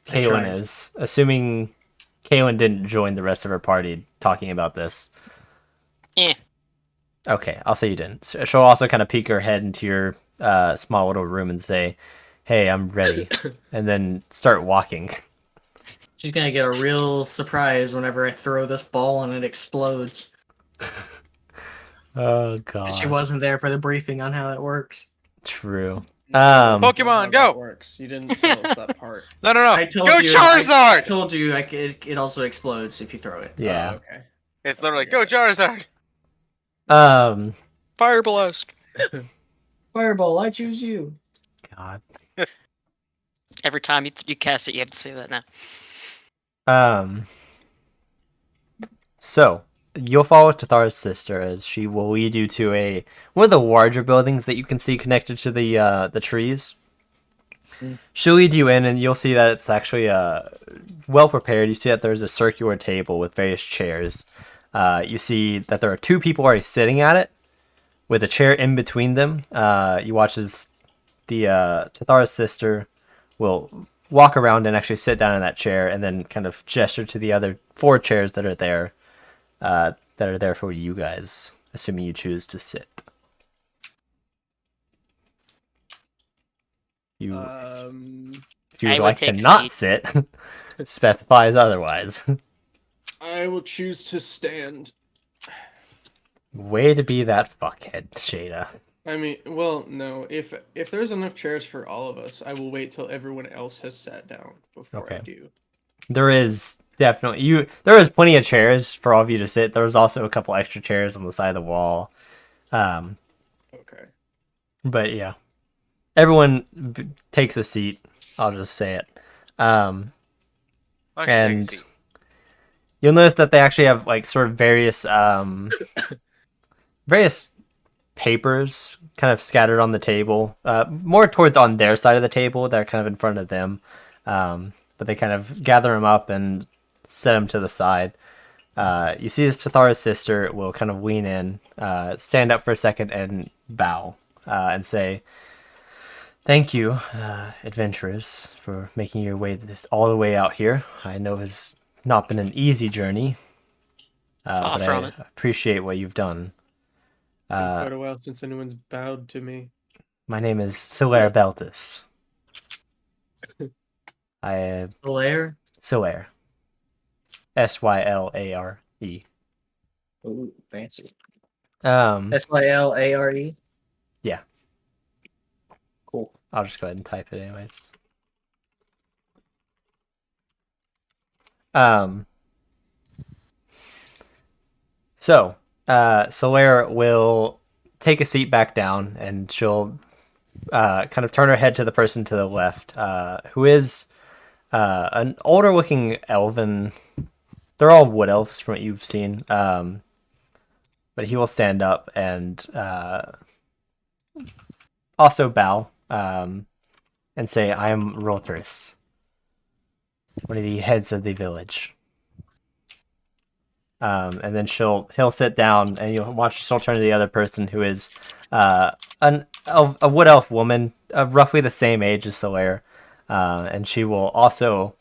Kaylin tried. is, assuming Kaylin didn't join the rest of her party talking about this. Eh. Okay, I'll say you didn't. So she'll also kind of peek her head into your small little room and say, "Hey, I'm ready," and then start walking. She's gonna get a real surprise whenever I throw this ball and it explodes. Oh god, She wasn't there for the briefing on how that works. true. Pokemon, How go! that works. You didn't tell us that part. No. I told Go you. I Charizard! told you it also explodes if you throw it. Yeah. Oh, okay. It's literally, go Charizard! Fire blast. Fireball, I choose you. God. Every time you cast it, you have to say that now. So you'll follow Tathara's sister as she will lead you to one of the larger buildings that you can see connected to the trees. She'll lead you in, and you'll see that it's actually well prepared. You see that there's a circular table with various chairs. You see that there are two people already sitting at it, with a chair in between them. You watch as the Tathara's sister will walk around and actually sit down in that chair, and then kind of gesture to the other 4 chairs that are there for you guys, assuming you choose to sit. If you I would would like to take a not seat. sit, specifies otherwise. I will choose to stand. Way to be that fuckhead, Shada. I mean, well, no. If there's enough chairs for all of us, I will wait till everyone else has sat down before I Okay. do. There is definitely there is plenty of chairs for all of you to sit. There was also a couple extra chairs on the side of the wall. Okay. But yeah, everyone takes a seat. I'll just say it. Actually, And take a seat. you'll notice that they actually have like sort of various papers kind of scattered on the table, more towards on their side of the table. They're kind of in front of them, but they kind of gather them up and set them to the side. You see this Tathara's sister will kind of lean in, stand up for a second, and bow and say, "Thank you, adventurers, for making your way all the way out here. I know it's not been an easy journey, Far but from I it. appreciate what you've done. Quite a while since anyone's bowed to me. My name is Solaire Beltis. I Blair. Solaire. Sylare. Ooh, fancy. SYLARE. Yeah. Cool. I'll just go ahead and type it anyways. So, Solaire will take a seat back down, and she'll kind of turn her head to the person to the left, who is an older-looking elven. They're all wood elves from what you've seen, but he will stand up and also bow and say, "I am Roltris, one of the heads of the village." And then he'll sit down, and you'll watch. She'll turn to the other person, who is a wood elf woman, roughly the same age as Solaire, and she will also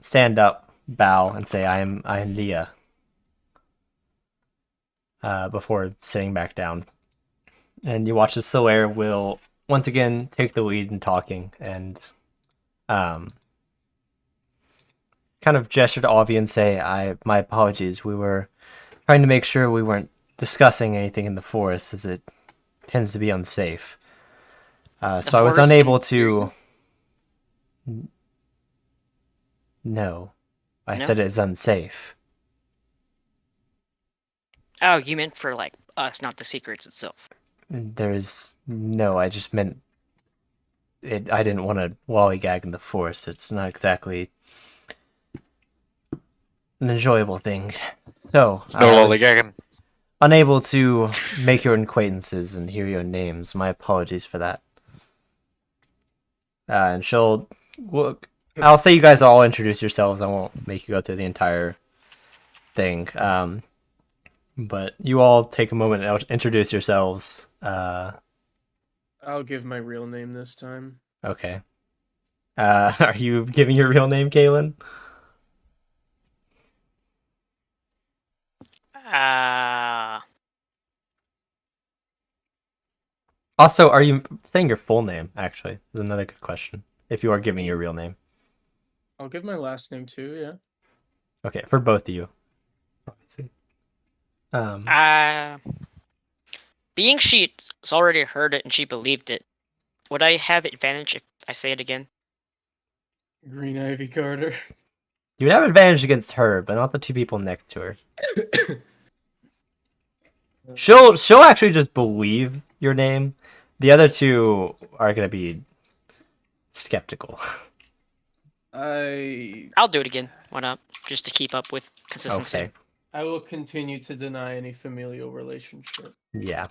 stand up, bow, and say, "I am Leah," before sitting back down. And you watch as Solaire will once again take the lead in talking, and kind of gesture to all of you and say, my apologies. We were trying to make sure we weren't discussing anything in the forest, as it tends to be unsafe. The So I was forest unable can hear to. you? No, I No? said it is unsafe. Oh, you meant for like us, not the secrets itself. There's no. I just meant it. I didn't want to lollygag in the forest. It's not exactly an enjoyable thing. So No I was lollygagging. unable to make your acquaintances and hear your names. My apologies for that. And she'll look. I'll say you guys all introduce yourselves. I won't make you go through the entire thing. But you all take a moment and introduce yourselves. I'll give my real name this time. Okay. Are you giving your real name, Kaylin? Also, are you saying your full name? Actually, is another good question. If you are giving your real name. I'll give my last name too, yeah. Okay, for both of you. Obviously. Being she's already heard it and she believed it, would I have advantage if I say it again? Green Ivy Carter. You would have advantage against her, but not the two people next to her. She'll actually just believe your name. The other two are gonna be skeptical. I'll do it again. Why not? Just to keep up with consistency. Okay. I will continue to deny any familial relationship. Yeah.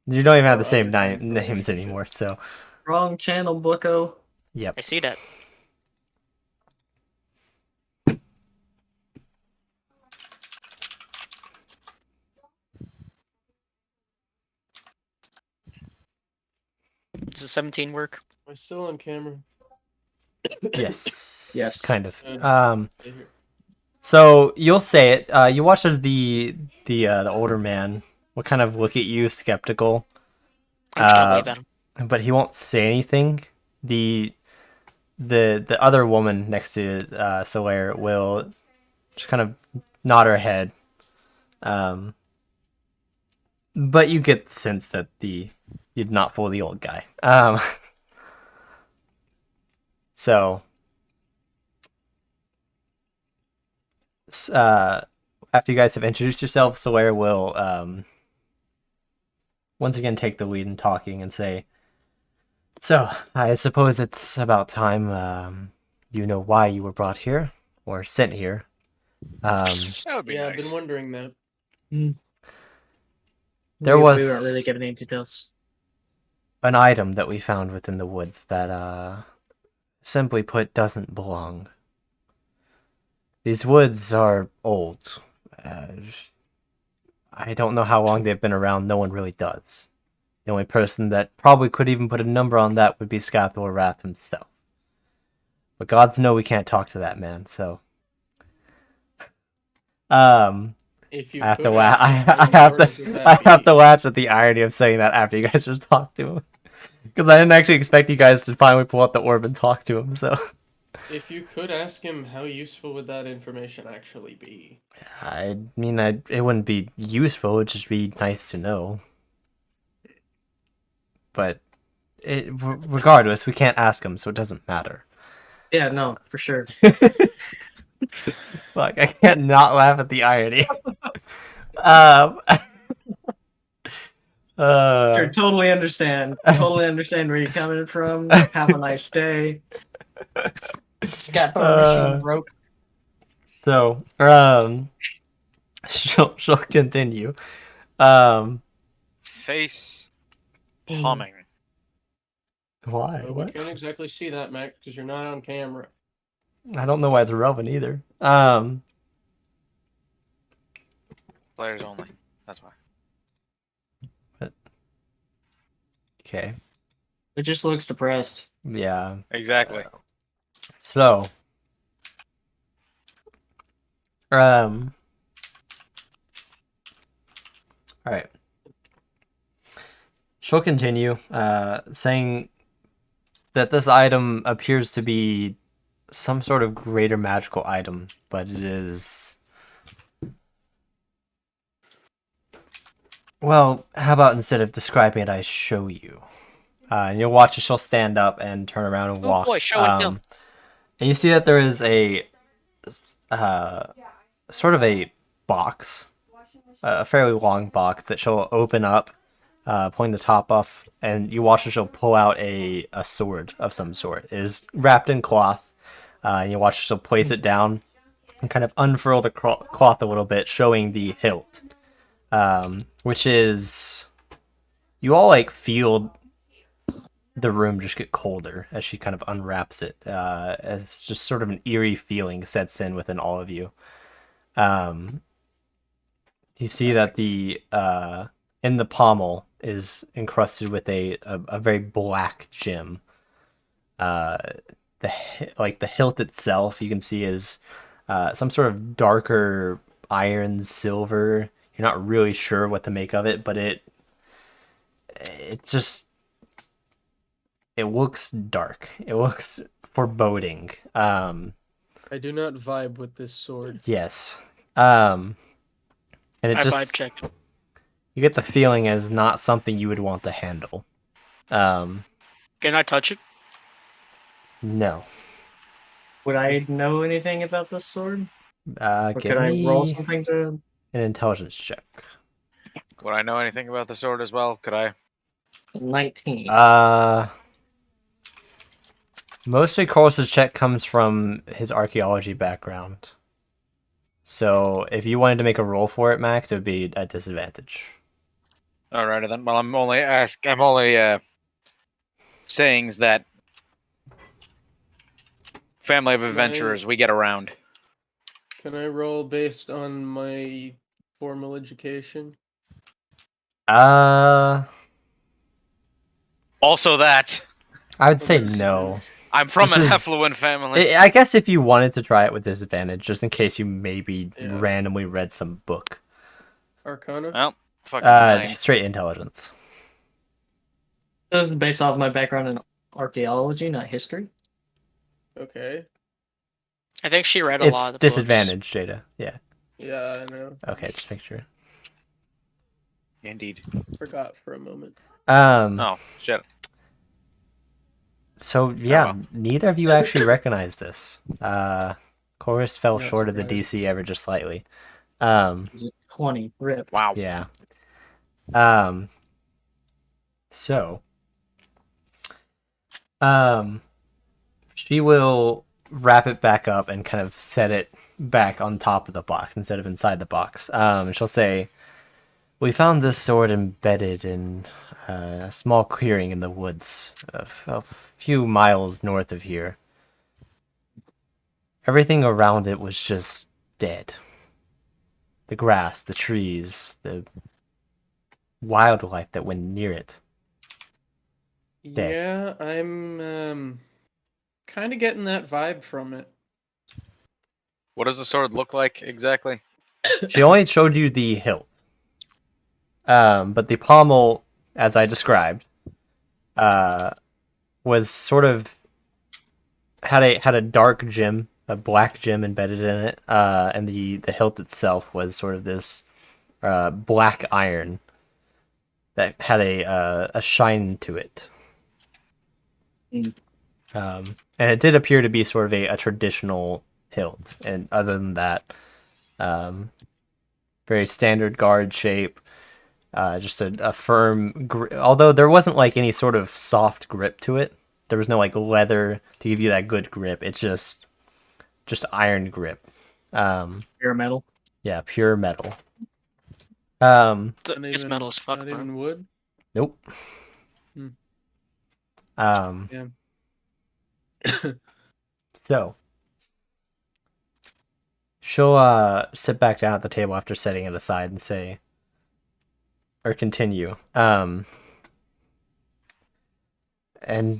You don't even have Or the same other kind of names relationship. anymore, so Wrong channel, bucko. yep. I see that. Does the 17 work? Am I still on camera? Yes. Yes. Kind of. Stay here. So you'll say it. You watch as the older man will kind of look at you skeptical, I'm just gonna wave at him. but he won't say anything. The other woman next to Solaire will just kind of nod her head. But you get the sense that you'd not fool the old guy. So after you guys have introduced yourselves, Solaire will once again take the lead in talking and say, "So, I suppose it's about time you know why you were brought here or sent here." That would be Yeah, I've nice. been wondering that. There we was weren't really giving any details. an item that we found within the woods that simply put doesn't belong. These woods are old. I don't know how long they've been around. No one really does. The only person that probably could even put a number on that would be Scathor Wrath himself. But gods know we can't talk to that man, so If you I have could to laugh. ask I him, how have important would to. that I have be? to laugh at the irony of saying that after you guys just talked to him, because I didn't actually expect you guys to finally pull out the orb and talk to him. So If you could ask him, how useful would that information actually be? I mean, it wouldn't be useful. It'd just be nice to know. But regardless, we can't ask him, so it doesn't matter. Yeah, no, for sure. Like, I can't not laugh at the irony. um, Sure, totally understand. Totally understand where you're coming from. Have a nice day. Scatphone machine broke. So, she'll continue. Face palming. Why? We What? can't exactly see that, Mac, because you're not on camera. I don't know why it's relevant either. Players only. That's why. Okay. It just looks depressed. Yeah. Exactly. So, all right. She'll continue, saying that this item appears to be some sort of greater magical item, but it is Well, how about instead of describing it, I show you? And you'll watch as she'll stand up and turn around and Oh walk. boy, show and tell. And you see that there is a sort of a box, a fairly long box that she'll open up, pulling the top off, and you watch as she'll pull out a sword of some sort. It is wrapped in cloth, and you watch as she'll place it down and kind of unfurl the cloth a little bit, showing the hilt, which is, you all like feel the room just get colder as she kind of unwraps it. As just sort of an eerie feeling sets in within all of you. You see that the in the pommel is encrusted with a very black gem. The hilt itself you can see is some sort of darker iron silver. You're not really sure what to make of it, but it just, it looks dark. It looks foreboding. I do not vibe with this sword. Yes. And it I just, vibe check. you get the feeling as not something you would want to handle. Can I touch it? No. Would I know anything about this sword? Or Give could I roll me something to? an intelligence check. Would I know anything about the sword as well? Could I? 19. Mostly Corliss's check comes from his archaeology background. So if you wanted to make a roll for it, Max, it would be at disadvantage. Alrighty then. Well, I'm only saying that family of adventurers, we get around. Can I roll based on my formal education? I Also, that would say Okay. no. I'm from This an is- affluent family. I guess if you wanted to try it with disadvantage, just in case you maybe Yeah. randomly read some book. Arcana? Well, fucking nine. Straight intelligence. This is based off my background in archaeology, not history. Okay. I think she read a lot It's of the books. disadvantage, Jada. Yeah. Yeah, I know. Okay, just make sure. Indeed. Forgot for a moment. Oh shit. So yeah, well. neither of you actually recognize this. Chorus fell Not short of the surprised. DC ever just slightly. 20. Rip. Wow. Yeah. So she will wrap it back up and kind of set it back on top of the box instead of inside the box. And she'll say, "We found this sword embedded in a small clearing in the woods, a few miles north of here. Everything around it was just dead. The grass, the trees, the wildlife that went near it. Dead. Yeah, I'm kind of getting that vibe from it. What does the sword look like exactly? She only showed you the hilt. But the pommel, as I described, was sort of had a dark gem, a black gem embedded in it, and the hilt itself was sort of this black iron that had a shine to it. Mm. And it did appear to be sort of a traditional hilt, and other than that, very standard guard shape. Just a firm although there wasn't like any sort of soft grip to it. There was no like leather to give you that good grip. It's just iron grip. Pure metal. Yeah, pure metal. Not It's even- metal as fuck, Not bro. even wood. Nope. Hmm. Yeah. So she'll sit back down at the table after setting it aside and say, or continue. And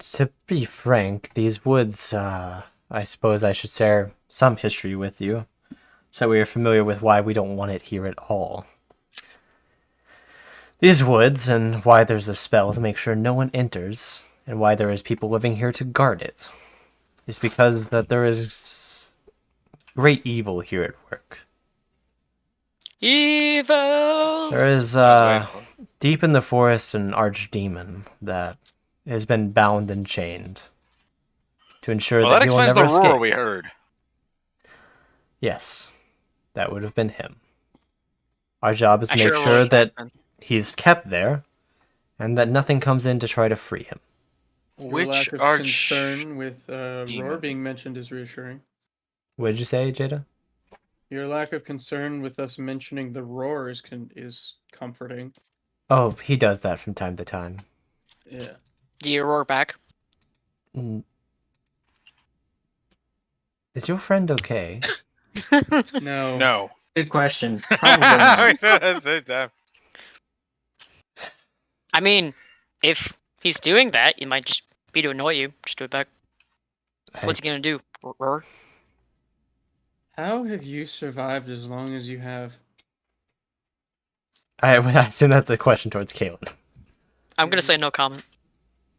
to be frank, these woods, I suppose I should share some history with you, so we are familiar with why we don't want it here at all. These woods, and why there's a spell to make sure no one enters, and why there is people living here to guard it, is because that there is great evil here at work. Evil. There is deep in the forest an archdemon that has been bound and chained to ensure Well, that that he will explains the never roar escape. we heard. Yes, that would have been him. Our job is to I make sure sure was that then. he's kept there and that nothing comes in to try to free him. Your Which lack of concern with Roar demon? being mentioned is reassuring. What did you say, Jada? Your lack of concern with us mentioning the Roar is comforting. Oh, he does that from time to time. Yeah. Do you roar back? Mm. Is your friend okay? No. No. Good question. Probably not. I mean, if he's doing that, it might just be to annoy you. Just do it back. What's he gonna do? Roar? How have you survived as long as you have? I assume that's a question towards Caitlin. I'm gonna say no comment.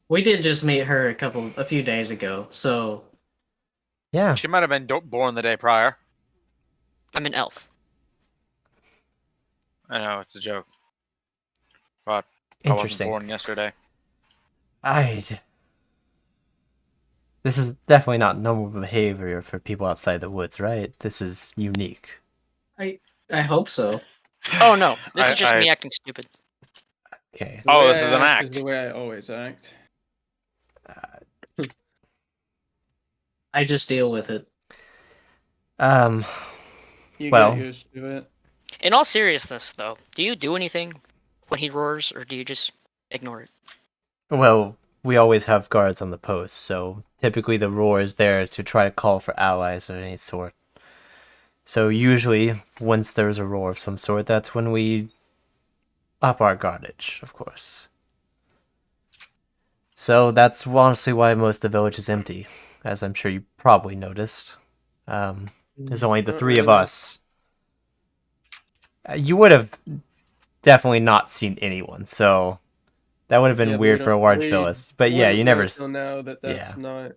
We did just meet her a few days ago, so Yeah, She might have been born the day prior. I'm an elf. I know, it's a joke. But I wasn't interesting. born yesterday. This is definitely not normal behavior for people outside the woods, right? This is unique. I hope so. Oh no, this is I- just I- me acting stupid. Okay. The Oh, way this I is an act. Is act. the way I always act. I just deal with it. Um, You Well- get used to it. In all seriousness, though, do you do anything when he roars, or do you just ignore it? well, we always have guards on the post, so typically the roar is there to try to call for allies of any sort. So usually, once there's a roar of some sort, that's when we up our guardage, of course. So that's honestly why most of the village is empty, as I'm sure you probably noticed. There's only the Not three of really. us. You would have definitely not seen anyone, so that would have been Yeah, but weird we for a don't- large we village. But yeah, wouldn't you know never. till now that that's yeah. not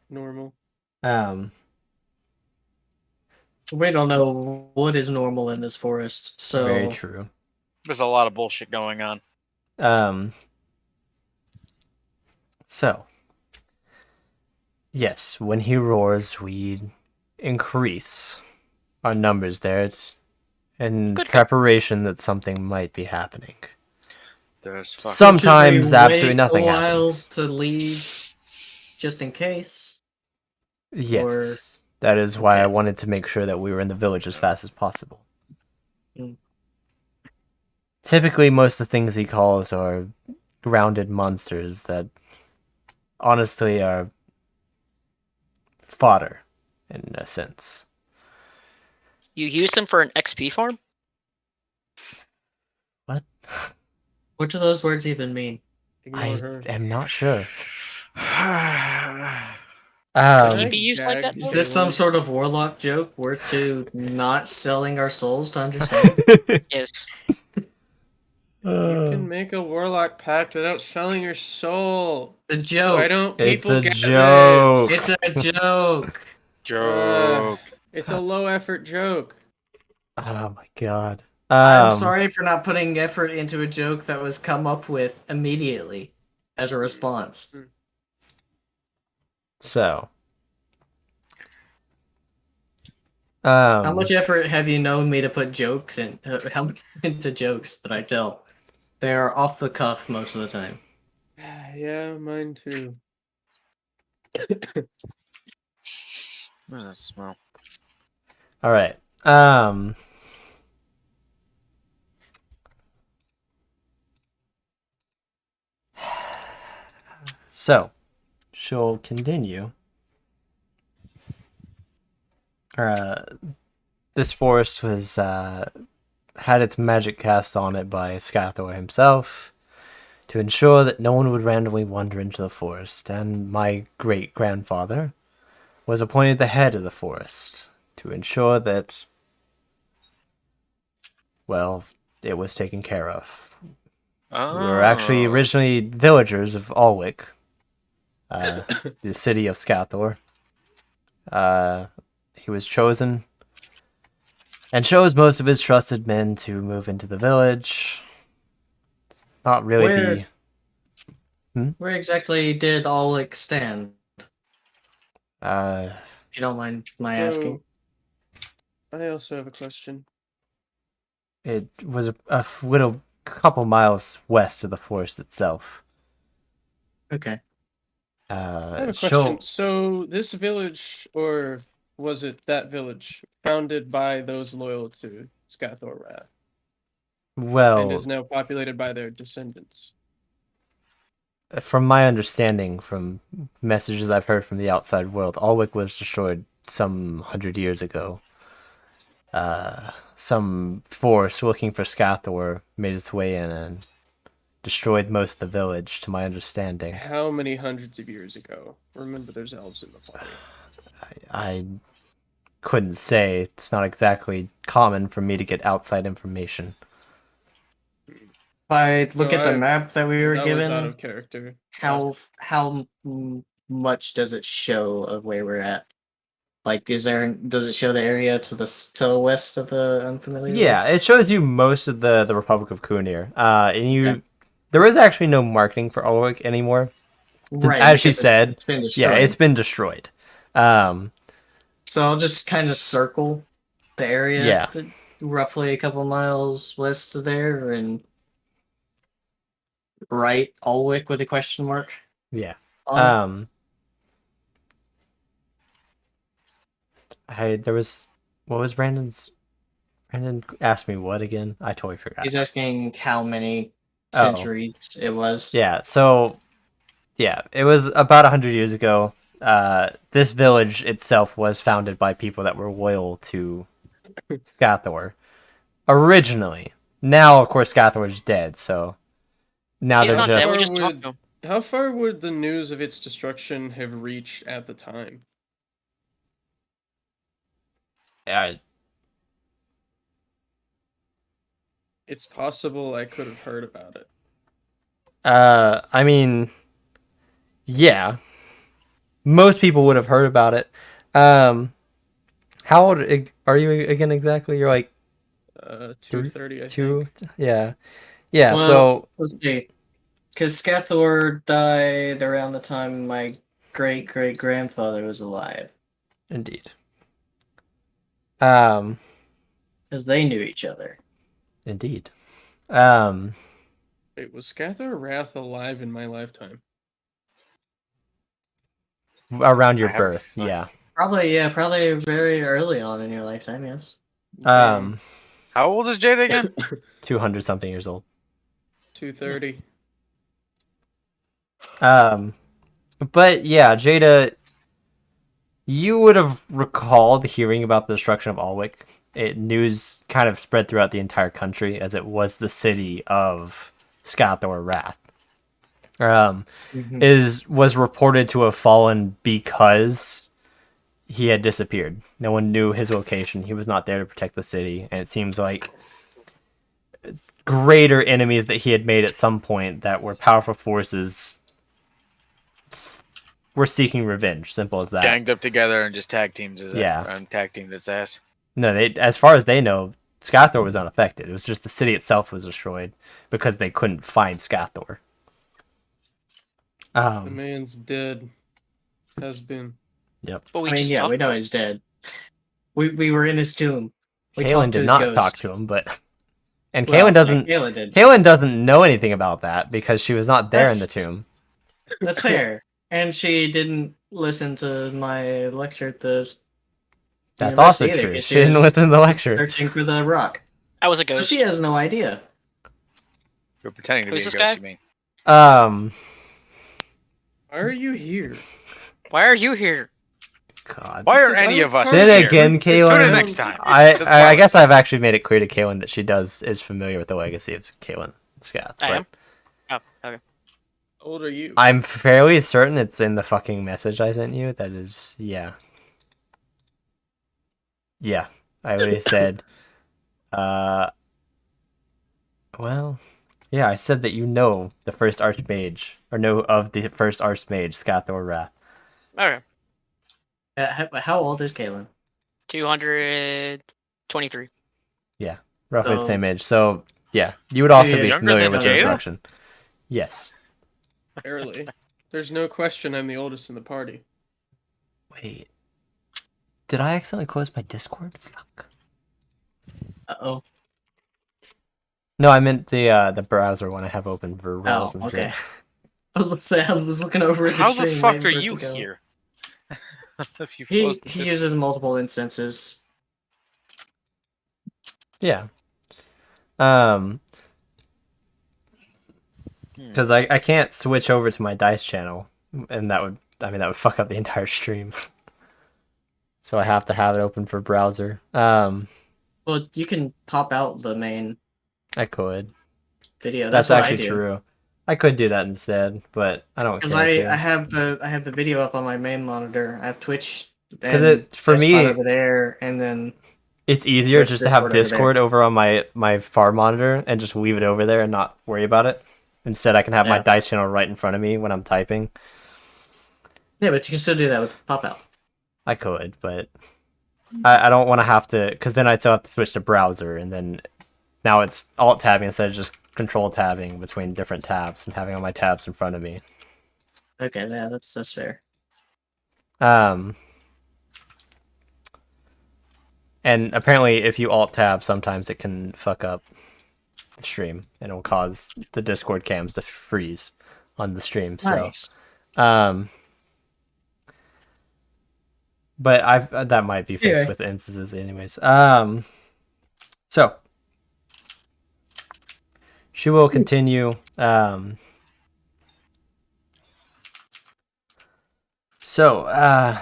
normal. We don't know what is normal in this forest, so Very true. There's a lot of bullshit going on. So, yes, when he roars, we increase our numbers there. It's in Good. preparation that something might be happening. There's fucking... Sometimes Should we absolutely wait nothing a while happens. to leave, just in case. Yes, that is why I Okay. wanted to make sure that we were in the village as fast as possible. Mm. Typically, most of the things he calls are grounded monsters that honestly are fodder, in a sense. You use them for an XP farm? What? What do those words even mean? Ignore I her. am not sure. Would Um, he be used like that? Is though? this some sort of warlock joke? We're to not selling our souls to understand? Yes. You can make a warlock pact without selling your soul. It's a joke. Why don't It's people a get joke. this? It's a joke. Joke. It's a low effort joke. Oh my god. I'm sorry for not putting effort into a joke that was come up with immediately as a response. So. How much effort have you known me to put jokes in? Into jokes that I tell? They are off the cuff most of the time. Yeah, mine too. What does that smell? All right. So, she'll continue. This forest was had its magic cast on it by Scathor himself to ensure that no one would randomly wander into the forest, and my great-grandfather was appointed the head of the forest to ensure that, well, it was taken care of. Oh. We were actually originally villagers of Alwick, the city of Scathor. He was chosen and chose most of his trusted men to move into the village. not really Where exactly did Alec stand? the. If you don't mind my asking. I also have a question. It was a little couple miles west of the forest itself. Okay. I have a She'll- question. So this village, or was it that village, founded by those loyal to Scathor Wrath, and Well, is now populated by their descendants? from my understanding, from messages I've heard from the outside world, Alwick was destroyed some 100 years ago. Some force looking for Scathor made its way in and destroyed most of the village, to my understanding. How many hundreds of years ago? Remember, there's elves in the party. I couldn't say. It's not exactly common for me to get outside information. If I look So at the map that we were That was out given, of character. how much does it show of where we're at? Like, does it show the area to the west of the unfamiliar? Yeah, it shows you most of the Republic of Kunir. And you, Okay. there is actually no marketing for Alwick anymore. Right, As she because said, it's been yeah, destroyed. it's been destroyed. Um, So I'll just kind of circle the area, Yeah. roughly a couple miles west of there, and write Alwick with a question mark. yeah. On it. There was, what was Brandon asked me what again? I totally forgot. He's asking how many Oh. centuries it was. Yeah, so yeah, it was about 100 years ago. This village itself was founded by people that were loyal to Scathor originally. Now, of course, Scathor is dead, so now He's they're not dead. just We Or just talked would- to him. How far would the news of its destruction have reached at the time? It's possible I could have heard about it. I mean, yeah, most people would have heard about it. How old are you again exactly? You're like 230, I two, think. yeah. Well, So let's see. Because Scathor died around the time my great great grandfather was alive. indeed. Because they knew each other. Indeed. Wait, was Scathor Wrath alive in my lifetime? Around your I have- birth, yeah. Probably very early on in your lifetime, yes. Um, How old is Jade again? 200 something years old. 230. But yeah, Jada, you would have recalled hearing about the destruction of Alwick. News kind of spread throughout the entire country as it was the city of Scathor Wrath. Was reported to have fallen because he had disappeared. No one knew his location. He was not there to protect the city, and it seems like greater enemies that he had made at some point that were powerful forces were seeking revenge. Simple as that. Ganged up together and just tag teams his tag teamed its ass. No, as far as they know, Scathor was unaffected. It was just the city itself was destroyed because they couldn't find Scathor. The man's dead. Has been. Yep. But we I mean, just yeah, talked we know he's dead. We were in his tomb. We Kaylin talked to did his not ghost. talk to him, but and Well, Kaylin doesn't. Kayla did. Kaylin doesn't know anything about that because she was not there in the That's- tomb. That's fair. And she didn't listen to my lecture at the That's also university either, true. 'cause She didn't was listen to the lecture. searching for the rock. I was a So ghost. she has no idea. You're pretending to Who's be a this ghost, guy? you mean? Why are you here? Why are you here? God. Why are Because any I'm of us Then here? again, Tune in Kaylin. next time. I guess I've actually made it clear to Kaylin that she is familiar with the legacy of Kaylin Scath. I but am. Oh, okay. How old are you? I'm fairly certain it's in the fucking message I sent you. That is, yeah. Yeah, I already said. Well, yeah, I said that you know the first Archmage, or know of the first Archmage, Scathor Wrath. Okay. How old is Kaylin? 223. Roughly the So- same age. So Yeah, you would also Yeah, be younger familiar than with the Jada? instruction. Yes. Barely. There's no question I'm the oldest in the party. Wait. Did I accidentally close my Discord? Fuck. Uh-oh. No, I meant the browser one I have open for Rails and okay. shit. I was about to say, I was looking over at the How the stream fuck waiting are for it you to go. here? If you've He closed the he uses multiple instances. Yeah. Um, because I can't switch over to my dice channel, and that would fuck up the entire stream. So I have to have it open for browser. Well, you can pop out the main I could. video. That's That's what actually I do. true. I could do that instead, but I don't Because care I to. have the video up on my main monitor. I have Twitch Because and for Discord me, over there, and then it's easier Twitch just to have Discord over there. Discord over on my far monitor and just leave it over there and not worry about it. Instead, I can have my Yeah. dice channel right in front of me when I'm typing. yeah, but you can still do that with pop out. I could, but I don't want to have to, because then I'd still have to switch to browser, and then now it's alt tabbing instead of just control tabbing between different tabs and having all my tabs in front of me. Okay, yeah, that's fair. And apparently, if you alt tab, sometimes it can fuck up the stream, and it will cause the Discord cams to freeze on the stream. Nice. So, but that might be fixed Yeah. with instances, anyways. So she will continue.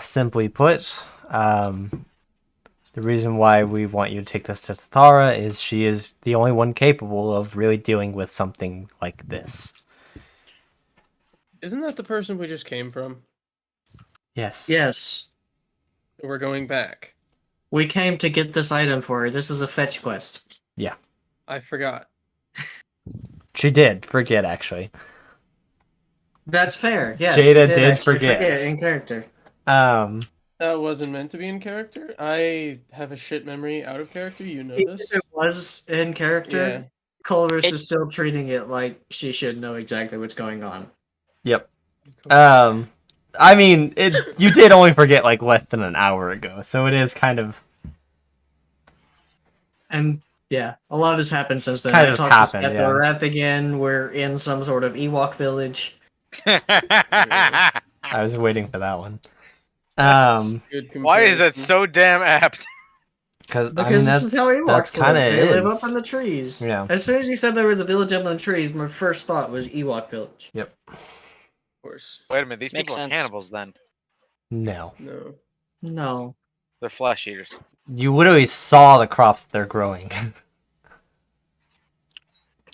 Simply put, the reason why we want you to take this to Thara is she is the only one capable of really dealing with something like this. Isn't that the person we just came from? Yes. Yes, We're going back. we came to get this item for her. This is a fetch quest. I forgot. She did forget, actually. That's fair. Yes, Jada you did actually forget. in character. That wasn't meant to be in character. I have a shit memory out of character. You know Even this. if it was in character, Yeah. Culver's It- is still treating it like she should know exactly what's going on. Yep. I mean, you did only forget like less than an hour ago, so it is kind of And yeah, a lot has happened since then. Kinda I just talked to happened, Steph yeah. Wrath again. We're in some sort of Ewok village. I was waiting for that one. Good Why is that comparison. so damn apt? Because Because this is how Ewoks that's kind of live. They live is. up in the trees. Yeah. As soon as you said there was a village up in the trees, my first thought was Ewok village. Yep. Of course. Wait a minute, these Makes people are sense. cannibals then. No, No. No. They're flesh eaters. you literally saw the crops that they're growing.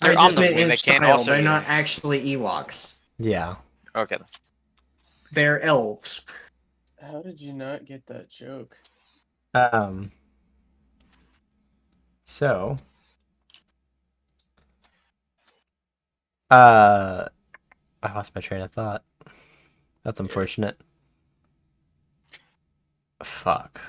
They're I just omnivores. meant in They can't style. also They're eat not them. actually Ewoks. Yeah. Okay. They're elves. How did you not get that joke? So. I lost my train of thought. That's unfortunate. Fuck.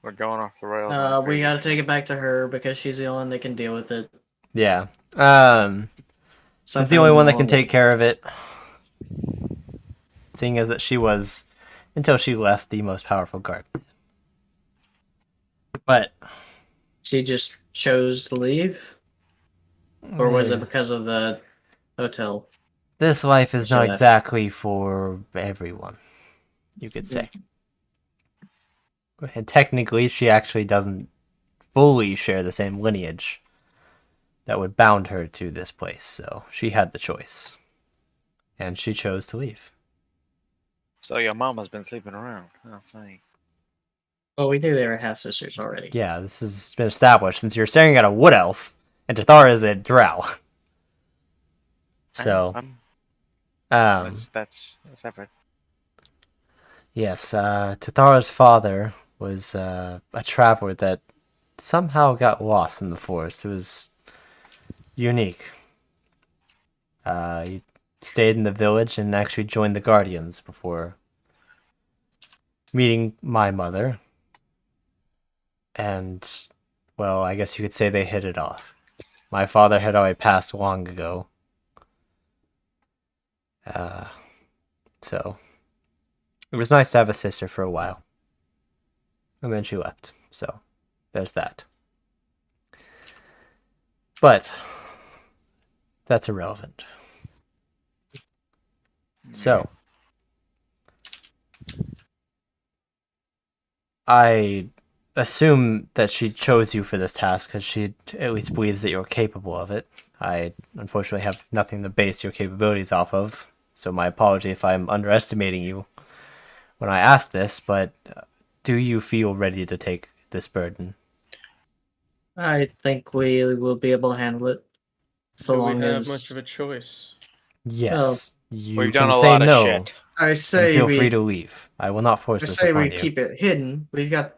We're going off the rails. like We crazy. gotta take it back to her because she's the only one that can deal with it. Yeah. She's Something the only one that can along take care of it. Seeing as that she was, until she left, the most powerful guard. But She just chose to leave? Or was it because of the hotel? this life is She not left. exactly for everyone, you could say. And technically, she actually doesn't fully share the same lineage that would bound her to this place, so she had the choice. And she chose to leave. So your mama's been sleeping around. That's funny. Well, we knew they were half sisters already. Yeah, this has been established since you're staring at a wood elf, and Tathara is a drow. So, That's separate. yes, Tathara's father was a traveler that somehow got lost in the forest. It was unique. He stayed in the village and actually joined the Guardians before meeting my mother. And, well, I guess you could say they hit it off. My father had already passed long ago. So it was nice to have a sister for a while. And then she left. So there's that. But that's irrelevant. So I assume that she chose you for this task because she at least believes that you're capable of it. I unfortunately have nothing to base your capabilities off of, so my apology if I'm underestimating you when I ask this, but do you feel ready to take this burden? I think we will be able to handle it. So Do we long have as much of a choice? Yes. You We've done can a say lot of no shit. I and say feel we free to leave. I will not force I this say we upon you. keep it hidden. We've got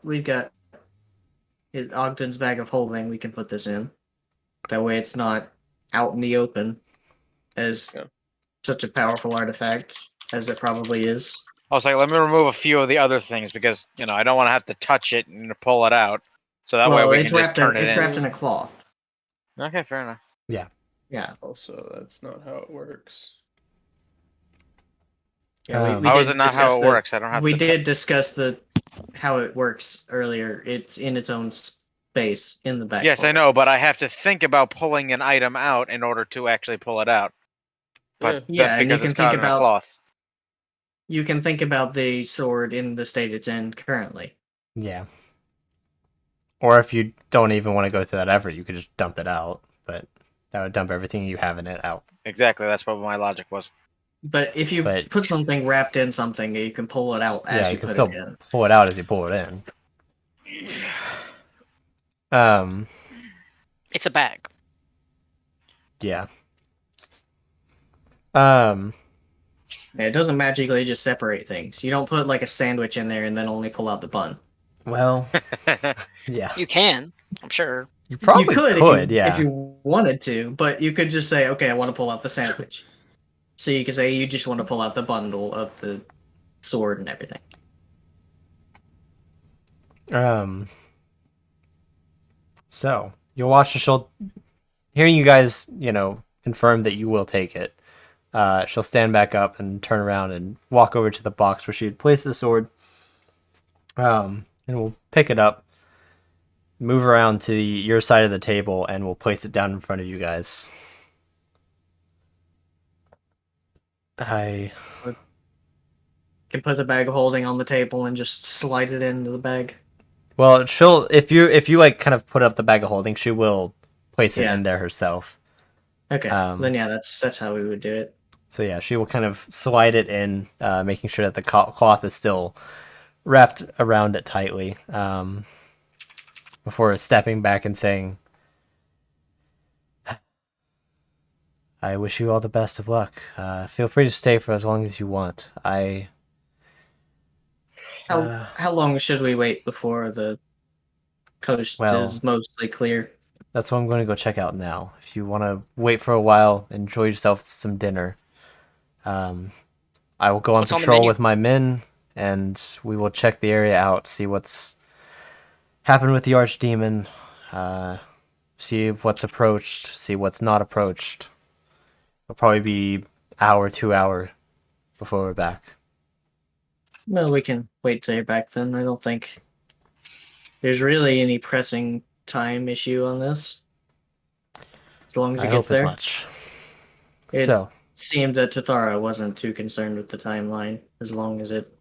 Ogden's bag of holding. We can put this in. That way, it's not out in the open as Yeah. such a powerful artifact as it probably is. I was like, let me remove a few of the other things because I don't want to have to touch it and pull it out. So that way we it's can just wrapped turn in it it's in. wrapped in a cloth. Okay, fair enough. Yeah. Also, that's not how it works. Yeah, we How did is it not discuss how it works? I don't have we to. did discuss how it works earlier. It's in its own space in the back. Yes, I pocket. know, but I have to think about pulling an item out in order to actually pull it out. But Yeah, and you because it's can think caught in a about cloth. you can think about the sword in the state it's in currently. Yeah. Or if you don't even want to go through that effort, you could just dump it out. But that would dump everything you have in it out. Exactly, that's what my logic was. But if you But- put something wrapped in something, you can pull it out as Yeah, you you can put still it in. pull it out as you pull it in. It's a bag. Yeah. Yeah, it doesn't magically just separate things. You don't put like a sandwich in there and then only pull out the bun. Well, yeah. You can, I'm sure. You probably you could, yeah. if you wanted to, but you could just say, okay, I want to pull out the sandwich. So you could say you just want to pull out the bundle of the sword and everything. So you'll watch the she'll hearing you guys, confirm that you will take it. She'll stand back up and turn around and walk over to the box where she had placed the sword. And we'll pick it up, move around to your side of the table, and we'll place it down in front of you guys. I You can put the bag of holding on the table and just slide it into the bag. Well, she'll if you like kind of put up the bag of holding, she will place it Yeah. in there herself. Okay, Um, then yeah, that's how we would do it. So yeah, she will kind of slide it in, making sure that the cloth is still wrapped around it tightly, before stepping back and saying, "I wish you all the best of luck. Feel free to stay for as long as you want. How long should we wait before the coast Well- is mostly clear? That's what I'm going to go check out now. If you want to wait for a while, enjoy yourself some dinner. I will go on What's on the patrol menu? with my men, and we will check the area out, see what's happened with the archdemon, see what's approached, see what's not approached. It'll probably be hour, 2 hour before we're back. Well, we can wait till you're back then. I don't think there's really any pressing time issue on this. As long as I it hope gets as there. much. It So, seemed that Tathara wasn't too concerned with the timeline as long as it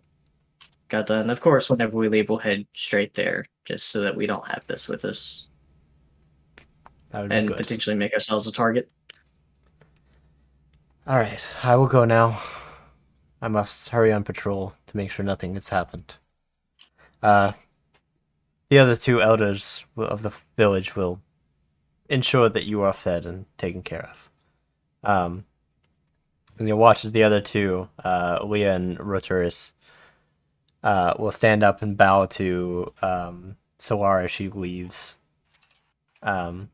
got done. Of course, whenever we leave, we'll head straight there just so that we don't have this with us that would be and good. potentially make ourselves a target. Alright, I will go now. I must hurry on patrol to make sure nothing has happened. The other two elders of the village will ensure that you are fed and taken care of. And you'll watch as the other two, Leah and Roturus, will stand up and bow to Solara as she leaves. And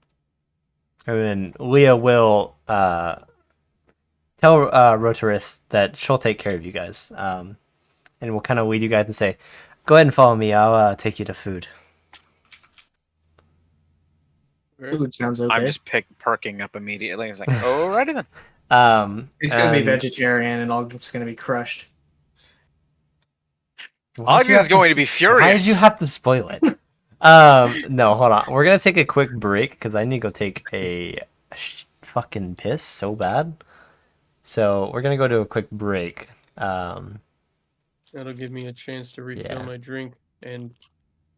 then Leah will tell Roturus that she'll take care of you guys. And we'll kind of lead you guys and say, go ahead and follow me. I'll take you to food. Food sounds okay. I'm just perking up immediately. I was like, alrighty then. It's gonna be and vegetarian, and Ogden's gonna be crushed. why'd you have Ogden's going to s- be furious. Why did you have to spoil it? No, hold on. We're gonna take a quick break because I need to go take a fucking piss so bad. So we're gonna go to a quick break. That'll give me a chance to refill Yeah. my drink and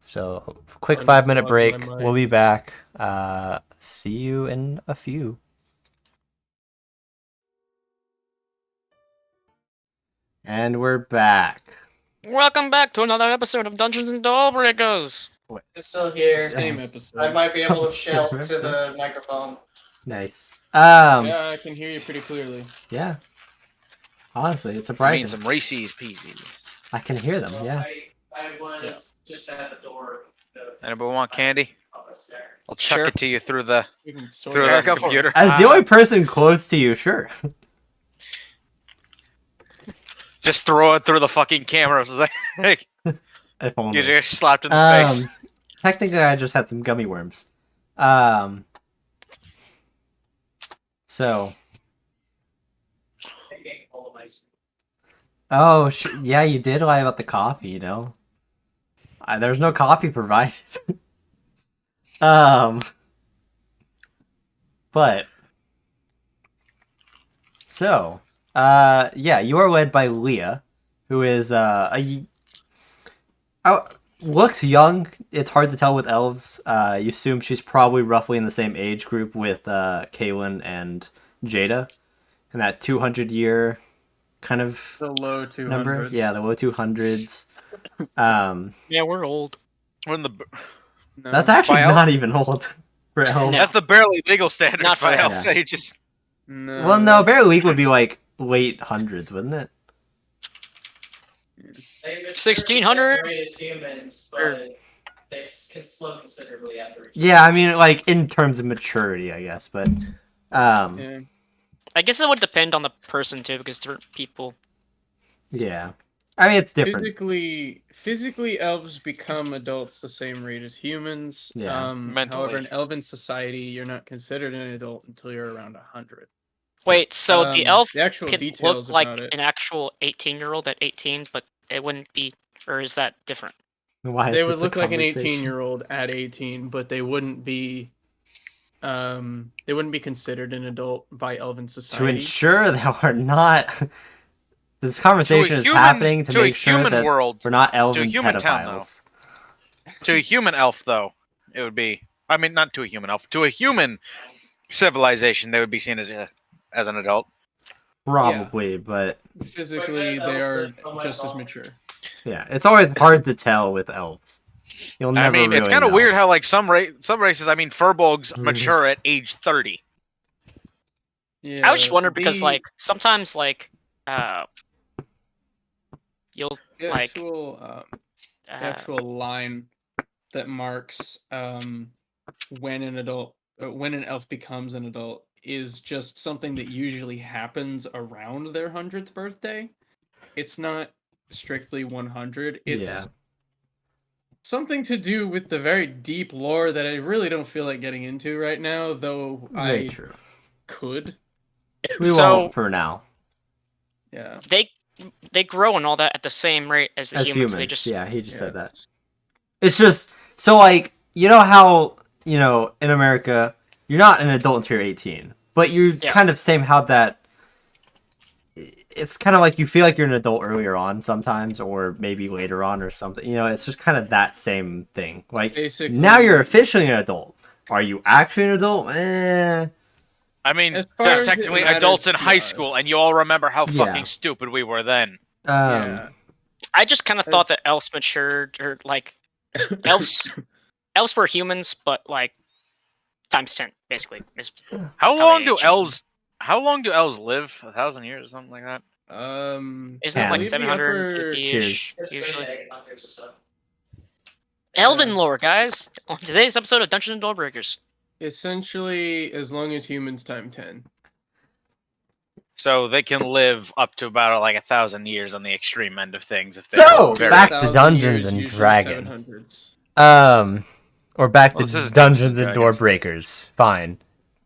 So quick Unclog 5-minute my break. mind. We'll be back. See you in a few. And we're back. Welcome back to another episode of Dungeons and DoorBreakers. It's still here. same episode. I might be able to shout to the microphone. Nice. Yeah, I can hear you pretty clearly. Yeah. Honestly, it's I surprising. mean, some Reese's Pieces. I can hear them. Yeah. I was just at the door. Anybody want candy? There. I'll chuck Sure. it to you through the We can sort through it the out. go for it. computer. As the only person close to you, sure. Just throw it through the fucking camera. It's like, If only. you just slapped in the face. Technically, I just had some gummy worms. So. Oh, yeah, you did lie about the coffee, you know. There's no coffee provided. But. So. Yeah, you are led by Leah, who is, looks young. It's hard to tell with elves. You assume she's probably roughly in the same age group with Kaylin and Jada, in that 200-year kind of The low 200s. number. Yeah, the low 200s. Yeah, we're old. We're in the, No. That's actually By elf- not even old for elves. No. That's the barely legal standards Not for by elf. elf ages. No. Well, no, barely legal would be like late hundreds, wouldn't it? 1600? Humans, Or- but they can slow considerably after. Yeah, I mean, like in terms of maturity, I guess, but Yeah. I guess it would depend on the person too, because different people. yeah. I mean, it's different. Physically, elves become adults the same rate as humans. Yeah. Mentally. However, in elven society, you're not considered an adult until you're around 100. Wait, so the elf the actual could details look like about it. an actual 18-year-old at 18, but it wouldn't be, or is that different? Why They is would this a look like an conversation? 18-year-old at 18, but they wouldn't be considered an adult by elven To society. ensure that we're not. This conversation is human- happening to to a make sure human that world- we're not elven human town, pedophiles. To a human elf, though, it would be. I mean, not to a human elf. To a human civilization, they would be seen as an adult. Probably, but Physically, they are just as mature. yeah, it's always hard to tell with elves. You'll never I mean, it's really kind of know. weird how like some races. I mean, furbolgs Mhm. mature at age 30. Yeah, I was just wondering because, the- like, sometimes, like, you'll, the like, actual actual line that marks when an elf becomes an adult is just something that usually happens around their 100th birthday. It's not strictly 100. It's Yeah. something to do with the very deep lore that I really don't feel like getting into right now, though Very I true. could. We So- won't for now. Yeah. they grow and all that at the same rate as the As humans. humans, They just yeah, he just said Yeah. that. It's just so like you know how in America you're not an adult until you're 18, but you Yeah. kind of same how that. It's kind of like you feel like you're an adult earlier on sometimes, or maybe later on or something. It's just kind of that same thing. Like Basically, now you're officially an adult. Are you actually an adult? I mean, As far there's as it technically matters adults in to high us. school, and you all remember how Yeah. fucking stupid we were then. yeah. I just kind of thought that elves matured, or like elves were humans, but like times 10, basically. How they long do age. How long do elves live? 1,000 years or something like that? Isn't it Yeah. like I believe the 750-ish Cheers. usually? Elven lore, guys. On today's episode of Dungeons and DoorBreakers. Essentially, as long as humans time 10. So they can live up to about like 1,000 years on the extreme end of things. If So, they're back very- to 1,000 Dungeons years, and usually Dragons. 700s. Or back Well, this to is Dungeons Dungeons and and Dragons. DoorBreakers. Fine.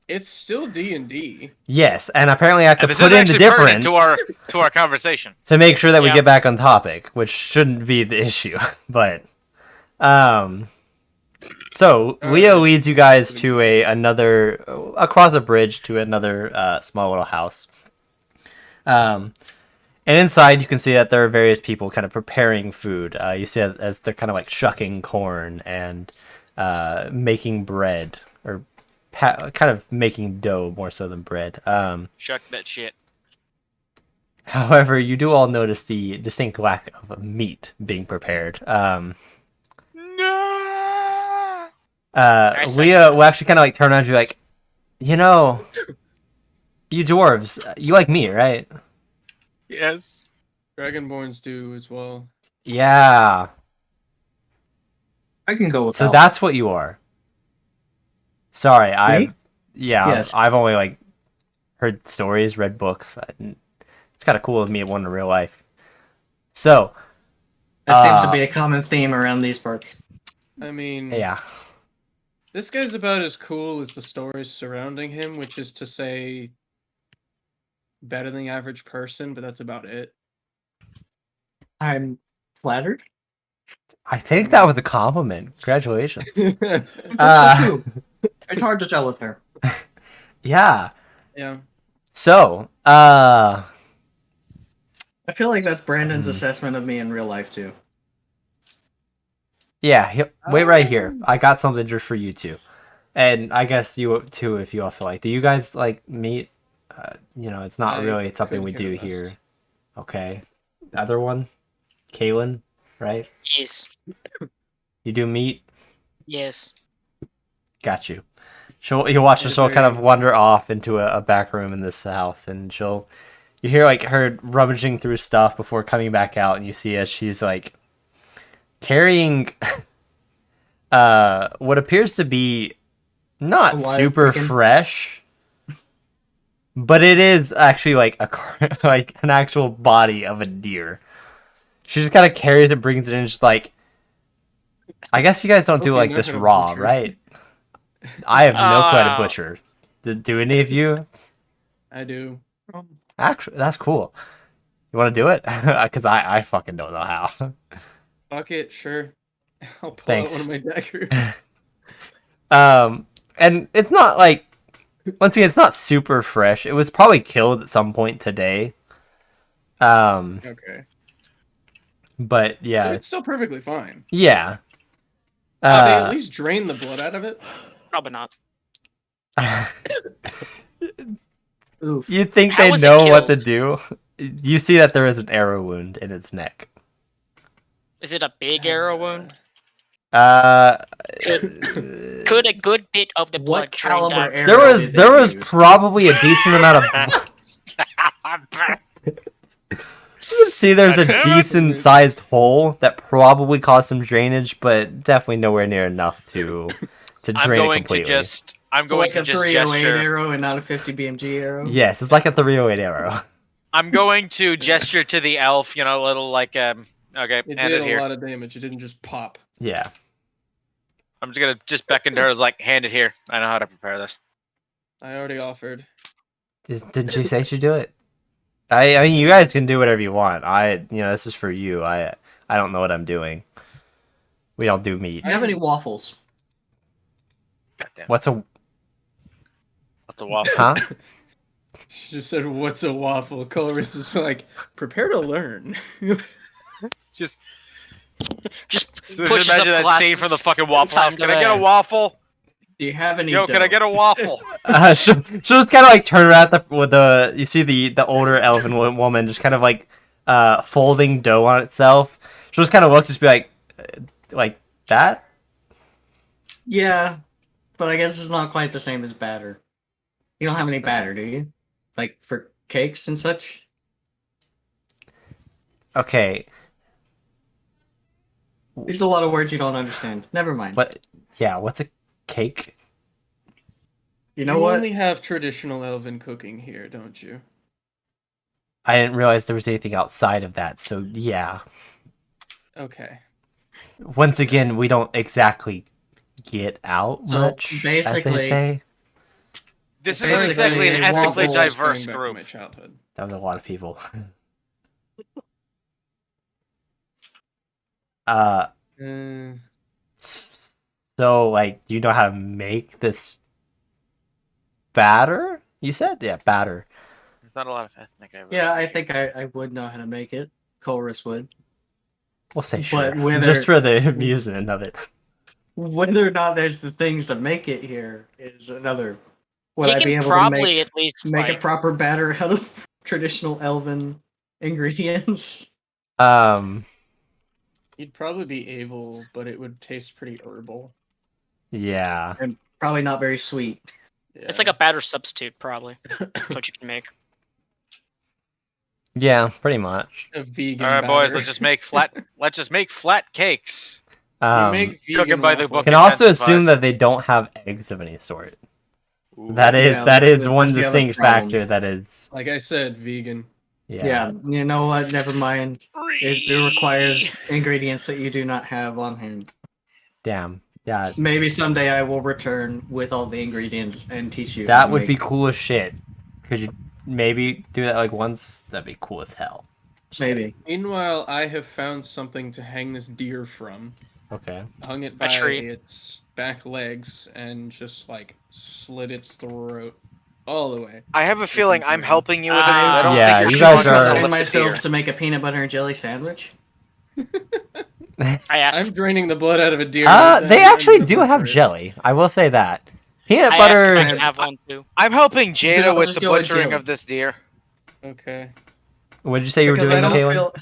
It's still D&D. Yes, and apparently I have to And this put is in the actually pertinent difference to our conversation. to make sure that we Yeah. get back on topic, which shouldn't be the issue. But, so Leo leads you guys to across a bridge to another small little house. And inside you can see that there are various people kind of preparing food. You see as they're kind of like shucking corn and making bread, or kind of making dough more so than bread. Shuck that shit. However, you do all notice the distinct lack of meat being prepared. No. Leah will actually kind of like turn around and be like, you know, you dwarves, you like meat, right? Yes. Dragonborns do as well. Yeah. I can go with So that. that's what you are. Sorry, Yes. I've only like heard stories, read books. It's kind of cool of me one in real life. So That seems to be a common theme around these parts. I mean, yeah, this guy's about as cool as the stories surrounding him, which is to say better than the average person, but that's about it. I'm flattered. I think that was a compliment. Congratulations. That's Uh, so true. It's hard to tell with her. Yeah. Yeah. So, I feel like that's Brandon's assessment of me in real life too. yeah, wait right here. I got something just for you two. And I guess you too, if you also like. Do you guys like meat? It's not I really something we couldn't do care less. here. Okay. Other one? Kaylin, right? Yes. You do meat? Yes. Got you. You'll watch her, Yeah, she'll kind of very- wander off into a back room in this house, and you hear like her rummaging through stuff before coming back out, and you see as she's like carrying what appears to be not A live super chicken? fresh, but it is actually like like an actual body of a deer. She just kind of carries it, brings it in, just like, I guess you guys don't do Okay, like know this how to raw, butcher. right? I have no clue how to Oh. butcher. Do any of you? I do. Actually, that's cool. You want to do it? Because I fucking don't know how. Fuck it, sure. I'll pull Thanks. out one of my daggers. And it's not like, once again, it's not super fresh. It was probably killed at some point today. Okay. But So yeah, it's still perfectly fine. yeah. They at least drain the blood out of it. Probably not. Oof. You think How they was it know what to killed? do? You see that there is an arrow wound in its neck. Is it a big arrow wound? Uh, Could a good bit of the blood What drain caliber down? arrow? there was did they use? probably a decent amount of. See, there's a decent sized hole that probably caused some drainage, but definitely nowhere near enough to I'm drain it going to completely. just. I'm So going like to a just 308 gesture. arrow and not a 50 BMG arrow? Yes, it's like a 308 arrow. I'm going to gesture to the elf. Little like Okay, It hand did it a here. lot of damage. It didn't just pop. Yeah. I'm just gonna beckon to her like, hand it here. I know how to prepare this. I already offered. Didn't you say she'd do it? I mean, you guys can do whatever you want. This is for you. I don't know what I'm doing. We don't do meat. Do you have any waffles? Goddamn. What's a That's a waffle. huh? She just said, "What's a waffle?" Colorist is like, "Prepare to learn." Just Just So pushes just imagine up that scene from the glasses. fucking Waffle Time House. to Can I get a learn. waffle? Do you have any Yo, can I dough? get a waffle? She'll just kind of like turn around with the you see the older elven woman just kind of like folding dough on itself. She'll just kind of look, just be like that. Yeah, but I guess it's not quite the same as batter. You don't have any batter, do you? Like for cakes and such? Okay, There's a lot of words you don't understand. Never mind. what? Yeah, what's a cake? You know what? only have traditional elven cooking here, don't you? I didn't realize there was anything outside of that. So yeah, Okay. once again, we don't exactly get out So, much, as they basically- say. This Basically, isn't exactly an a ethically waffle Just diverse going back to group. my childhood. That was a lot of people. uh, Uh, so like, you know how to make this batter? You said, yeah, batter. There's not a lot of ethnic diversity. Yeah, I think I would know how to make it. Colress would. We'll say But sure, whether- just for the amusement of it. Whether or not there's the things to make it here is another. Would He I be can able probably to at least make a like, proper batter out of traditional elven ingredients? you'd probably be able, but it would taste pretty herbal. Yeah. And probably not very sweet. it's like a batter substitute, probably. That's what you can make. Yeah, pretty much. a vegan. All right, boys, batter. let's just make flat. Let's just make flat cakes. You Um, make cooking vegan by the waffles. book. can also assume intensifies. that they don't have eggs of any sort. Ooh. That is Yeah, that that's is the- one that's the other distinct problem. factor. That is, Like I said, vegan. Yeah. You know what? Never mind. It requires ingredients that you do not have on hand. Damn. Yeah. Maybe someday I will return with all the ingredients and teach you. how That to would make be cool as shit. Could you maybe do that like once? That'd be cool as hell. Just Maybe. Meanwhile, I have found something to hang this deer from. Okay. Hung it by tree. its back legs and just like slit its throat all the way. I have a feeling I'm helping you with this. 'cause I don't Yeah, think you you're guys strong enough are- to I lift the myself deer. to make a peanut butter and jelly sandwich. I asked. I'm draining the blood out of a deer. right They now. actually I'm do going have for it. jelly. I will say that. Peanut I asked if butter. I can have one too. I'm helping Then Jada I'll with just the go with butchering jelly. of this deer. Okay. What did you say you were Because doing, I don't Kaylin? feel.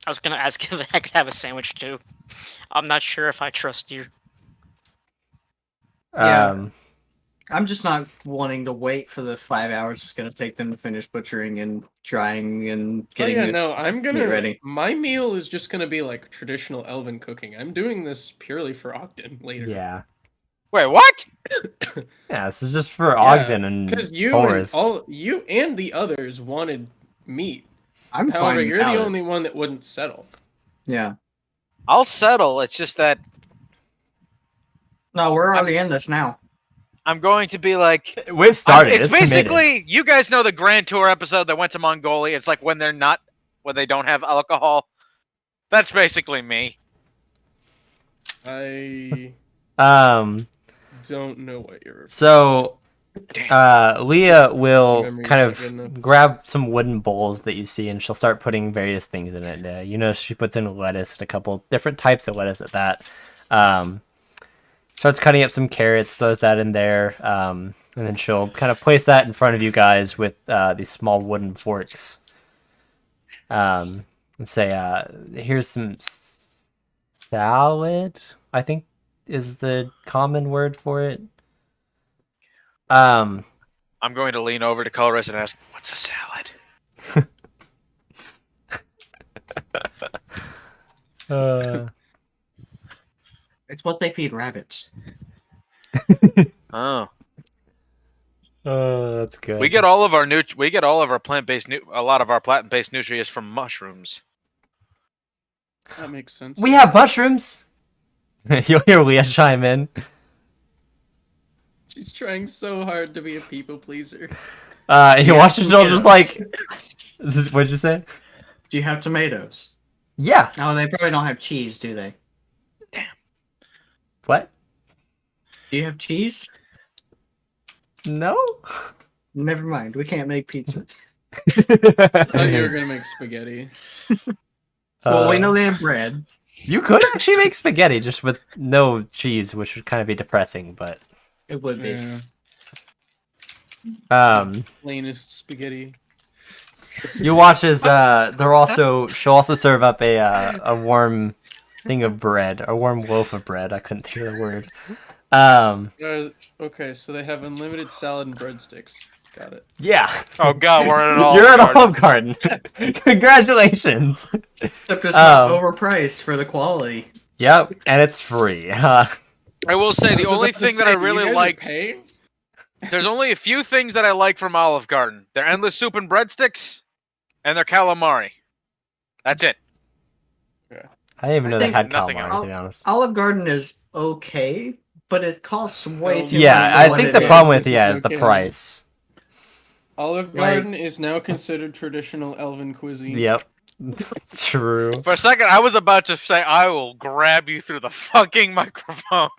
I was gonna ask if I could have a sandwich too. I'm not sure if I trust you. Yeah. Um, I'm just not wanting to wait for the 5 hours it's going to take them to finish butchering and drying and Oh getting yeah, this. no, I'm meat gonna. ready. My meal is just gonna be like traditional elven cooking. I'm doing this purely for Ogden later. yeah. Wait, what? Yeah, this is just for Yeah, Ogden and Because you Forrest. and you and the others wanted meat. I'm However, fine you're the without it. only one that wouldn't settle. Yeah. I'll settle. It's just that No, we're already in this now. I'm going to be like. We've started. It's committed. basically you guys know the Grand Tour episode that went to Mongolia. It's like when they don't have alcohol. That's basically me. I Um. don't know what you're. So, Leah will Memory's kind not of good enough. grab some wooden bowls that you see, and she'll start putting various things in it. You know, she puts in lettuce and a couple different types of lettuce at that. Starts cutting up some carrots, throws that in there, and then she'll kind of place that in front of you guys with these small wooden forks. And say, "Here's some salad." I think is the common word for it. I'm going to lean over to Colress and ask, "What's a salad?" It's what they feed rabbits. Oh, That's good. we get all of our a lot of our plant-based nutrients from mushrooms. That makes sense. We have mushrooms. You'll hear Leah chime in. She's trying so hard to be a people pleaser. You watch it, just like. What'd you say? Do you have tomatoes? Yeah. Oh, they probably don't have cheese, do they? What? Do you have cheese? No. Never mind. We can't make pizza. I thought you were gonna make spaghetti. Well, we know they have bread. You could actually make spaghetti just with no cheese, which would kind of be depressing, but It would be. Yeah, plainest spaghetti. you watch as she'll also serve up a warm thing of bread, a warm loaf of bread. I couldn't think of the word. Okay, so they have unlimited salad and breadsticks. Got it. Yeah. Oh God, we're at all. You're at Olive Garden. Congratulations. Except it's not overpriced for the quality. Yep, and it's free. I will say I the was only about to thing that say, I you really guys are like. paying? There's only a few things that I like from Olive Garden. Their endless soup and breadsticks, and their calamari. That's it. I didn't even know they think had nothing calamari, else. to be honest. Olive Garden is okay, but it costs way too Yeah, much. I for what think it the is. problem with It's is the okay. price. Olive Like- Garden is now considered traditional elven cuisine. Yep, it's true. For a second, I was about to say I will grab you through the fucking microphone.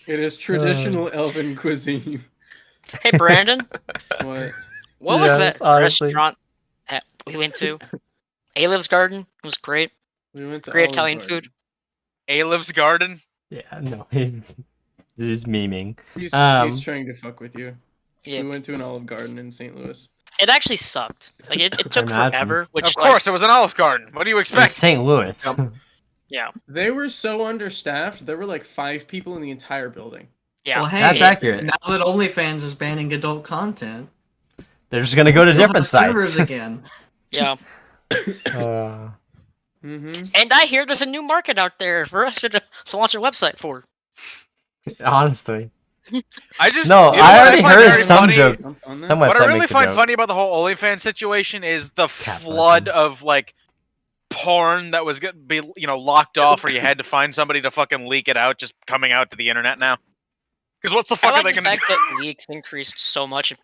It is traditional elven cuisine. Hey, Brandon, What? what was Yes, that honestly. restaurant that we went to? Aliv's Garden. It was great. We went to Great Olive Italian Garden. food. Aliv's Garden. Yeah, no, he's just memeing. He's Um, trying to fuck with you. Yeah, We went to an Olive Garden in St. Louis. it actually sucked. Like it took Imagine. forever. Which Of course, it was an Olive Garden. What do you It's expect? St. Louis. Yep. yeah, They were so understaffed. There were like 5 people in the entire building. yeah. Well, hey, That's accurate. now that OnlyFans is banning adult content, They're just gonna go to they'll have different servers sites. again. Yeah. Mm-hmm. And I hear there's a new market out there for us to launch a website for. Honestly, I just no, you know I what already find heard very some funny? joke. On that? Some What I website really make the find joke. funny about the whole OnlyFans situation is the Capitalism. flood of like porn that was gonna be locked off, or you had to find somebody to fucking leak it out, just coming out to the internet now. Because what the I fuck like are they the gonna fact do? that leaks increased so much.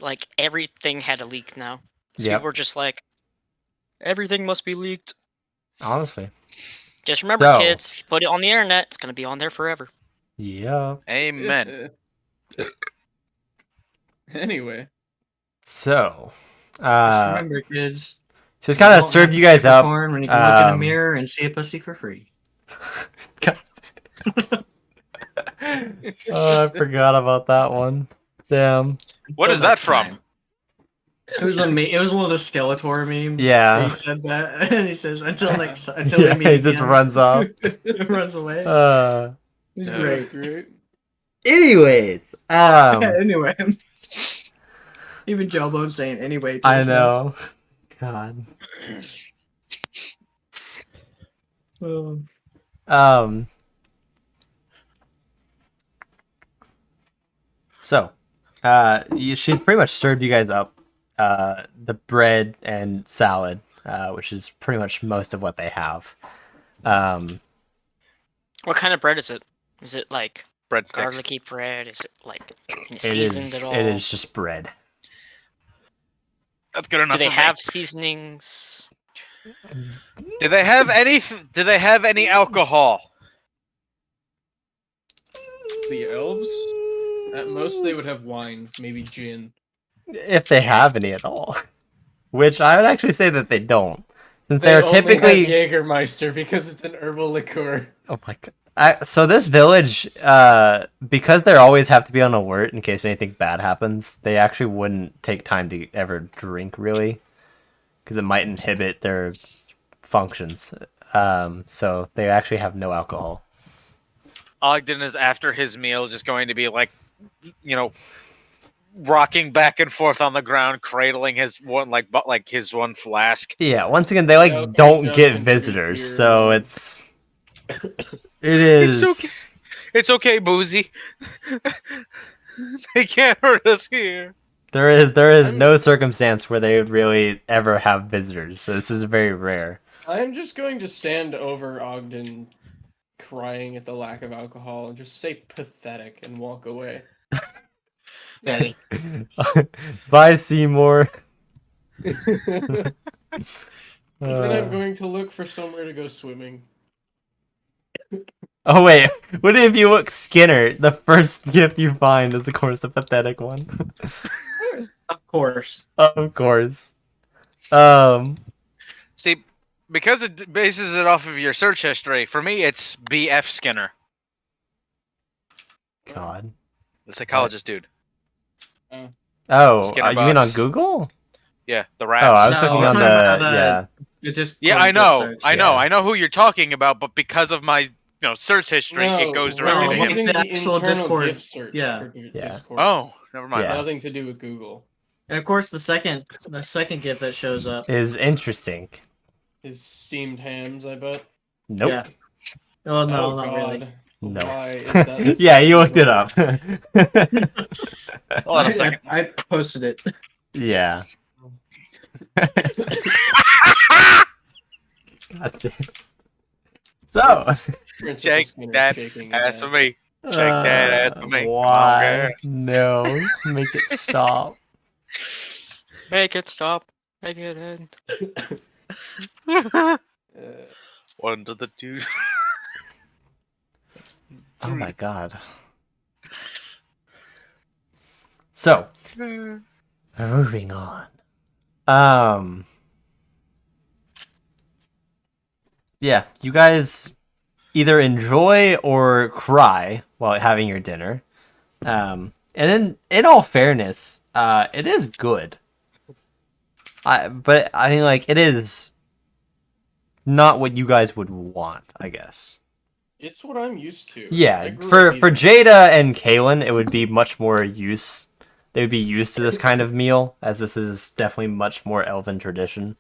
Like everything had a leak now. So Yep. people were just like, everything must be leaked. Honestly. Just remember, So- kids, if you put it on the internet, it's gonna be on there forever. Yeah. Amen. Anyway, So, Just uh, remember, kids. just kind don't of have served to you guys pay for up. porn when you can look in a um, mirror and see a pussy for free. Oh, I forgot about that one. Damn. What is Until that next from? time. It was it was one of the Skeletor memes. Yeah. He said that, and he says, "Until next, until Yeah, we meet he just again." runs off. It runs away. He's that was great. great. Anyways, Anyway, even Jawbone saying anyway. to I us now. know. God. Oh. So, she's pretty much served you guys up the bread and salad, which is pretty much most of what they have. What kind of bread is it? Is it like Breadsticks. garlicky bread? Is it like It seasoned is. at all? It is just bread. That's good enough. Do they for me. have seasonings? Do they have any? Do they have any alcohol? The elves? At most, they would have wine, maybe gin. If they have any at all. Which I would actually say that they don't. Since They they're only typically. have Jägermeister because it's an herbal liqueur. Oh my god. So this village, because they always have to be on alert in case anything bad happens, they actually wouldn't take time to ever drink, really. Because it might inhibit their functions. So they actually have no alcohol. Ogden is after his meal just going to be like, rocking back and forth on the ground, cradling his one his one flask. Yeah, once again, they Yeah, okay, don't just get contribute visitors, beer so and- it is. okay. It's okay, Boozy. They can't hurt us here. There is no circumstance where they would really ever have visitors, so this is very rare. I'm just going to stand over Ogden crying at the lack of alcohol and just say pathetic and walk away. Daddy. Bye, Seymour. Then Uh, I'm going to look for somewhere to go swimming. oh wait, what if you look Skinner? The first gift you find is, of course, the pathetic one. Of course. Of course. See, because it bases it off of your search history, for me it's B.F. Skinner, God. the psychologist dude. Oh, Skinner you mean on box. Google? Yeah, the Oh, rats. I was No, looking we're on talking about, the yeah. It just Yeah, clicked I know, search. I know who you're talking about, but because of my search history, it goes directly no, to like him. using the the actual internal Discord. GIF search Yeah. for Yeah. Discord. Oh, never mind. Yeah. Nothing to do with Google. And of course, the second gift that shows up. Is interesting. Is steamed hams, I bet. Nope. Yeah. Oh no, Oh, not God. really. No. Why is that the Yeah, you same looked it up. Hold on a second. I posted it. Yeah. God damn. So, It's Principal Shake Skinner that shaking his ass head. for me. Shake that ass for me. Come on, why? girl. No, make it stop. Make it stop. Make it end. Uh, One to the two. Oh my god. So, moving on. Yeah, you guys either enjoy or cry while having your dinner. And in all fairness, it is good. But I mean, like, it is not what you guys would want, I guess. it's what I'm used to. I Yeah, grew for up eating Jada and Kaylin, it would be much more use. They would be used to this kind of meal, as this is definitely much more elven tradition.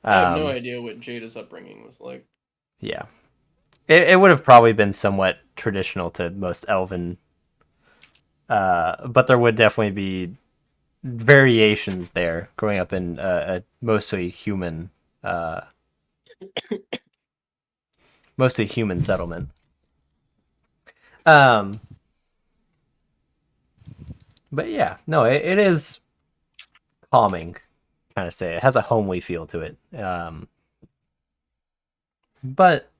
I have no Um, idea what Jada's upbringing was like. Yeah, it would have probably been somewhat traditional to most elven, but there would definitely be variations there. Growing up in a uh, mostly human settlement. Um, but yeah, no, it is calming, kind of say. It has a homely feel to it. But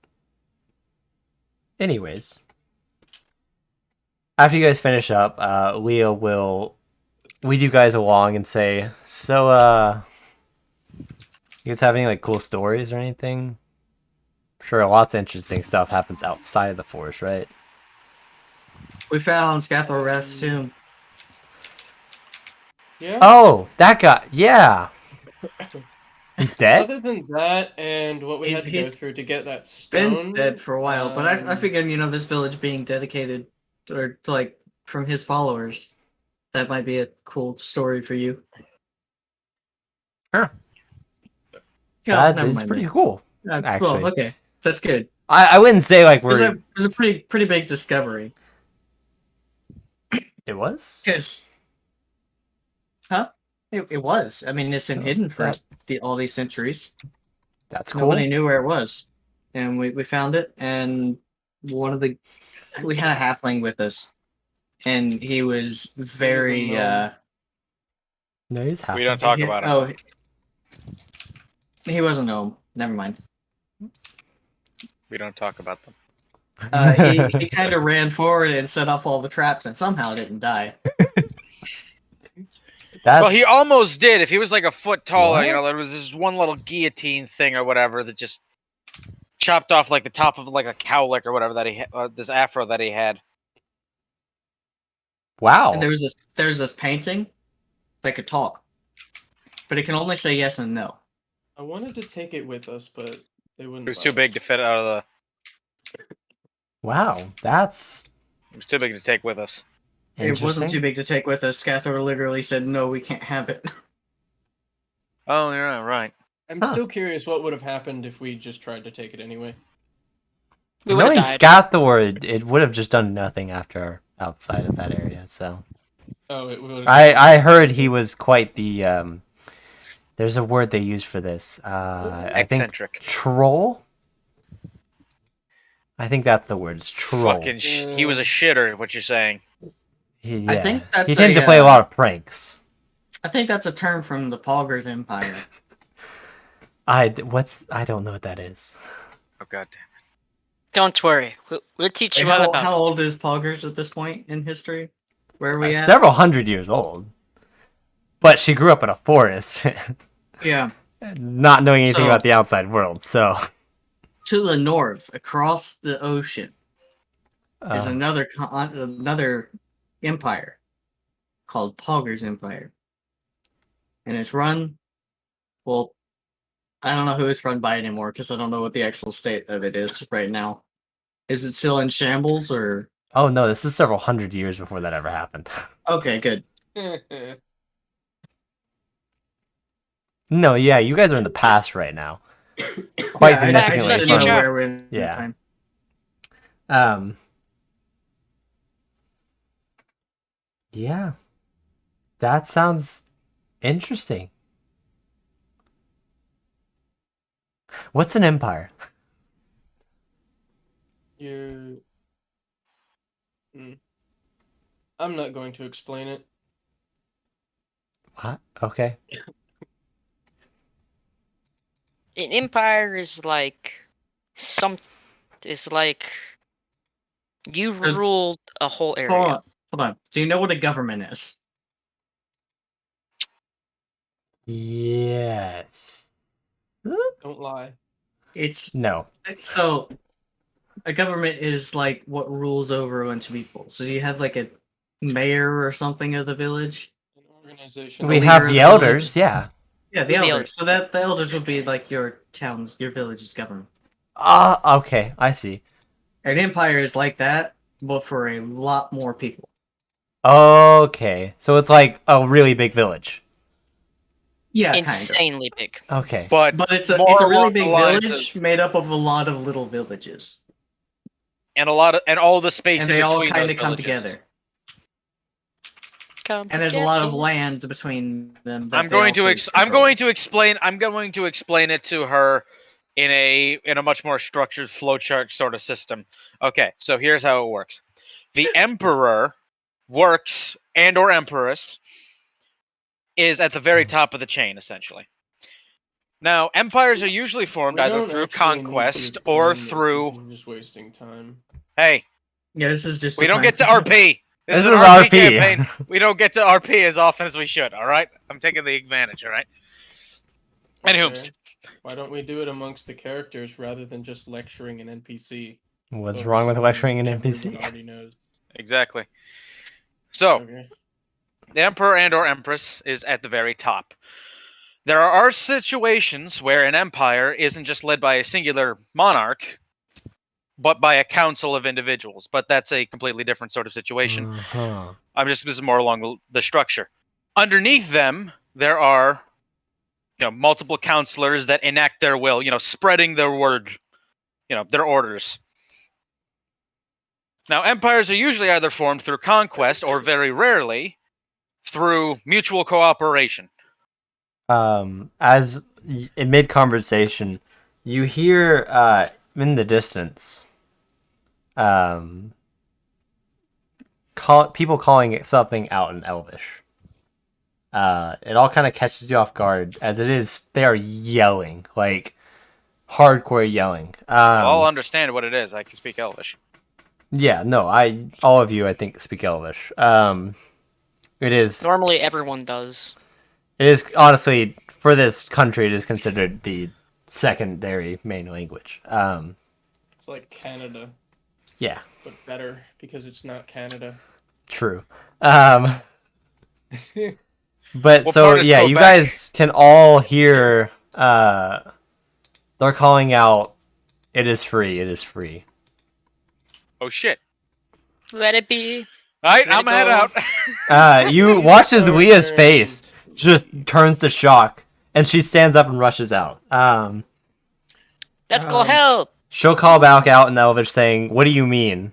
anyways, after you guys finish up, Leah will lead you guys along and say, "So, you guys have any like cool stories or anything?" Sure, lots of interesting stuff happens outside of the forest, right? We found Scathorrath's tomb. Yeah. Oh, that guy. Yeah, he's dead. Other than that, and what we He's- had to go he's through to get that Been stone. dead for a while, but I um, figured, this village being dedicated to like from his followers, that might be a cool story for you. Huh. Yeah, That is pretty cool. actually. Well, okay, that's good. I wouldn't say like It was we're. a, it was a pretty big discovery. It was. Because, huh? It was. I mean, it's been So hidden for that- all these centuries. That's cool. Nobody knew where it was, and we found it. And we had a halfling with us, and he was very gnome. No, he's happy. We don't talk he- about him. oh, he wasn't gnome. Never mind. We don't talk about them. He kind of ran forward and set off all the traps, and somehow didn't die. Well, he almost did. If he was like a foot taller, What? there was this one little guillotine thing or whatever that just chopped off like the top of like a cowlick or whatever that he this afro that he had. Wow. And there's this painting that could talk, but it can only say yes and no. I wanted to take it with us, but they wouldn't. It was let too big us. to fit out of the. Wow, that's It was too big to take with us. It wasn't too interesting. big to take with us. Scathor literally said, "No, we can't have it." Oh, you're right. I'm Huh. still curious what would have happened if we just tried to take it anyway. We would have Knowing died. Scathor, it would have just done nothing after outside of that area. So Oh, it would. I heard he was quite the There's a word they use for this. I think Eccentric. troll. I think that's the word. It's troll. Fucking. He was a shitter. What you're saying? Yeah. I think that's he tended a, to play a lot of pranks. I think that's a term from the Palgers Empire. I don't know what that is. Oh god damn. Don't worry. We'll teach you all how, about how it. old is Palgers at this point in history? Where are we at? Several hundred years old. But she grew up in a forest, Yeah. not knowing anything So- about the outside world. So To the north, across the ocean, is uh, another empire called Palgers Empire, and it's run. Well, I don't know who it's run by anymore because I don't know what the actual state of it is right now. Is it still in shambles or? oh no, this is several hundred years before that ever happened. Okay, good. No, yeah, you guys are in the past right now. Quite Yeah, I significantly. just didn't Future. know where we're in Yeah. time. Yeah, that sounds interesting. What's an empire? You're. I'm not going to explain it. What? Okay. An empire is like you The- ruled a whole area. Hold on. Do you know what a government is? Yes. Don't lie. It's No. so a government is like what rules over a bunch of people. So you have like a mayor or something of the village. An organization. We leader have of the the elders, village. yeah. Yeah, the Who's the elders. elder? So that the elders would be like your village's government. Okay, I see. An empire is like that, but for a lot more people. Okay, so it's like a really big village. Yeah, Insanely big. Okay. But But it's a more really along the big lines village made up of a lot of little villages, and all the space and in they all between kind those of come villages. together. And there's a lot of land between them. That I'm they going to also I'm control. going to explain it to her in a much more structured flowchart sort of system. Okay, so here's how it works. The emperor works or empress is at the very top of the chain essentially. Now, empires are usually formed We either don't through actually need to conquest or explain this, through this is just wasting time. hey, Yeah, this is just. we a don't time get to for- RP. This is This an is RP RP. campaign. We don't get to RP as often as we should, alright? I'm taking the advantage, alright? Anywho, Okay. Why don't we do it amongst the characters rather than just lecturing an NPC? What's over wrong with something lecturing an everyone NPC? already knows. exactly. So, Okay. the emperor or empress is at the very top. There are situations where an empire isn't just led by a singular monarch, but by a council of individuals. But that's a completely different sort of situation. Uh-huh. This is more along the structure. Underneath them, there are multiple counselors that enact their will, spreading their word, their orders. Now, empires are usually either formed through conquest or very rarely through mutual cooperation. As in mid conversation, you hear in the distance, people calling it something out in Elvish. It all kind of catches you off guard as it is. They are yelling, like hardcore yelling. I'll understand what it is. I can speak Elvish. Yeah, no, all of you, I think, speak Elvish. It is. Normally, everyone does. It is honestly for this country. It is considered the secondary main language. It's like Canada, Yeah, but better because it's not Canada. true. But What so part is yeah, you Quebec? guys can all hear. They're calling out, "It is free! It is free!" Oh shit! Let it be. Alright, Let I'm it head go. out. You watch as Leah's face just turns to shock, and she stands up and rushes out. Let's go help. She'll call back out in Elvish saying, "What do you mean?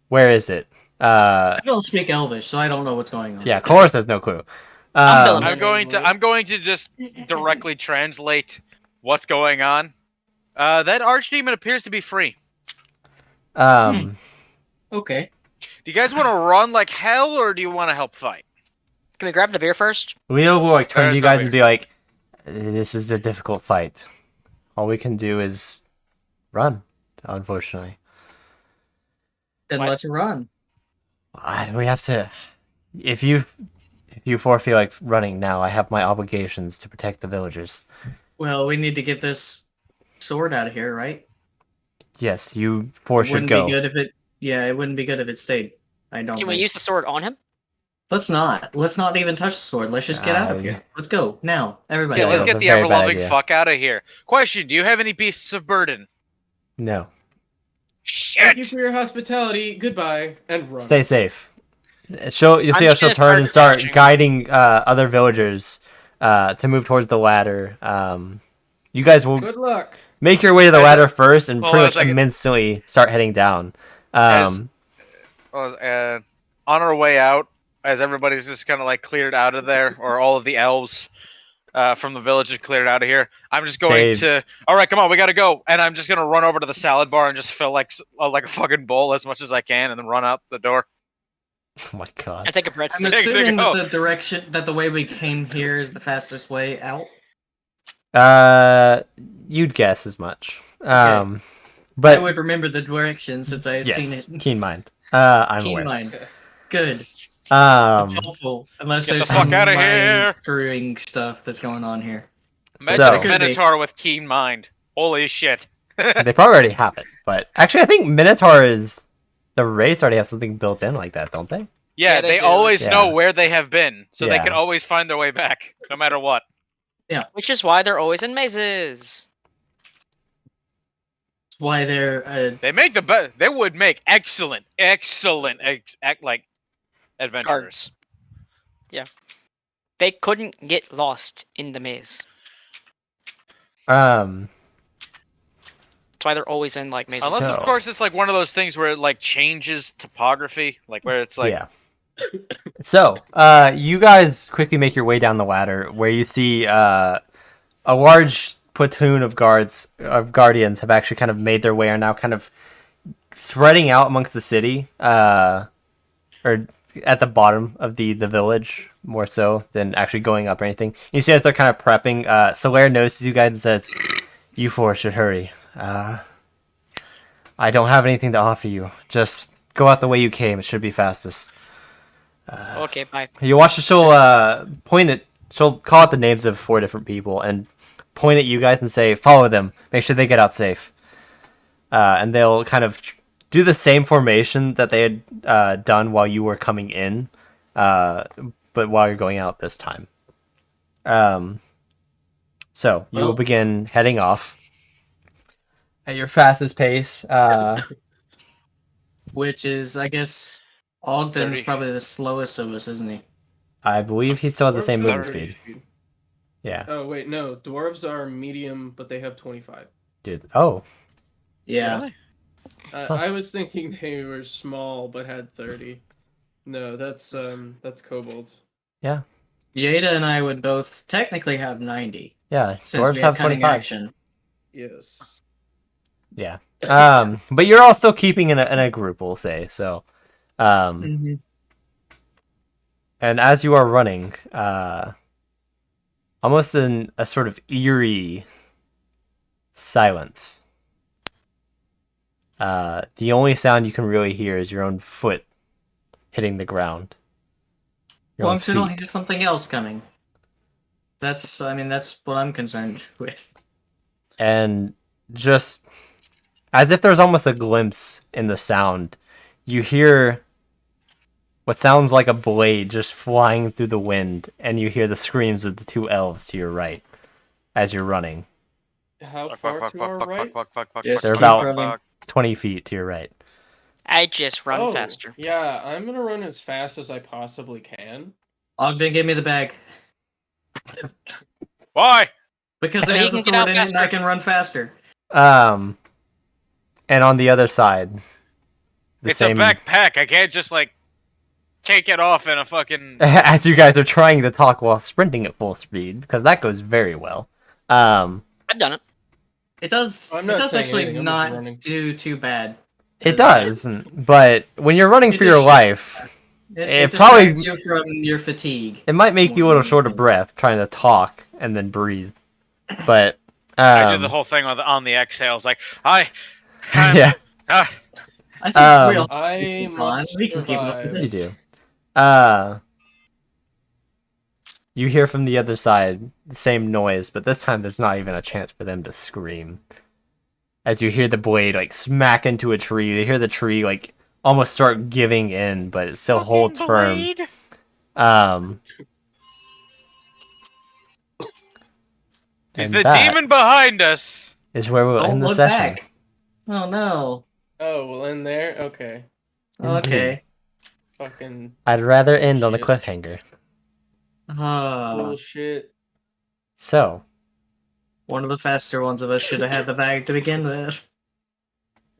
Where is it?" I don't speak Elvish, so I don't know what's going on. Yeah, Chorus has no clue. I'm Bill. I'm going to just directly translate what's going on. That archdemon appears to be free. Okay. Do you guys want to run like hell, or do you want to help fight? Can we grab the beer first? Leo will like turn to There's you no guys beer. and be like, "This is a difficult fight. All we can do is run, unfortunately. Then What? let's run. We have to. If you four feel like running now, I have my obligations to protect the villagers. Well, we need to get this sword out of here, right? Yes, you four should Wouldn't go. be good if it. Yeah, it wouldn't be good if it stayed. I don't. Can we think. use the sword on him? Let's not. Let's not even touch the sword. Let's just get out of here. Let's go now, everybody. Okay, Yeah, let's that's get a the very bad ever-loving idea. fuck out of here. Question: do you have any beasts of burden? No, Thank you Shit! for your hospitality. Goodbye and run. stay safe. You'll see how I'm she'll just gonna turn and start start marching. guiding other villagers to move towards the ladder. You guys will Good luck. make your way to the As a- ladder first and Hold on a pretty much second. immensely start heading down. On our way out, as everybody's just kind of like cleared out of there, or all of the elves, from the village is cleared out of here, I'm just going They- to. All right, come on, we gotta go. And I'm just gonna run over to the salad bar and just fill like a fucking bowl as much as I can, and then run out the door. Oh my god. I take a I'm breadstick. assuming go. that the way we came here is the fastest way out. You'd guess as much. I But would remember the direction since I have yes, seen it. keen mind. I'm Keen aware. mind. Good. That's Um, helpful. Unless Get there's the fuck some outta mind here. screwing stuff that's going on here. Imagine So- a Minotaur with keen mind. Holy shit. they probably already have it, but actually, I think Minotaur is the race already have something built in like that, don't they? Yeah, Yeah, they they do. always Yeah. know where they have been, so they Yeah. can always find their way back, no matter what. Which is why they're always in mazes. That's why they're They make the best. They would make excellent like adventurers. They couldn't get lost in the maze. Um, That's why they're always in like mazes. Unless, So- of course, it's like one of those things where it like changes topography, like where it's like yeah. So, you guys quickly make your way down the ladder, where you see a large platoon of guardians have actually kind of made their way, are now kind of spreading out amongst the city, or at the bottom of the village, more so than actually going up or anything. You see as they're kind of prepping, Solaire notices you guys and says, "You four should hurry. I don't have anything to offer you. Just go out the way you came. It should be fastest." Okay, bye. You watch her, she'll call out the names of 4 different people and point at you guys and say, "Follow them. Make sure they get out safe." And they'll kind of do the same formation that they had done while you were coming in, but while you're going out this time. So you will Well- begin heading off at your fastest pace. which is, I guess, Ogden's 30. probably the slowest of us, isn't he? I believe he still has the Dwarves same have movement 30 speed. Yeah, Oh wait, no. Dwarves are medium, but they have 25. dude. Oh, Yeah. Really? Huh. I was thinking they were small but had 30. No, that's kobolds. yeah, Jada and I would both technically have 90. yeah. Since Dwarves we have cunning 25. action. Yes. Yeah. But you're all still keeping in a group, we'll say. So, Mhm. and as you are running, almost in a sort of eerie silence, the only sound you can really hear is your own foot hitting the ground. Your own Functional, feet. here's something else coming. That's what I'm concerned with. And just as if there's almost a glimpse in the sound, you hear what sounds like a blade just flying through the wind, and you hear the screams of the 2 elves to your right as you're running. How Fuck, far fuck, to fuck, our fuck, right? fuck, fuck, fuck, Yes, They're fuck, about- fuck, fuck. 20 feet to your right. I just run Oh, faster. Yeah, I'm gonna run as fast as I possibly can. Ogden, give me the bag. Why? Because So it he has a can get out sword in it and I faster. can run faster. And on the other side, the It's same a backpack. I can't just like take it off in a fucking. as you guys are trying to talk while sprinting at full speed, because that goes very well. I've done it. It does. I'm It not does saying actually anything, I'm just not running. do too bad. It does, but when you're running It for your just- life, It It probably- distracts you from your fatigue. it might make you a little short of breath trying to talk and then breathe. But I do the whole thing on the exhales, like yeah, I think we'll I keep on. must We can keep up with survive. you do. You hear from the other side the same noise, but this time there's not even a chance for them to scream. As you hear the blade like smack into a tree, you hear the tree like almost start giving in, but it still holds firm. Is And the that demon behind us? is where we'll Don't end the look session. back. Oh no. Oh, well, in there? Okay. Okay. Fucking I'd rather end on a Shit. cliffhanger. bullshit. So, One of the faster ones of us should have had the bag to begin with.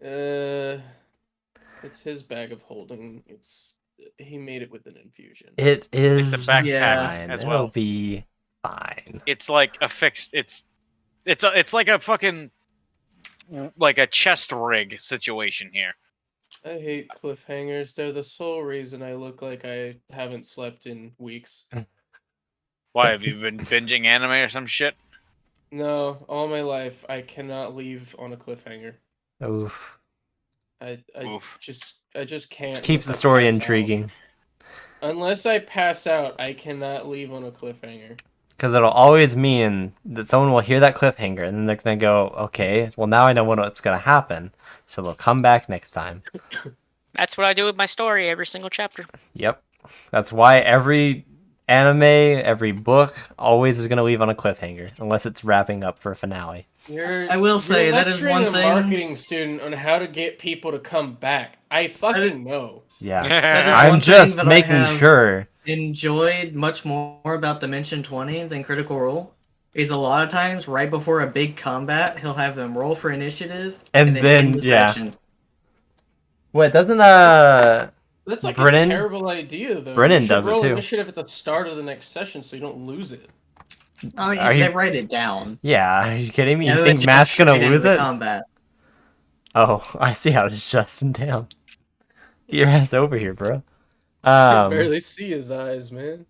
It's his bag of holding. He made it with an infusion. it is It's a backpack Yeah. fine. as It'll well. be Fine. It's like a fixed. It's like a fucking like a chest rig situation here. I hate cliffhangers. They're the sole reason I look like I haven't slept in weeks. Why have you been binging anime or some shit? No, all my life I cannot leave on a cliffhanger. Oof. Oof. I just can't. Keeps the unless I story pass out. intriguing. Unless I pass out, I cannot leave on a cliffhanger. Because it'll always mean that someone will hear that cliffhanger and then they're going to go, okay, well, now I know what's going to happen. So they'll come back next time. That's what I do with my story every single chapter. Yep. That's why every anime, every book always is going to leave on a cliffhanger. Unless it's wrapping up for a finale. I will say, that is one lecturing thing- a marketing student on how to get people to come back. I fucking know. Yeah. That is I'm one thing just that I making have sure. enjoyed much more about Dimension 20 than Critical Role. Is a lot of times right before a big combat, he'll have them roll for initiative And then then, end the yeah. session. What, doesn't, That's like Brennan- a terrible idea, though. Brennan you should does it, roll too. initiative at the start of the next session so you don't lose it. I mean, Are they you- write it down. Yeah, are you kidding me? And You then think they Matt's jump going to straight into lose the it? Combat. Oh, I see how it's Justin. Damn. Get your ass over here, bro. I can barely see his eyes, man.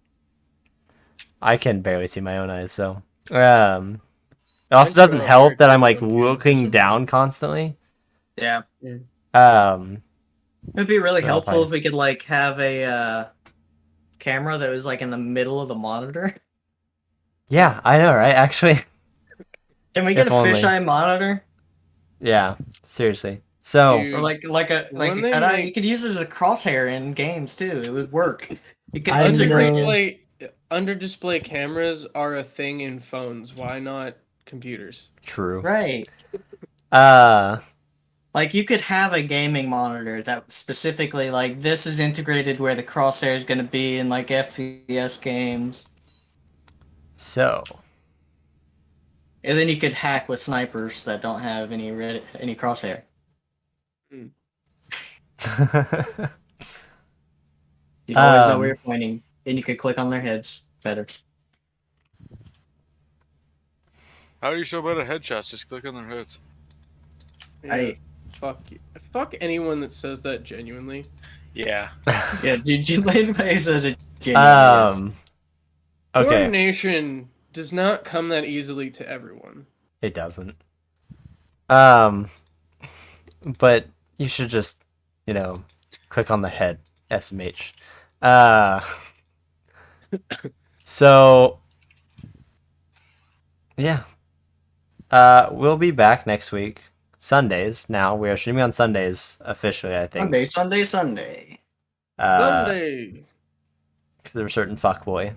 I can barely see my own eyes, so. It also Mine's doesn't grown help very that I'm like clear on camera for looking some down reason. constantly. Yeah. It'd It'd be really So helpful fine. if we could like have a camera that was like in the middle of the monitor. Yeah, I know, right? Actually, Can we get If a only. fisheye monitor? yeah, seriously. So, Dude, Or like a when they cutout? make- You could use it as a crosshair in games too. It would work. You could I under know. under display cameras are a thing in phones. Why not computers? true. Right. Like you could have a gaming monitor that specifically like this is integrated where the crosshair is going to be in like FPS games, So, and then you could hack with snipers that don't have any crosshair. You always know where you're pointing, and you could click on their heads better. How are you so bad at headshots? Just click on their heads. I Fuck anyone that says that genuinely. Yeah. yeah, did you anybody who says it genuinely? okay, Coordination does not come that easily to everyone. it doesn't. But you should just, click on the head, SMH. So, yeah. We'll be back next week. Sundays now. We are streaming on Sundays officially, I think. Sunday. Sunday. Because they're a certain fuckboy.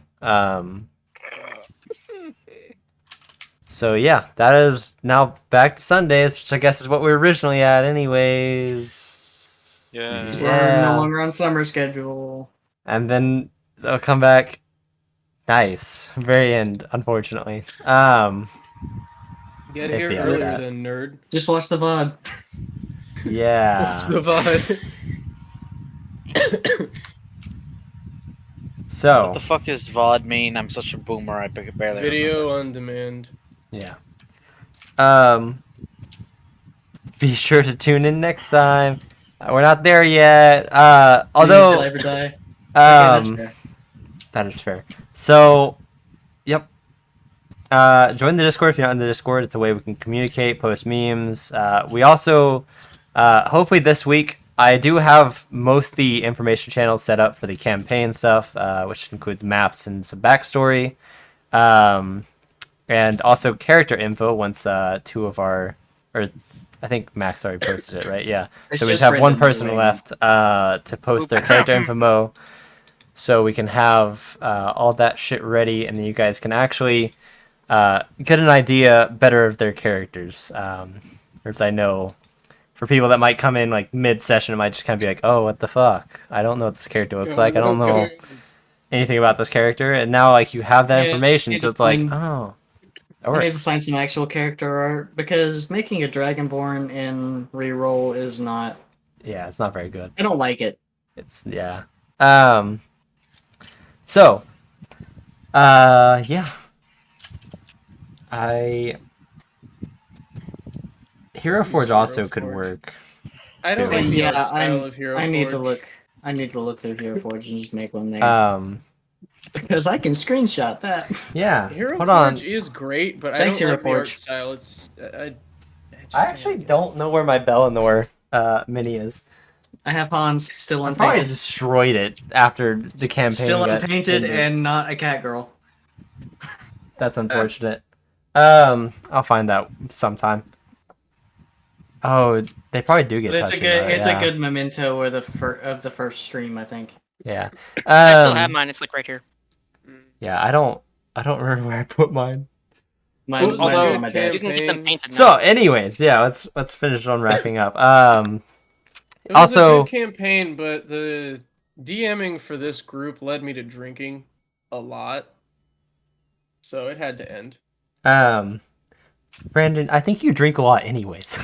So yeah, that is now back to Sundays, which I guess is what we were originally at anyways. Yeah. Because we're no Yeah. longer on summer schedule. And then they'll come back. Nice. Very end, unfortunately. Get If here you have earlier that. than nerd. Just watch the VOD. Yeah. The vibe. So What the fuck is VOD mean? I'm such a boomer. I barely Video remember. on demand. yeah. Be sure to tune in next time. We're not there yet. Until Although I ever die. Okay, that's fair. that is fair. So, yep. Join the Discord if you're not in the Discord. It's a way we can communicate, post memes. We also, hopefully this week, I do have most of the information channels set up for the campaign stuff, which includes maps and some backstory. And also character info once two of our, or I think Max already posted it, right? Yeah. It's So we just just have one Brendan person doing left to post their character info, so we can have all that shit ready, and then you guys can actually get an idea better of their characters. As I know, for people that might come in like mid-session, it might just kind of be like, oh, what the fuck? I don't know what this character looks like. I don't know anything about this character. And now like you have that Yeah, information, need so to it's like, find- oh, it I need to works. find some actual character art because making a Dragonborn in reroll is not. Yeah, it's not very good. I don't like it. It's yeah. So, yeah. Hero Forge Hero also could Forge. work. I don't like the Yeah, art style of Hero I need to Forge. look. I need to look through Hero Forge and just make one there Um, because I can screenshot that. yeah. Hero Hold on. Forge is great, but Thanks, I don't Hero like the art Forge. style. It's I just I actually like it. don't know where my Bellinor mini is. I have Hans still I probably unpainted. destroyed it after the campaign Still got unpainted ended. and not a cat girl. That's unfortunate. I'll find that sometime. Oh, they probably do get But it's a touching good art, it's yeah. a good memento of the first stream, I think. Yeah. I still have mine. It's like right here. Yeah, I don't remember where I put mine. Mine, It was mine's although- on my a desk. You can get them campaign. painted So, now. anyways, yeah, let's finish on wrapping up. It was Also- a good campaign, but the DMing for this group led me to drinking a lot, so it had to end. Brandon, I think you drink a lot anyways.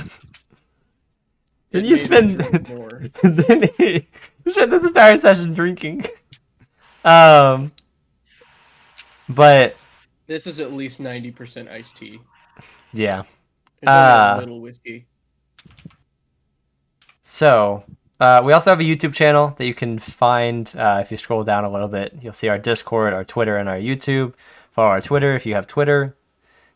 It Didn't you made me spend drink more. you spent this entire session drinking? But This is at least 90% iced tea. yeah. It's only a little whiskey. So, we also have a YouTube channel that you can find if you scroll down a little bit. You'll see our Discord, our Twitter, and our YouTube. Follow our Twitter if you have Twitter.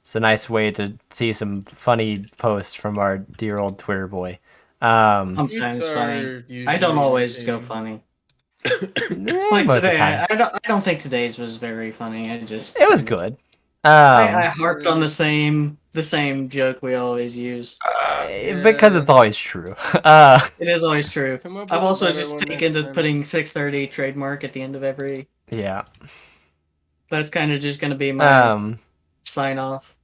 It's a nice way to see some funny posts from our dear old Twitter boy. Sometimes Tweets funny. are I don't usually always go insane. funny. Eh, Like most of the today, time. I don't think today's was very funny. I just It was good. I harped on the same joke we always use. Because it's always true. It is always true. Come up I've with a also better just one taken next to time. putting 6:30 trademark at the end of every. Yeah. That's kind of just gonna be my sign off.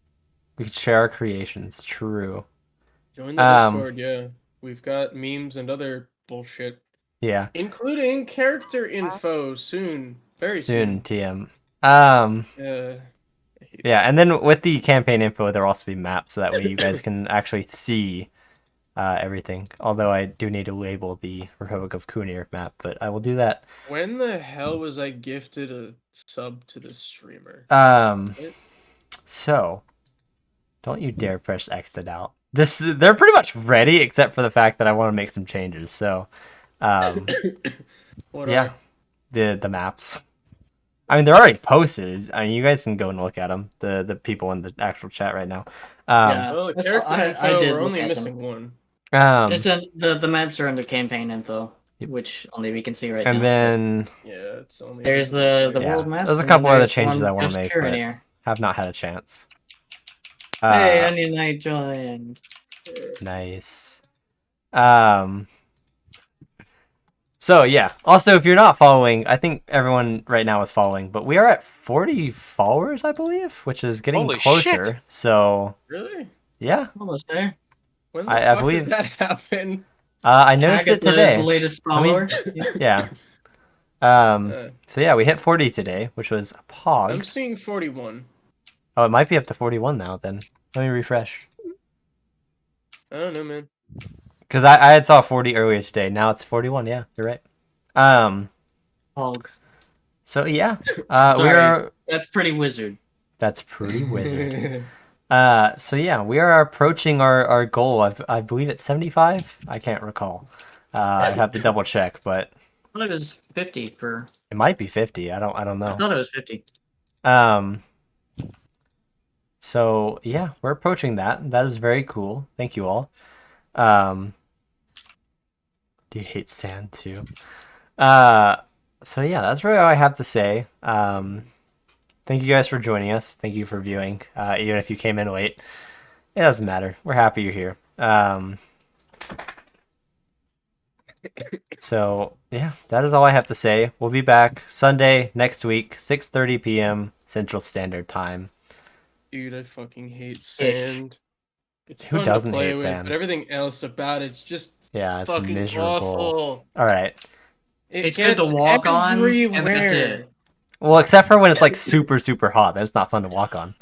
We could share our creations. True. Join the Discord, yeah. We've got memes and other bullshit, Yeah. including character info soon. Very Soon, soon. TM. I hate Yeah, and then with the campaign info, there will also be maps, so that way you guys can actually see everything. Although I do need to label the Republic of Kunir map, but I will do that. When the hell was I gifted a sub to this streamer? So don't you dare press exit out. They're pretty much ready, except for the fact that I want to make some changes. So, What yeah, the maps. I mean, they're already posted. I mean, you guys can go and look at them. The people in the actual chat right now. Yeah. Well, That's- character I info, did we're look only at missing one. It's the maps are under campaign info, which only we can see right now. and then Yeah, it's only. There's the Yeah, world map. there's a and couple then other there's changes one I wanna just make, pure in but- here. have not had a chance. Hey, Onion Knight joined. Nice. So yeah. Also, if you're not following, I think everyone right now is following, but we are at 40 followers, I believe, which is getting Holy closer. shit. So Really? yeah, Almost there. When the I fuck believe- did that happen? I noticed it Agatha is the today. latest I mean- follower. Yeah. Uh, So yeah, we hit 40 today, which was a I'm pog. seeing 41. Oh, it might be up to 41 now. Then let me refresh. I don't know, man. Because I had saw 40 earlier today. Now it's 41. Yeah, you're right. Hog. So yeah, we Sorry. are. That's pretty wizard. That's pretty wizard. So yeah, we are approaching our goal. I believe it's 75. I can't recall. I'd have to double check, but I thought it was 50 for. it might be 50. I don't I know. thought it was 50. So yeah, we're approaching that. That is very cool. Thank you all. Do you hate sand too? So yeah, that's really all I have to say. Thank you guys for joining us. Thank you for viewing. Even if you came in late, it doesn't matter. We're happy you're here. So yeah, that is all I have to say. We'll be back Sunday next week, 6:30 p.m. Central Standard Time. Dude, I fucking hate sand. It's Who fun doesn't to play hate with, sand? but everything else about it's just Yeah, it's fucking miserable. awful. All right. It's good to gets walk on, everywhere. and that's it. Well, except for when it's like super, super hot. Then it's not fun to walk on.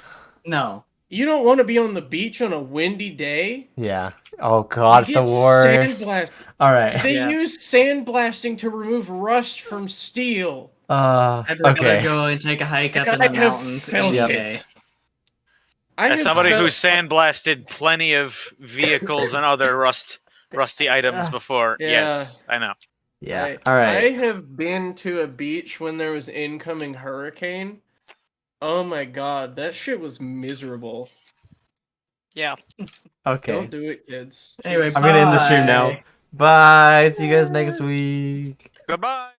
No. You don't want to be on the beach on a windy day. Yeah. Oh god, it's You the get worst. sandblast- All right. They Yeah. use sandblasting to remove rust from steel. I'd rather Okay. go and take a hike up And in the I have mountains felt any Yep. day. As have somebody felt- who's sandblasted plenty of vehicles and other rusty items before, Yeah. yes, I know. Yeah. All right. I have been to a beach when there was incoming hurricane. Oh my god, that shit was miserable. Yeah. Okay. Don't do it, kids. Anyway, I'm gonna end the stream now. bye. Bye. See you guys next week. Goodbye.